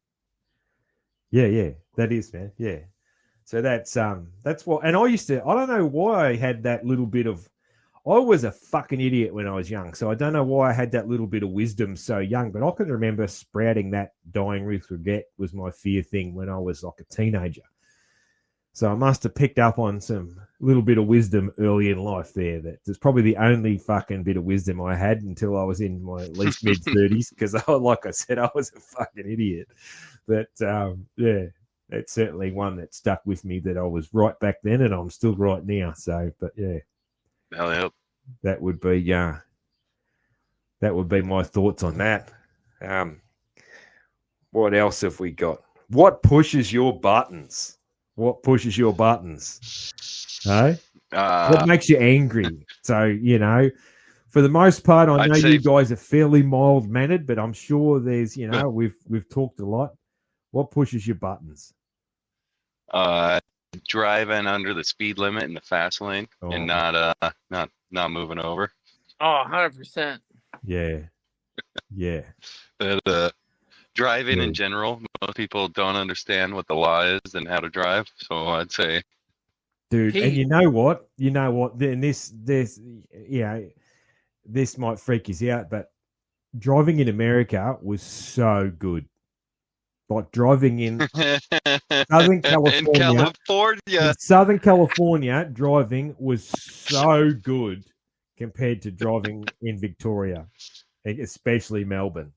Yeah, that is, man. Yeah. So that's what. And I don't know why I had that little bit of. I was a fucking idiot when I was young, so I don't know why I had that little bit of wisdom so young. But I can remember sprouting that dying with regret was my fear thing when I was like a teenager. So I must have picked up on some little bit of wisdom early in life there. That's probably the only fucking bit of wisdom I had until I was in my at least mid-30s, because like I said, I was a fucking idiot. But, that's certainly one that stuck with me, that I was right back then and I'm still right now. So, but yeah. Hell, that would be my thoughts on that. What else have we got? What pushes your buttons? What pushes your buttons? Hey? What makes you angry? So, for the most part, I know you guys are fairly mild-mannered, but I'm sure there's, we've talked a lot. What pushes your buttons? Driving under the speed limit in the fast lane and not moving over. Oh, 100%. Yeah. Yeah. That driving in Yeah. general, most people don't understand what the law is and how to drive. So I'd say, Dude, and you know what? Then this, this might freak you out, but driving in America was so good. Like driving in Southern California. In California. In Southern California, driving was so good compared to driving in Victoria, especially Melbourne.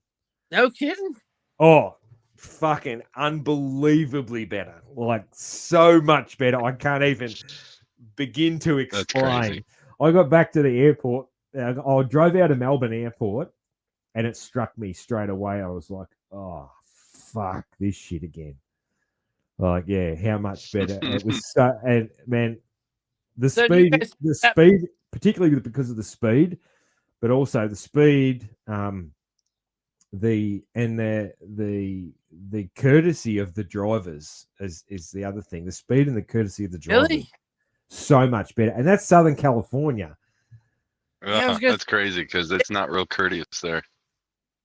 No kidding. Oh, fucking unbelievably better. Like so much better. I can't even begin to explain. I got back to the airport. I drove out of Melbourne airport and it struck me straight away. I was like, oh, fuck this shit again. Like, yeah, how much better. It was so, and man, the speed, particularly because of the speed, but also the speed, the courtesy of the drivers is the other thing. The speed and the courtesy of the drivers, really? So much better. And that's Southern California. That's crazy because it's not real courteous there.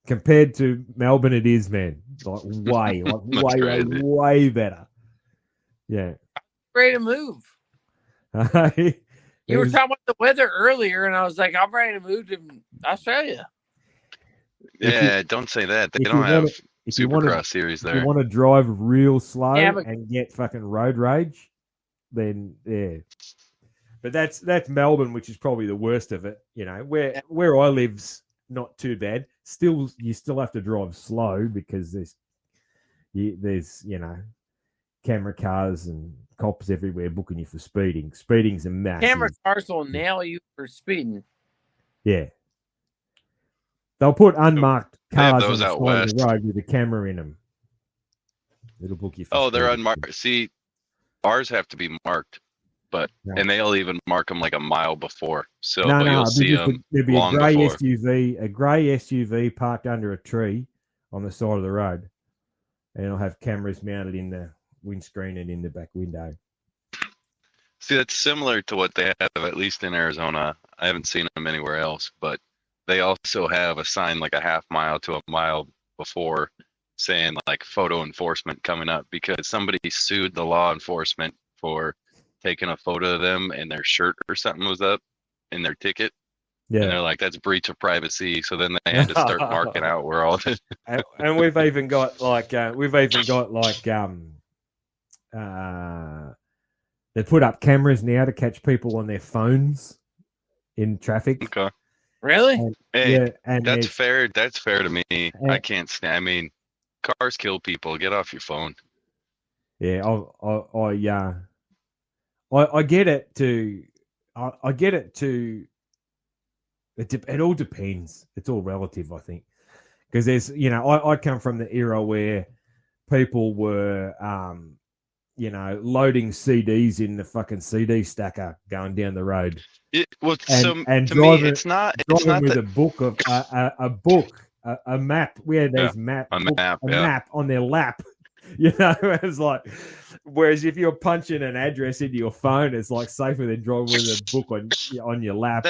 Compared to Melbourne, it is, man. Like way better. Yeah. Ready to move. You were talking about the weather earlier, and I was like, I'm ready to move to Australia. Yeah, don't say that. They don't have Supercross series there. If you want to drive real slow and get fucking road rage, then yeah. But that's Melbourne, which is probably the worst of it. You know, where I live's not too bad. Still, you still have to drive slow because there's camera cars and cops everywhere booking you for speeding. Speeding's a massive. Camera cars will nail you for speeding. Yeah. They'll put unmarked cars on the out side of the road with a camera in them. It'll book you for speeding. They're unmarked. See, ours have to be marked, and they'll even mark them like a mile before. So you'll see them there'll be long a grey before. SUV parked under a tree on the side of the road, and it'll have cameras mounted in the windscreen and in the back window. See, that's similar to what they have, at least in Arizona. I haven't seen them anywhere else, but they also have a sign like a half mile to a mile before saying like photo enforcement coming up because somebody sued the law enforcement for taking a photo of them and their shirt or something was up in their ticket. Yeah. And they're like, that's breach of privacy. So then they had to start marking out where all the and we've even got they put up cameras now to catch people on their phones in traffic. Okay. Really? That's fair. That's fair to me. I can't stand. I mean, cars kill people. Get off your phone. Yeah, I get it. I get it. It all depends. It's all relative, I think, because there's I come from the era where people were loading CDs in the fucking CD stacker going down the road. To me, it's not with a map. We had these map on their lap. It's like, whereas if you're punching an address into your phone, it's like safer than driving with a book on your lap.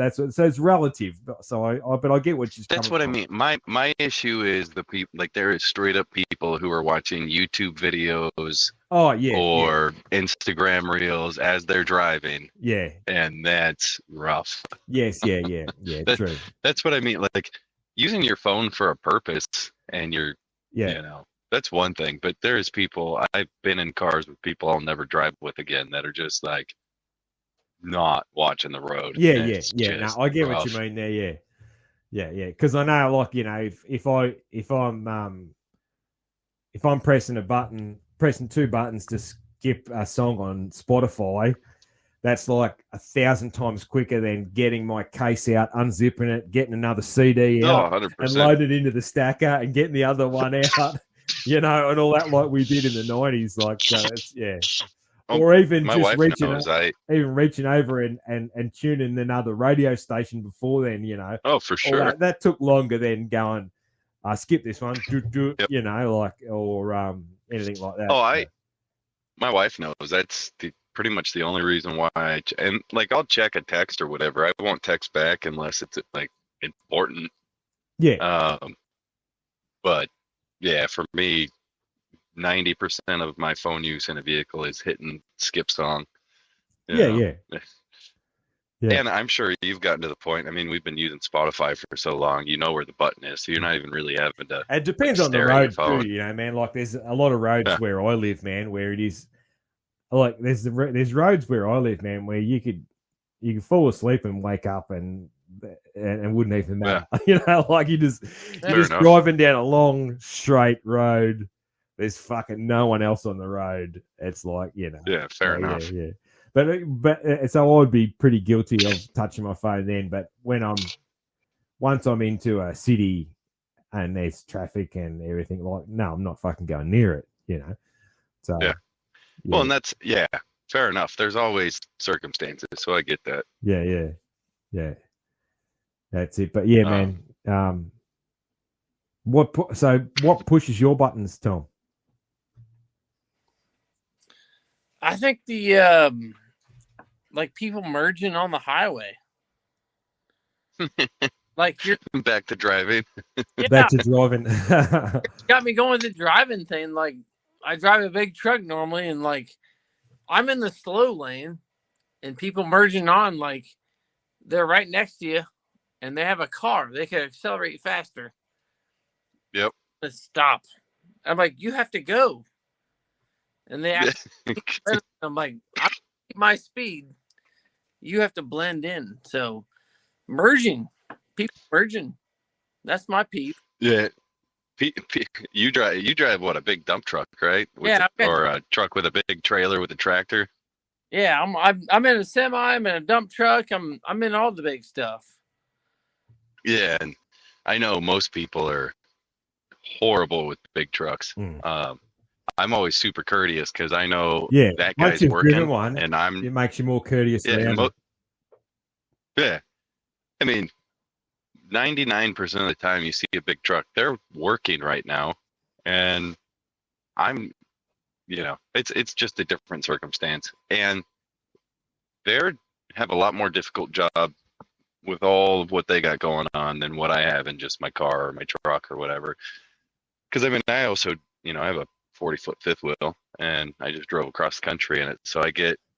So it's relative. So I get what you're. That's what I mean. My issue is the people, like there is straight up people who are watching YouTube videos. Oh yeah. Or Instagram reels as they're driving. Yeah. And that's rough. Yes. Yeah. True. That's what I mean. Like using your phone for a purpose and that's one thing, but there's people, I've been in cars with people I'll never drive with again that are just like not watching the road. Yeah. No, I get what you mean there. Yeah. Because I know, like, if I'm pressing two buttons to skip a song on Spotify, that's like 1,000 times quicker than getting my case out, unzipping it, getting another CD out, 100%. and loading it into the stacker and getting the other one out. And all that like we did in the 90s. Like, so it's, or even just reaching over and tuning another radio station before then, Oh, for sure. That took longer than going, skip this one, anything like that. Oh, my wife knows pretty much the only reason why and like I'll check a text or whatever. I won't text back unless it's like important. Yeah. But yeah, for me, 90% of my phone use in a vehicle is hitting skip song. Yeah. And I'm sure you've gotten to the point. I mean, we've been using Spotify for so long, you know where the button is, so you're not even really having to. It depends on the road too, you know, man. Like there's a lot of roads where I live, man, where it is like there's roads where I live, man, where you could fall asleep and wake up and wouldn't even matter. You know, like you're just driving down a long straight road. There's fucking no one else on the road. It's like, you know. Yeah, fair enough. Yeah. But so I'd be pretty guilty of touching my phone then. But once I'm into a city and there's traffic and everything, like, no, I'm not fucking going near it, you know. So yeah. Well, and that's fair enough. There's always circumstances, so I get that. Yeah. That's it. But yeah, man. What pushes your buttons, Tom? I think the like people merging on the highway. Like you're back to driving. Back to driving. Got me going the driving thing. Like I drive a big truck normally, and like I'm in the slow lane, and people merging on, like they're right next to you, and they have a car. They can accelerate faster. Yep. Let's stop. I'm like, you have to go. And they ask, I'm like, I keep my speed. You have to blend in. So people merging. That's my peep. Yeah. You drive what, a big dump truck, right? Or a truck with a big trailer with a tractor. Yeah, I'm in a semi. I'm in a dump truck. I'm in all the big stuff. Yeah, and I know most people are horrible with big trucks. I'm always super courteous because I know that guy's working, and it makes you more courteous. Yeah, I mean, 99% of the time you see a big truck, they're working right now, and I'm, it's just a different circumstance, and they have a lot more difficult job with all of what they got going on than what I have in just my car or my truck or whatever. Because I mean, I also, I have a 40-foot fifth wheel, and I just drove across the country in it. So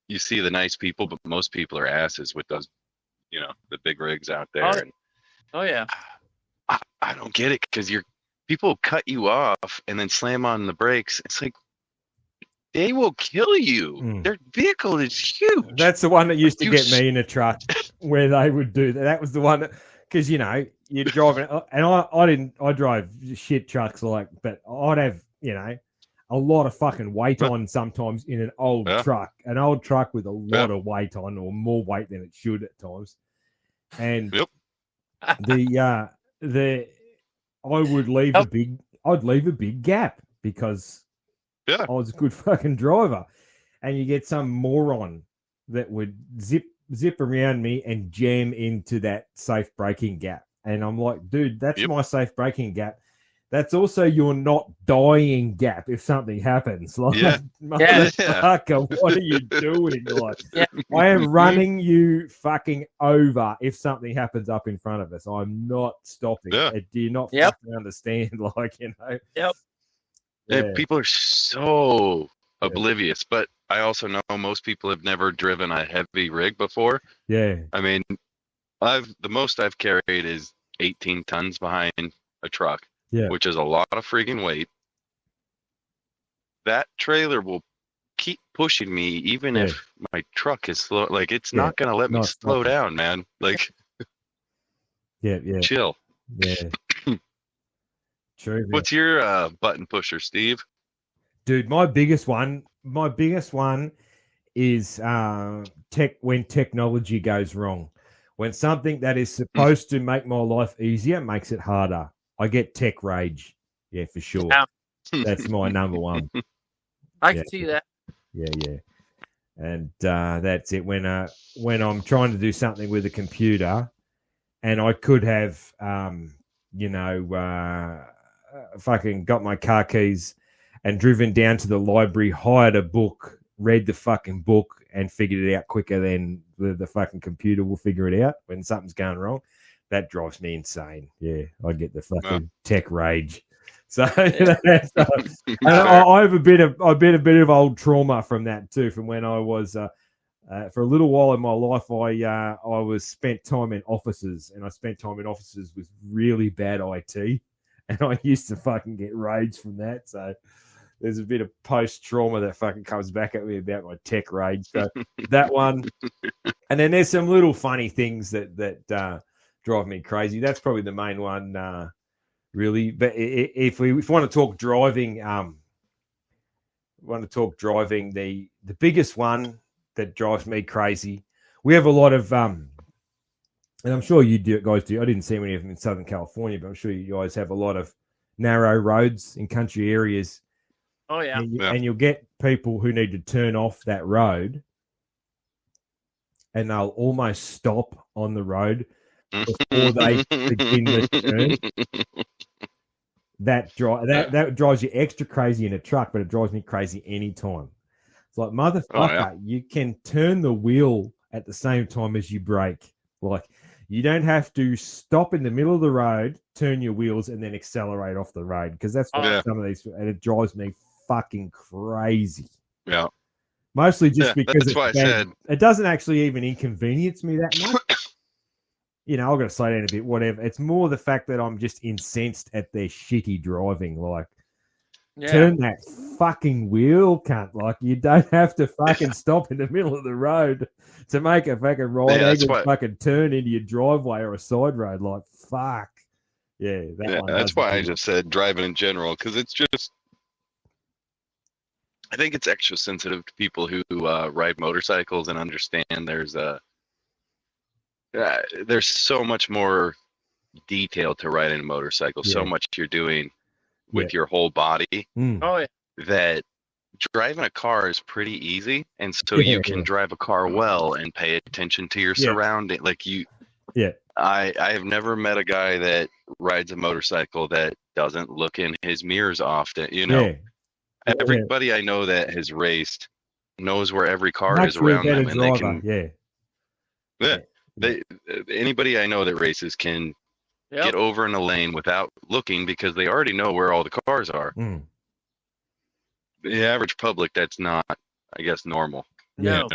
you see the nice people, but most people are asses with those, the big rigs out there. Oh yeah. I don't get it, because people cut you off and then slam on the brakes. It's like, they will kill you. Their vehicle is huge. That's the one that used to get me in a truck where they would do that. That was the one because you're driving, and I drive shit trucks, but I'd have a lot of fucking weight on sometimes in an old truck with a lot of weight on, or more weight than it should at times. And I would leave I'd leave a big gap because I was a good fucking driver, and you get some moron that would zip around me and jam into that safe braking gap. And I'm like, dude, that's my safe braking gap. That's also your not dying gap if something happens. Like, motherfucker, what are you doing? Like, I am running you fucking over if something happens up in front of us. I'm not stopping. Do you not fucking understand? And people are so oblivious, but I also know most people have never driven a heavy rig before. Yeah. I mean, the most I've carried is 18 tons behind a truck. Yeah. Which is a lot of freaking weight. That trailer will keep pushing me even if my truck is slow. Like, it's not going to let me slow down, man. Like, chill. Yeah. True. What's your button pusher, Steve? Dude, my biggest one is when technology goes wrong. When something that is supposed to make my life easier makes it harder. I get tech rage. Yeah, for sure. That's my number one. I can see that. Yeah. And that's it. When I'm trying to do something with a computer, and I could have, fucking got my car keys and driven down to the library, hired a book, read the fucking book and figured it out quicker than the fucking computer will figure it out when something's going wrong. That drives me insane. Yeah, I get the fucking tech rage. So I have a bit of old trauma from that too. From when I was for a little while in my life, I was spent time in offices, and I spent time in offices with really bad IT, and I used to fucking get rage from that. So there's a bit of post trauma that fucking comes back at me about my tech rage. So that one, and then there's some little funny things that drive me crazy. That's probably the main one, really. But if we want to talk driving, the biggest one that drives me crazy. We have a lot of, and I'm sure you guys do. I didn't see many of them in Southern California, but I'm sure you guys have a lot of narrow roads in country areas. Oh yeah. And you'll get people who need to turn off that road, and they'll almost stop on the road before they begin the turn. That drives you extra crazy in a truck, but it drives me crazy anytime. It's like, motherfucker, you can turn the wheel at the same time as you brake. Like, you don't have to stop in the middle of the road, turn your wheels, and then accelerate off the road, because that's what some of these, and it drives me fucking crazy. Yeah. Mostly just because that's why I said it doesn't actually even inconvenience me that much. I've got to slow down a bit, whatever. It's more the fact that I'm just incensed at their shitty driving. Like, turn that fucking wheel, cunt. Like, you don't have to fucking stop in the middle of the road to make a fucking right angle fucking turn into your driveway or a side road. Like, fuck. Yeah, that's why I just said driving in general, because it's just, I think it's extra sensitive to people who ride motorcycles and understand there's so much more detail to riding a motorcycle, so much you're doing with your whole body that driving a car is pretty easy, and so you can drive a car well and pay attention to your surrounding. Like I have never met a guy that rides a motorcycle that doesn't look in his mirrors often. Everybody I know that has raced knows where every car is around them, and they can anybody I know that races can get over in a lane without looking, because they already know where all the cars are. The average public, that's not, I guess, normal. No,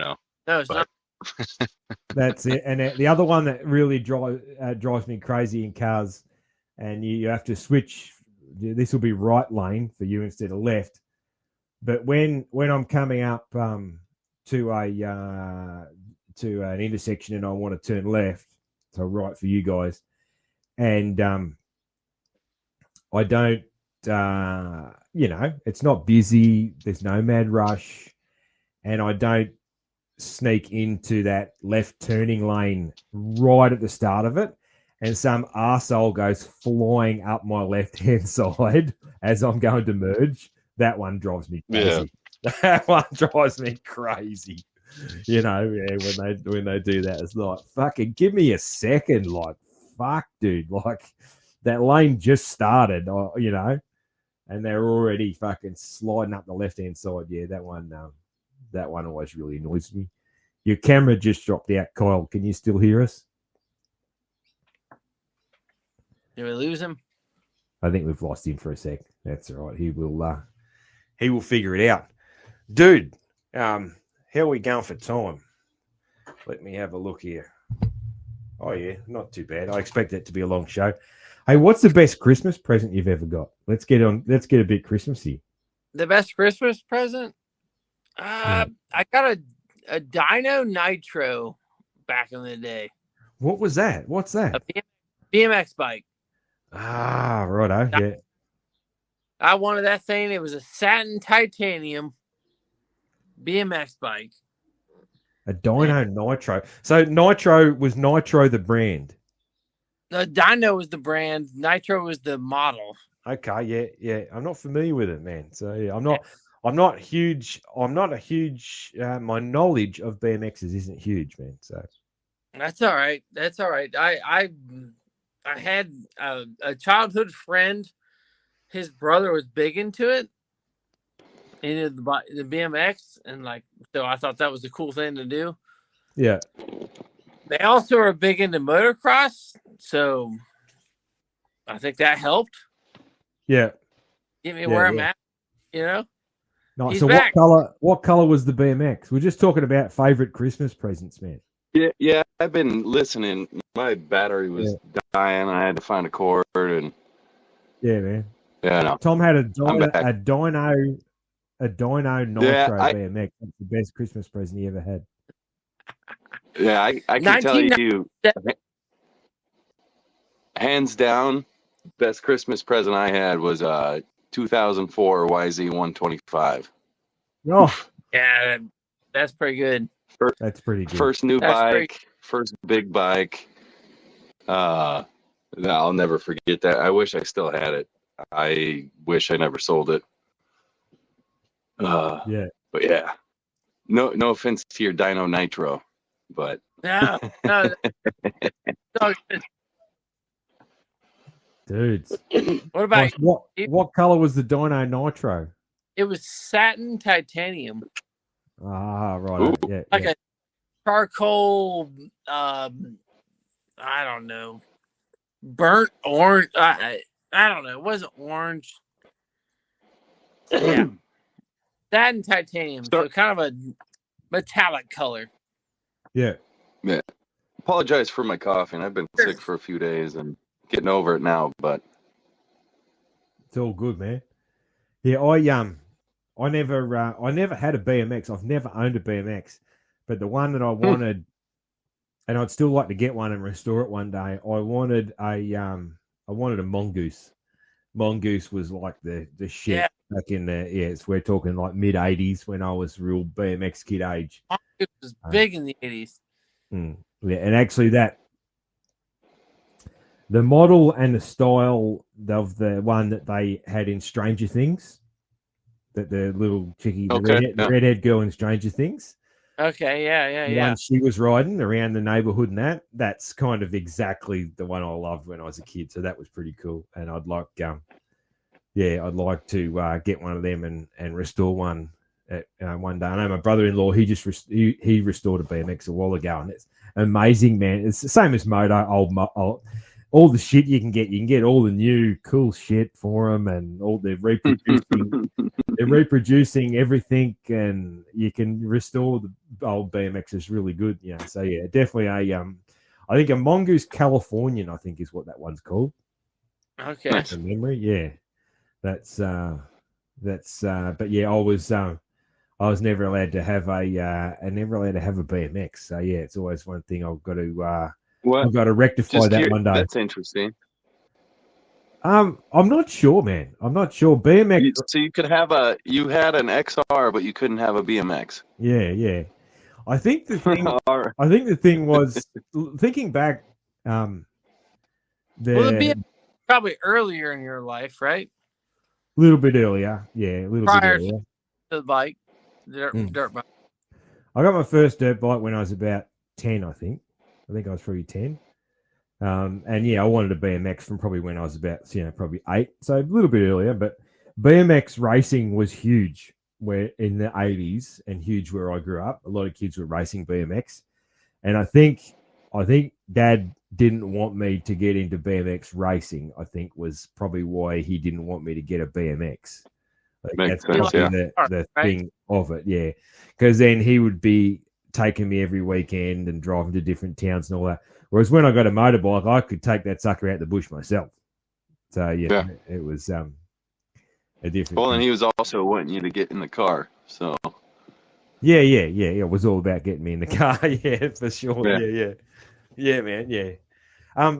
it's not. That's it. And the other one that really drives me crazy in cars, and you have to switch. This will be right lane for you instead of left. But when I'm coming up to an intersection and I want to turn left, so right for you guys, and I don't, it's not busy, there's no mad rush, and I don't sneak into that left turning lane right at the start of it, and some arsehole goes flying up my left-hand side as I'm going to merge. That one drives me crazy. That one drives me crazy. When they do that, it's like, fucking give me a second. Like, fuck, dude. Like, that lane just started, and they're already fucking sliding up the left-hand side. Yeah, that one always really annoys me. Your camera just dropped out, Kyle. Can you still hear us? Did we lose him? I think we've lost him for a sec. That's all right. He will figure it out. Dude, how are we going for time? Let me have a look here. Oh, yeah, not too bad. I expect it to be a long show. Hey, what's the best Christmas present you've ever got? Let's get a bit Christmassy. The best Christmas present? I got a Dyno Nitro back in the day. What was that? What's that? A BMX bike. Ah, righto. Yeah. I wanted that thing. It was a satin titanium BMX bike. A Dyno Nitro. So was Nitro the brand? The Dyno was the brand. Nitro was the model. Okay, yeah. I'm not familiar with it, man. So yeah, I'm not huge. My knowledge of BMXs isn't huge, man. So that's all right. I had a childhood friend. His brother was big into it, into the BMX, and like, so I thought that was a cool thing to do. Yeah. They also are big into motocross, so I think that helped Yeah. get me where I'm at. You know. Nice. He's So back. what color was the BMX? We're just talking about favorite Christmas presents, man. Yeah. I've been listening. My battery was dying. I had to find a cord, and Yeah, man. yeah, no. Tom had a back. dyno Nitro BMX. That's the best Christmas present he ever had. Yeah, I can tell you, hands down, best Christmas present I had was 2004 YZ125. Oh, Yeah, that's pretty good. That's pretty good. First new bike, first big bike. I'll never forget that. I wish I still had it. I wish I never sold it. Yeah. But yeah, no offense to your Dyno Nitro, but No. Dudes. What about what color was the Dyno Nitro? it? Was satin titanium, Ah, right. Yeah. like a charcoal. I don't know, burnt orange. I don't know. It wasn't orange. Yeah, satin titanium. So kind of a metallic color. Yeah. apologize for my coughing. I've been sick for a few days and getting over it now, but it's all good, man. Yeah, I never had a BMX. I've never owned a BMX, but the one that I wanted, and I'd still like to get one and restore it one day. I wanted a Mongoose. Mongoose was like the shit back in the we're talking like mid '80s when I was real BMX kid age. It was big in the '80s. Yeah, and actually the model and the style of the one that they had in Stranger Things, that the little chickie, the redhead girl in Stranger Things. Okay, yeah. One she was riding around the neighborhood, and that's kind of exactly the one I loved when I was a kid. So that was pretty cool. And I'd like, I'd like to get one of them and restore one at one day. I know my brother-in-law, he restored a BMX a while ago, and it's amazing, man. It's the same as moto, all the shit you can get. You can get all the new cool shit for them, and all they're reproducing everything, and you can restore the old BMXs really good. Yeah, so yeah, definitely I think a Mongoose Californian, I think is what that one's called. Okay, from memory, yeah. That's but yeah, I was never allowed to have a BMX. So yeah, it's always one thing I've got to rectify that one day. That's interesting. I'm not sure, man. I'm not sure. BMX. So you had an XR, but you couldn't have a BMX. Yeah. I think the thing was thinking back. The BMX probably earlier in your life, right? A little bit earlier, yeah. Prior to the bike, dirt bike. I got my first dirt bike when I was about 10, I think. I was probably 10. And yeah, I wanted a BMX from probably when I was about, probably 8. So a little bit earlier, but BMX racing was huge where in the 80s and huge where I grew up. A lot of kids were racing BMX. And I think Dad didn't want me to get into BMX racing, I think was probably why he didn't want me to get a BMX. That's probably the thing of it, yeah. Because then he would be taking me every weekend and driving to different towns and all that. Whereas when I got a motorbike, I could take that sucker out the bush myself. So, yeah. It was a different Well, and he was also wanting you to get in the car, so... Yeah. It was all about getting me in the car, yeah, for sure. Yeah. Yeah, man, yeah.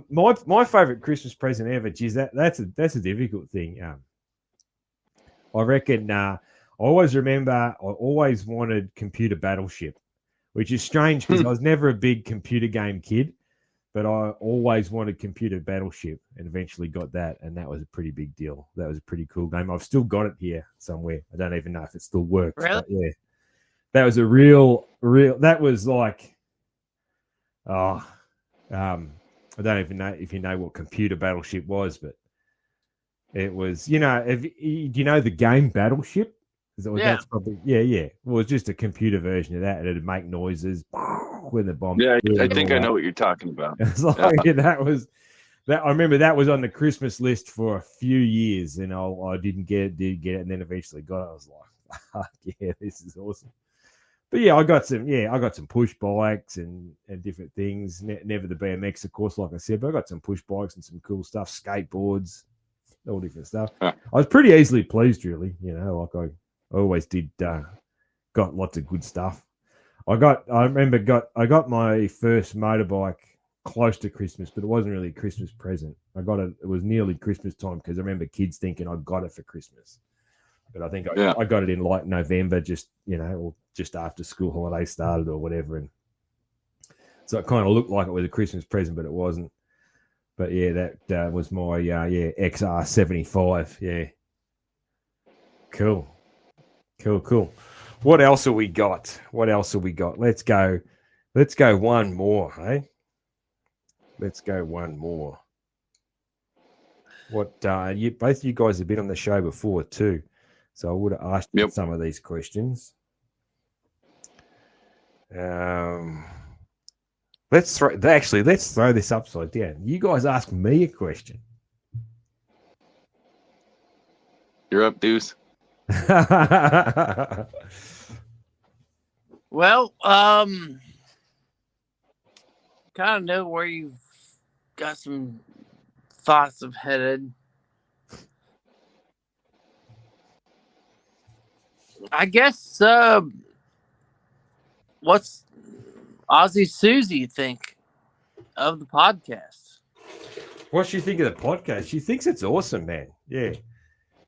My favorite Christmas present ever, geez, that's a difficult thing. I reckon I always wanted Computer Battleship, which is strange because I was never a big computer game kid, but I always wanted Computer Battleship and eventually got that, and that was a pretty big deal. That was a pretty cool game. I've still got it here somewhere. I don't even know if it still works. Really? But yeah. That was a real that was like I don't even know if you know what Computer Battleship was, but it was, if you know the game Battleship, That's probably yeah. Well, it's just a computer version of that, and it'd make noises when the bomb. Yeah, I think I know what you're talking about. It's like, that was that. I remember that was on the Christmas list for a few years, and I didn't get it, and then eventually got it. I was like, fuck yeah, this is awesome. But yeah, I got some push bikes and different things. Never the BMX, of course, like I said, but I got some push bikes and some cool stuff, skateboards, all different stuff. I was pretty easily pleased, really. Like I always did. Got lots of good stuff. I got my first motorbike close to Christmas, but it wasn't really a Christmas present. I got it. It was nearly Christmas time because I remember kids thinking I got it for Christmas. But I think I got it in like November, just or just after school holidays started or whatever, and so it kind of looked like it was a Christmas present, but it wasn't. But yeah, that was my XR75. Yeah, cool. What else have we got? Let's go one more. Hey, let's go one more. What both of you guys have been on the show before too. So I would have asked you some of these questions. Let's throw this upside down. You guys ask me a question. You're up, Deuce. Well, kind of know where you've got some thoughts of headed. I guess what's Ozzy Susie think of the podcast? What's she think of the podcast? She thinks it's awesome, man. Yeah.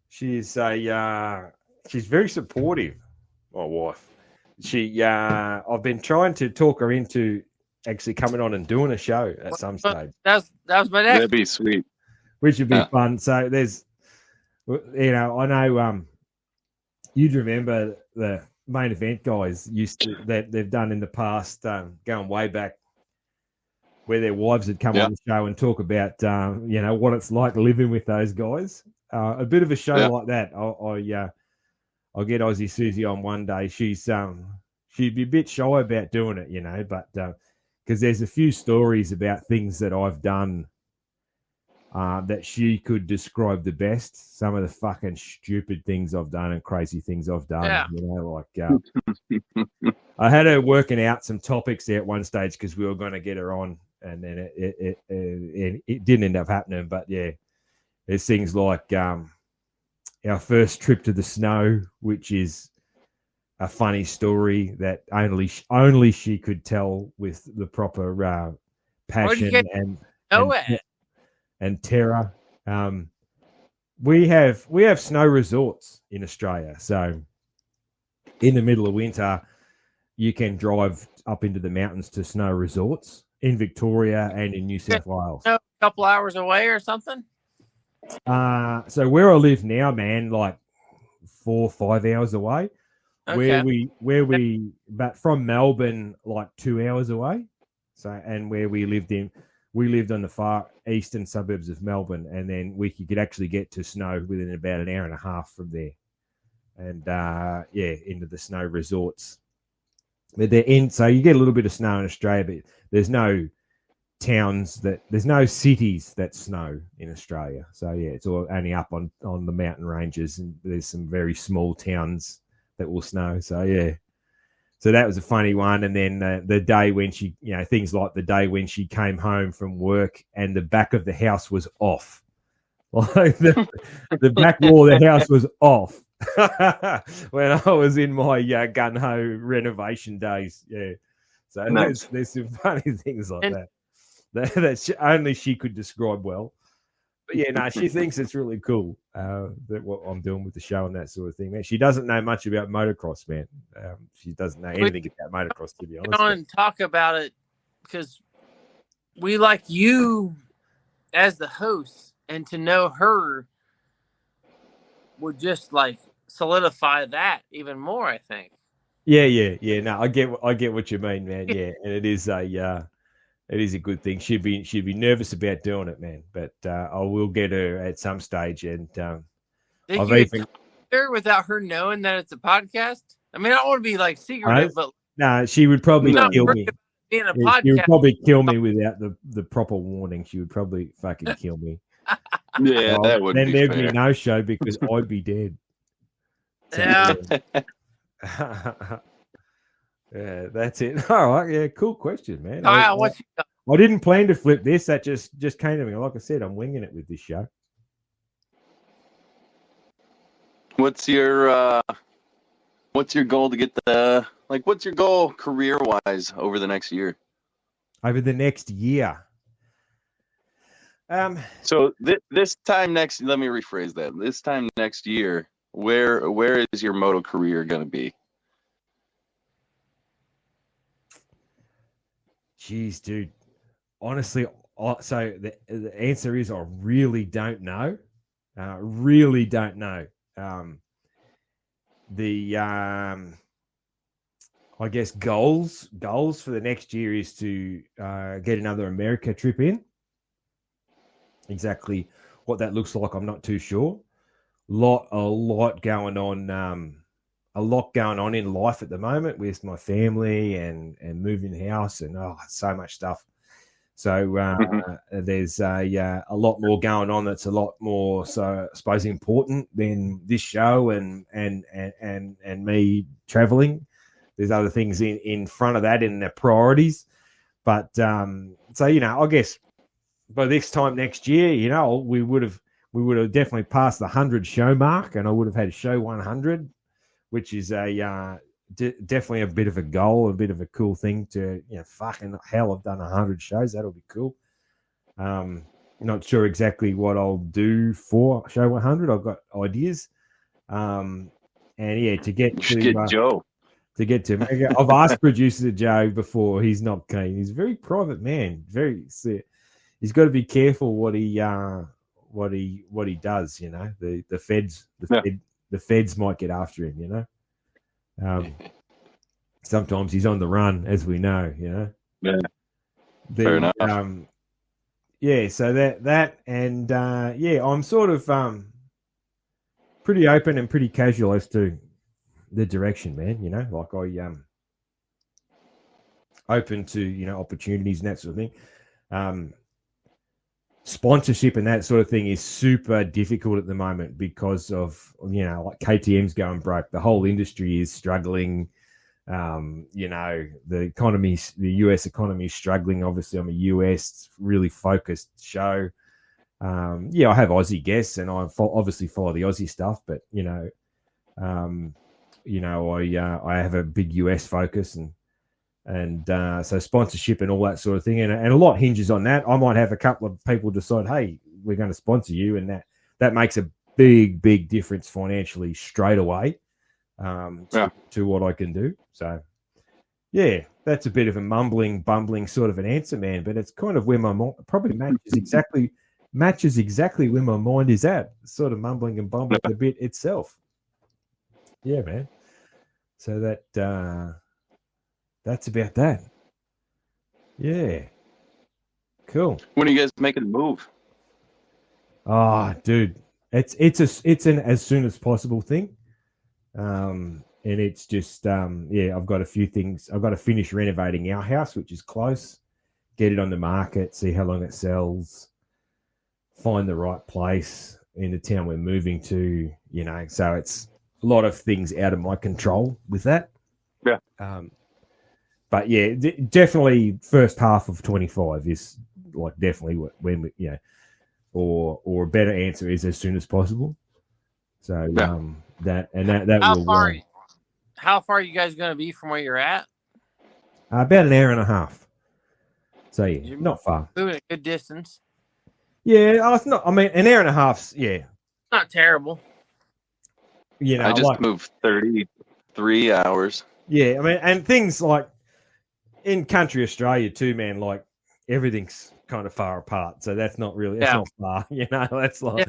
She's she's very supportive, my wife. I've been trying to talk her into actually coming on and doing a show at some stage. That was my next. That'd be sweet. Which would be fun. So there's, I know you'd remember the main event guys that they've done in the past, going way back, where their wives had come on the show and talk about, what it's like living with those guys. A bit of a show like that. I'll get Aussie Susie on one day. She'd be a bit shy about doing it, but because there's a few stories about things that I've done that she could describe the best. Some of the fucking stupid things I've done and crazy things I've done. I had her working out some topics there at one stage because we were going to get her on, and then it didn't end up happening. But yeah, there's things like our first trip to the snow, which is a funny story that only she could tell with the proper passion and terror. We have snow resorts in Australia, so in the middle of winter, you can drive up into the mountains to snow resorts in Victoria and in New South Wales. A couple hours away or something. So where I live now, man, like 4 or 5 hours away. Okay. But from Melbourne, like 2 hours away. So, and where we lived on the far eastern suburbs of Melbourne, and then we could actually get to snow within about an hour and a half from there. And into the snow resorts. But so you get a little bit of snow in Australia, but there's no there's no cities that snow in Australia. So yeah, it's all only up on the mountain ranges, and there's some very small towns that will snow. So yeah. So that was a funny one. And then the day when she, things like the day when she came home from work and the back of the house was off. Like the back wall of the house was off when I was in my gun-ho renovation days. Yeah. So nice. there's some funny things like that only she could describe well. But yeah, no, she thinks it's really cool that what I'm doing with the show and that sort of thing. Man, she doesn't know much about motocross, man. She doesn't know anything about motocross, to be honest. And talk about it because we like you as the host, and to know her would just like solidify that even more, I think. Yeah. No, I get what you mean, man. Yeah, and it is a good thing. She'd be nervous about doing it, man. But I will get her at some stage, and I've even her without her knowing that it's a podcast? I mean, I don't want to be like secretive, but No, she would probably not kill worried me. about being a Yeah, she would podcast. probably kill me without the proper warning. She would probably fucking kill me. Yeah, that would then be there'd fair. be no show because I'd be dead. So, Yeah. yeah, that's it. All right, yeah, cool question, man. Kyle, what you got? I didn't plan to flip this. That just came to me. Like I said, I'm winging it with this show. What's your goal to get what's your goal career wise over the next year? Over the next year. So this time next, let me rephrase that. This time next year, where is your moto career going to be? Geez, dude. Honestly, so the answer is I really don't know. Really don't know. I guess goals for the next year is to get another America trip in. Exactly what that looks like, I'm not too sure. A lot going on. A lot going on in life at the moment with my family and moving house and so much stuff. So there's a lot more going on that's a lot more, so I suppose, important than this show and me traveling. There's other things in front of that in the priorities. But so, I guess by this time next year, we would have definitely passed the 100 show mark, and I would have had show 100, which is definitely a bit of a goal, a bit of a cool thing to, fucking hell, I've done 100 shows. That'll be cool. Not sure exactly what I'll do for show 100. I've got ideas. And yeah, to get Joe. To get to America. I've asked producer Joe before. He's not keen. He's a very private man. He's got to be careful what he does. The feds might get after him. Sometimes he's on the run, as we know. Yeah. Fair enough. Yeah. So that and I'm sort of pretty open and pretty casual as to the direction, man. Like I open to opportunities and that sort of thing. Sponsorship and that sort of thing is super difficult at the moment because of like KTM's going broke. The whole industry is struggling. The US economy is struggling. Obviously, I'm a US really focused show. I have Aussie guests and I obviously follow the Aussie stuff, but I have a big US focus and so sponsorship and all that sort of thing. And a lot hinges on that. I might have a couple of people decide, hey, we're going to sponsor you. And that makes a big, big difference financially straight away to what I can do. So, yeah, that's a bit of a bumbling sort of an answer, man. But it's kind of where my mind probably matches exactly where my mind is at. Sort of mumbling and bumbling a bit itself. Yeah, man. So that's about that. Yeah. Cool. When are you guys making the move? Oh, dude. It's an as soon as possible thing. And it's just I've got a few things. I've got to finish renovating our house, which is close, get it on the market, see how long it sells, find the right place in the town we're moving to, so it's a lot of things out of my control with that. Yeah. But yeah, definitely first half of 25 is like definitely when or a better answer is as soon as possible. So that how far are you guys going to be from where you're at? About an hour and a half. So yeah, You're not far. Moving a good distance. Yeah, it's not. I mean, an hour and a half's Not terrible. I just moved 33 hours. Yeah, I mean, and things like in country Australia too, man, like everything's kind of far apart. So that's not really, it's not far, that's like,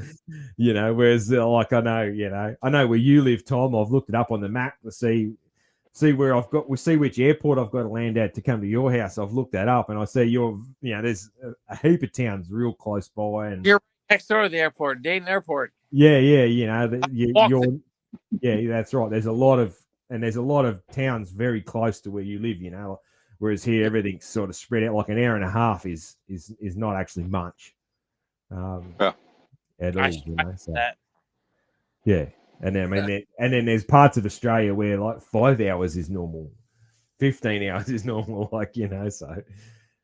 whereas like I know where you live, Tom. I've looked it up on the map to see where we'll see which airport I've got to land at to come to your house. I've looked that up and I see there's a heap of towns real close by. And you're next door to the airport, Dayton Airport. Yeah, Yeah, that's right. There's a lot of towns very close to where you live, you know. Whereas here, everything's sort of spread out. Like an hour and a half is not actually much. At all, you know. So, that. yeah, and then then there's parts of Australia where like 5 hours is normal, 15 hours is normal. Like, you know, so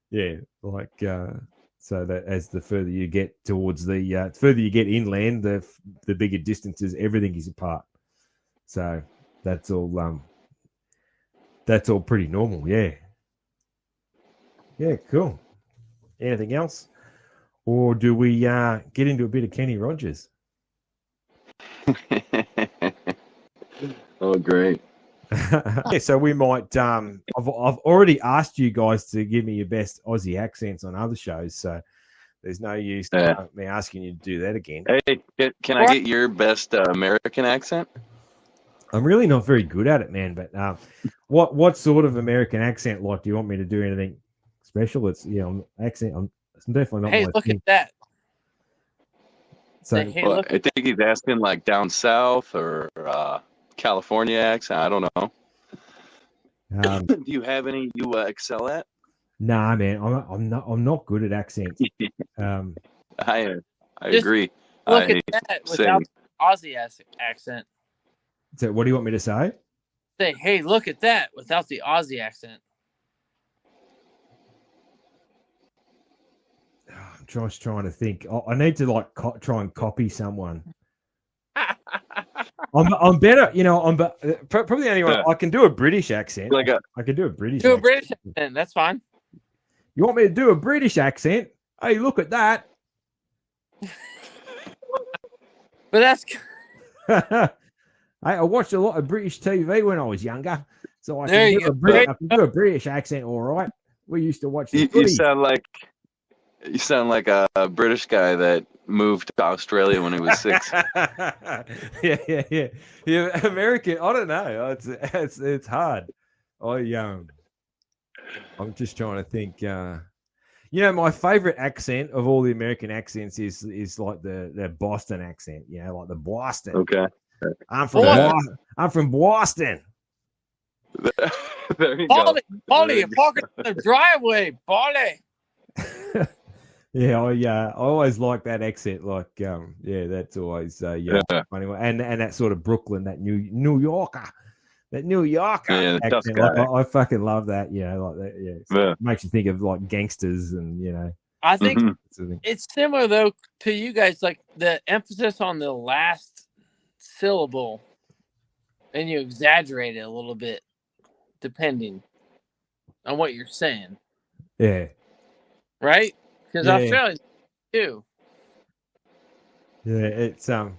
yeah, like so that as the further you get towards the further you get inland, the bigger distances, everything is apart. So that's all pretty normal. Yeah. Yeah, cool. Anything else? Or do we get into a bit of Kenny Rogers? Oh, great. Yeah, so we might. I've already asked you guys to give me your best Aussie accents on other shows, so there's no use me asking you to do that again. Hey, can I get your best American accent? I'm really not very good at it, man. But what sort of American accent? Like, do you want me to do anything special? It's accent. I'm definitely not. Hey, look at that. So Hey, Well, look I think he's asking like down south or California accent. I don't know. Do you have any you excel at? Nah, man, I'm not good at accents. I Just agree. look at that without the Aussie accent. So what do you want me to say? Say, hey, look at that without the Aussie accent. I'm just trying to think. I need to like try and copy someone. I'm better, you know. I'm probably the only one. I can do a British accent. I can do a British. Do a British accent. That's fine. You want me to do a British accent? Hey, look at that. But that's I watched a lot of British TV when I was younger, so I There can, you do, go. I can do a British accent. All right. We used to watch. You sound like a British guy that moved to Australia when he was 6. Yeah. American. I don't know. It's hard. I'm just trying to think. My favorite accent of all the American accents is like the Boston accent. You know, like the Boston. Okay. I'm from Boston. There you Polly, go. parking in the driveway, Polly. Yeah, I always like that accent. Like, that's always funny. And that sort of Brooklyn, that New Yorker, accent. Like, I fucking love that. You know, like that. Yeah, so it makes you think of like gangsters, and you know. I think it's similar though to you guys, like the emphasis on the last syllable, and you exaggerate it a little bit, depending on what you're saying. Yeah. Right. Because Australians too. Yeah, it's a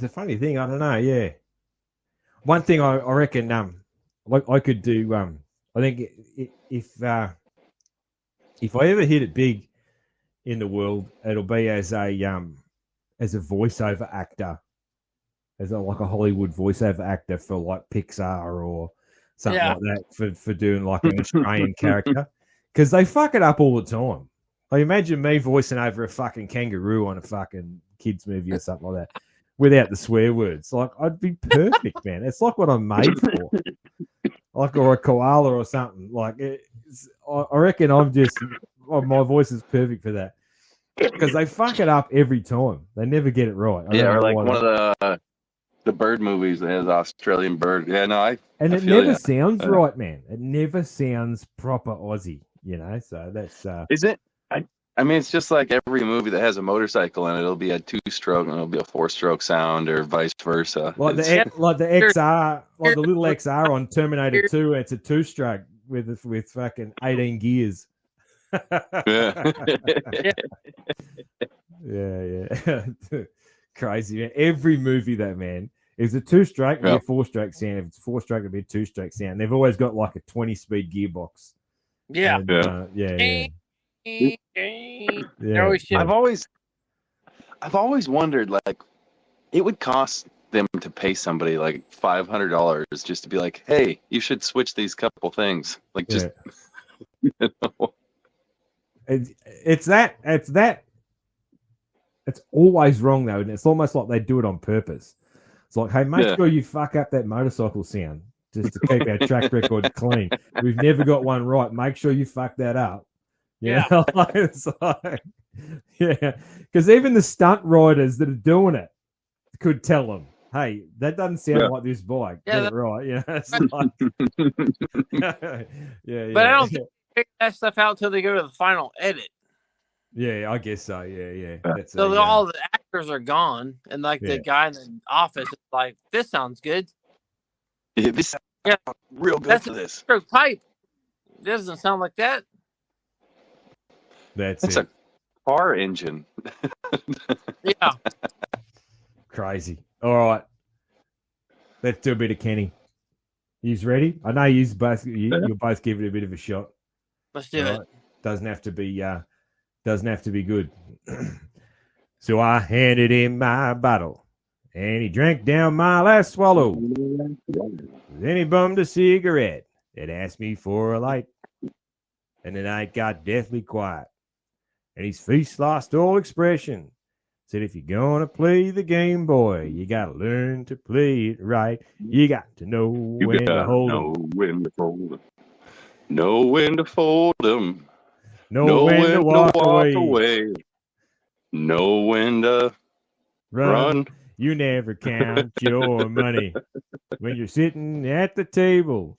funny thing. I don't know. Yeah, one thing I reckon I could do. I think if I ever hit it big in the world, it'll be as a voiceover actor, as like a Hollywood voiceover actor for like Pixar or something like that for doing like an Australian character. Because they fuck it up all the time. Like, imagine me voicing over a fucking kangaroo on a fucking kids movie or something like that without the swear words. Like, I'd be perfect, man. It's like what I'm made for. Like, or a koala or something. Like, I reckon my voice is perfect for that. Because they fuck it up every time. They never get it right. Or like one of the bird movies that has Australian bird. Yeah, no, And it never sounds right, man. It never sounds proper Aussie. You know, so that's is it? I mean, it's just like every movie that has a motorcycle in it. It'll be a 2-stroke and it'll be a 4-stroke sound, or vice versa. Like the XR, like the little XR on Terminator 2. It's a 2-stroke with fucking 18 gears. Yeah. Yeah. Crazy, man. Every movie that, man. If it's a 2-stroke, it'll be a 4-stroke sound. If it's a 4-stroke, it'll be a 2-stroke sound. They've always got like a 20-speed gearbox. Yeah. And, yeah. I've always wondered, like, it would cost them to pay somebody like $500 just to be like, hey, you should switch these couple things. Like, just it's that It's always wrong though, and it's almost like they do it on purpose. It's like, hey, make sure you fuck up that motorcycle sound just to keep our track record clean. We've never got one right. Make sure you fuck that up. Yeah. It's like, yeah. Because even the stunt riders that are doing it could tell them, hey, that doesn't sound like this bike. Yeah, Get it right. Yeah. It's like, yeah. But I don't think they pick that stuff out until they go to the final edit. Yeah, I guess so. Yeah. That's So all the actors are gone, and like Yeah. the guy in the office is like, "This sounds good. Yeah, this sounds real good That's for this. Stroke pipe. It doesn't sound like that." That's It's it. a car engine. Yeah. Crazy. All right. Let's do a bit of Kenny. He's ready? I know you'll both give it a bit of a shot. Let's do it. Doesn't have to be good. So I handed him my bottle, and he drank down my last swallow. Then he bummed a cigarette and asked me for a light. And the night got deathly quiet, and his face lost all expression. Said, if you're going to play the game, boy, you got to learn to play it right. You got to know when to hold 'em. Know when to fold 'em. Know when to walk away. Know when to run. You never count your money. When you're sitting at the table,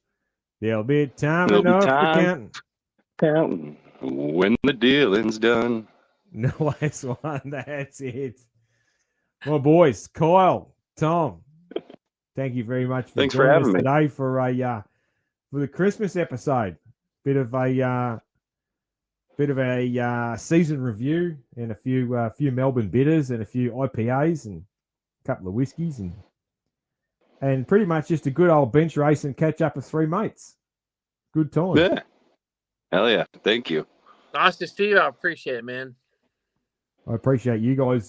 there'll be time enough for counting. When the dealing's done. Nice one. That's it. Well, boys, Kyle, Tom, thank you very much for joining us today for the Christmas episode. Bit of a season review and a few Melbourne bitters and a few IPAs and a couple of whiskeys and pretty much just a good old bench race and catch up with three mates. Good time. Yeah. Hell yeah. Thank you. Nice to see you. I appreciate it, man. I appreciate you guys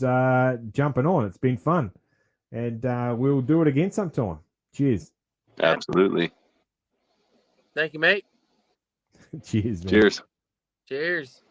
jumping on. It's been fun. And we'll do it again sometime. Cheers. Absolutely. Thank you, mate. Cheers, man. Cheers. Cheers.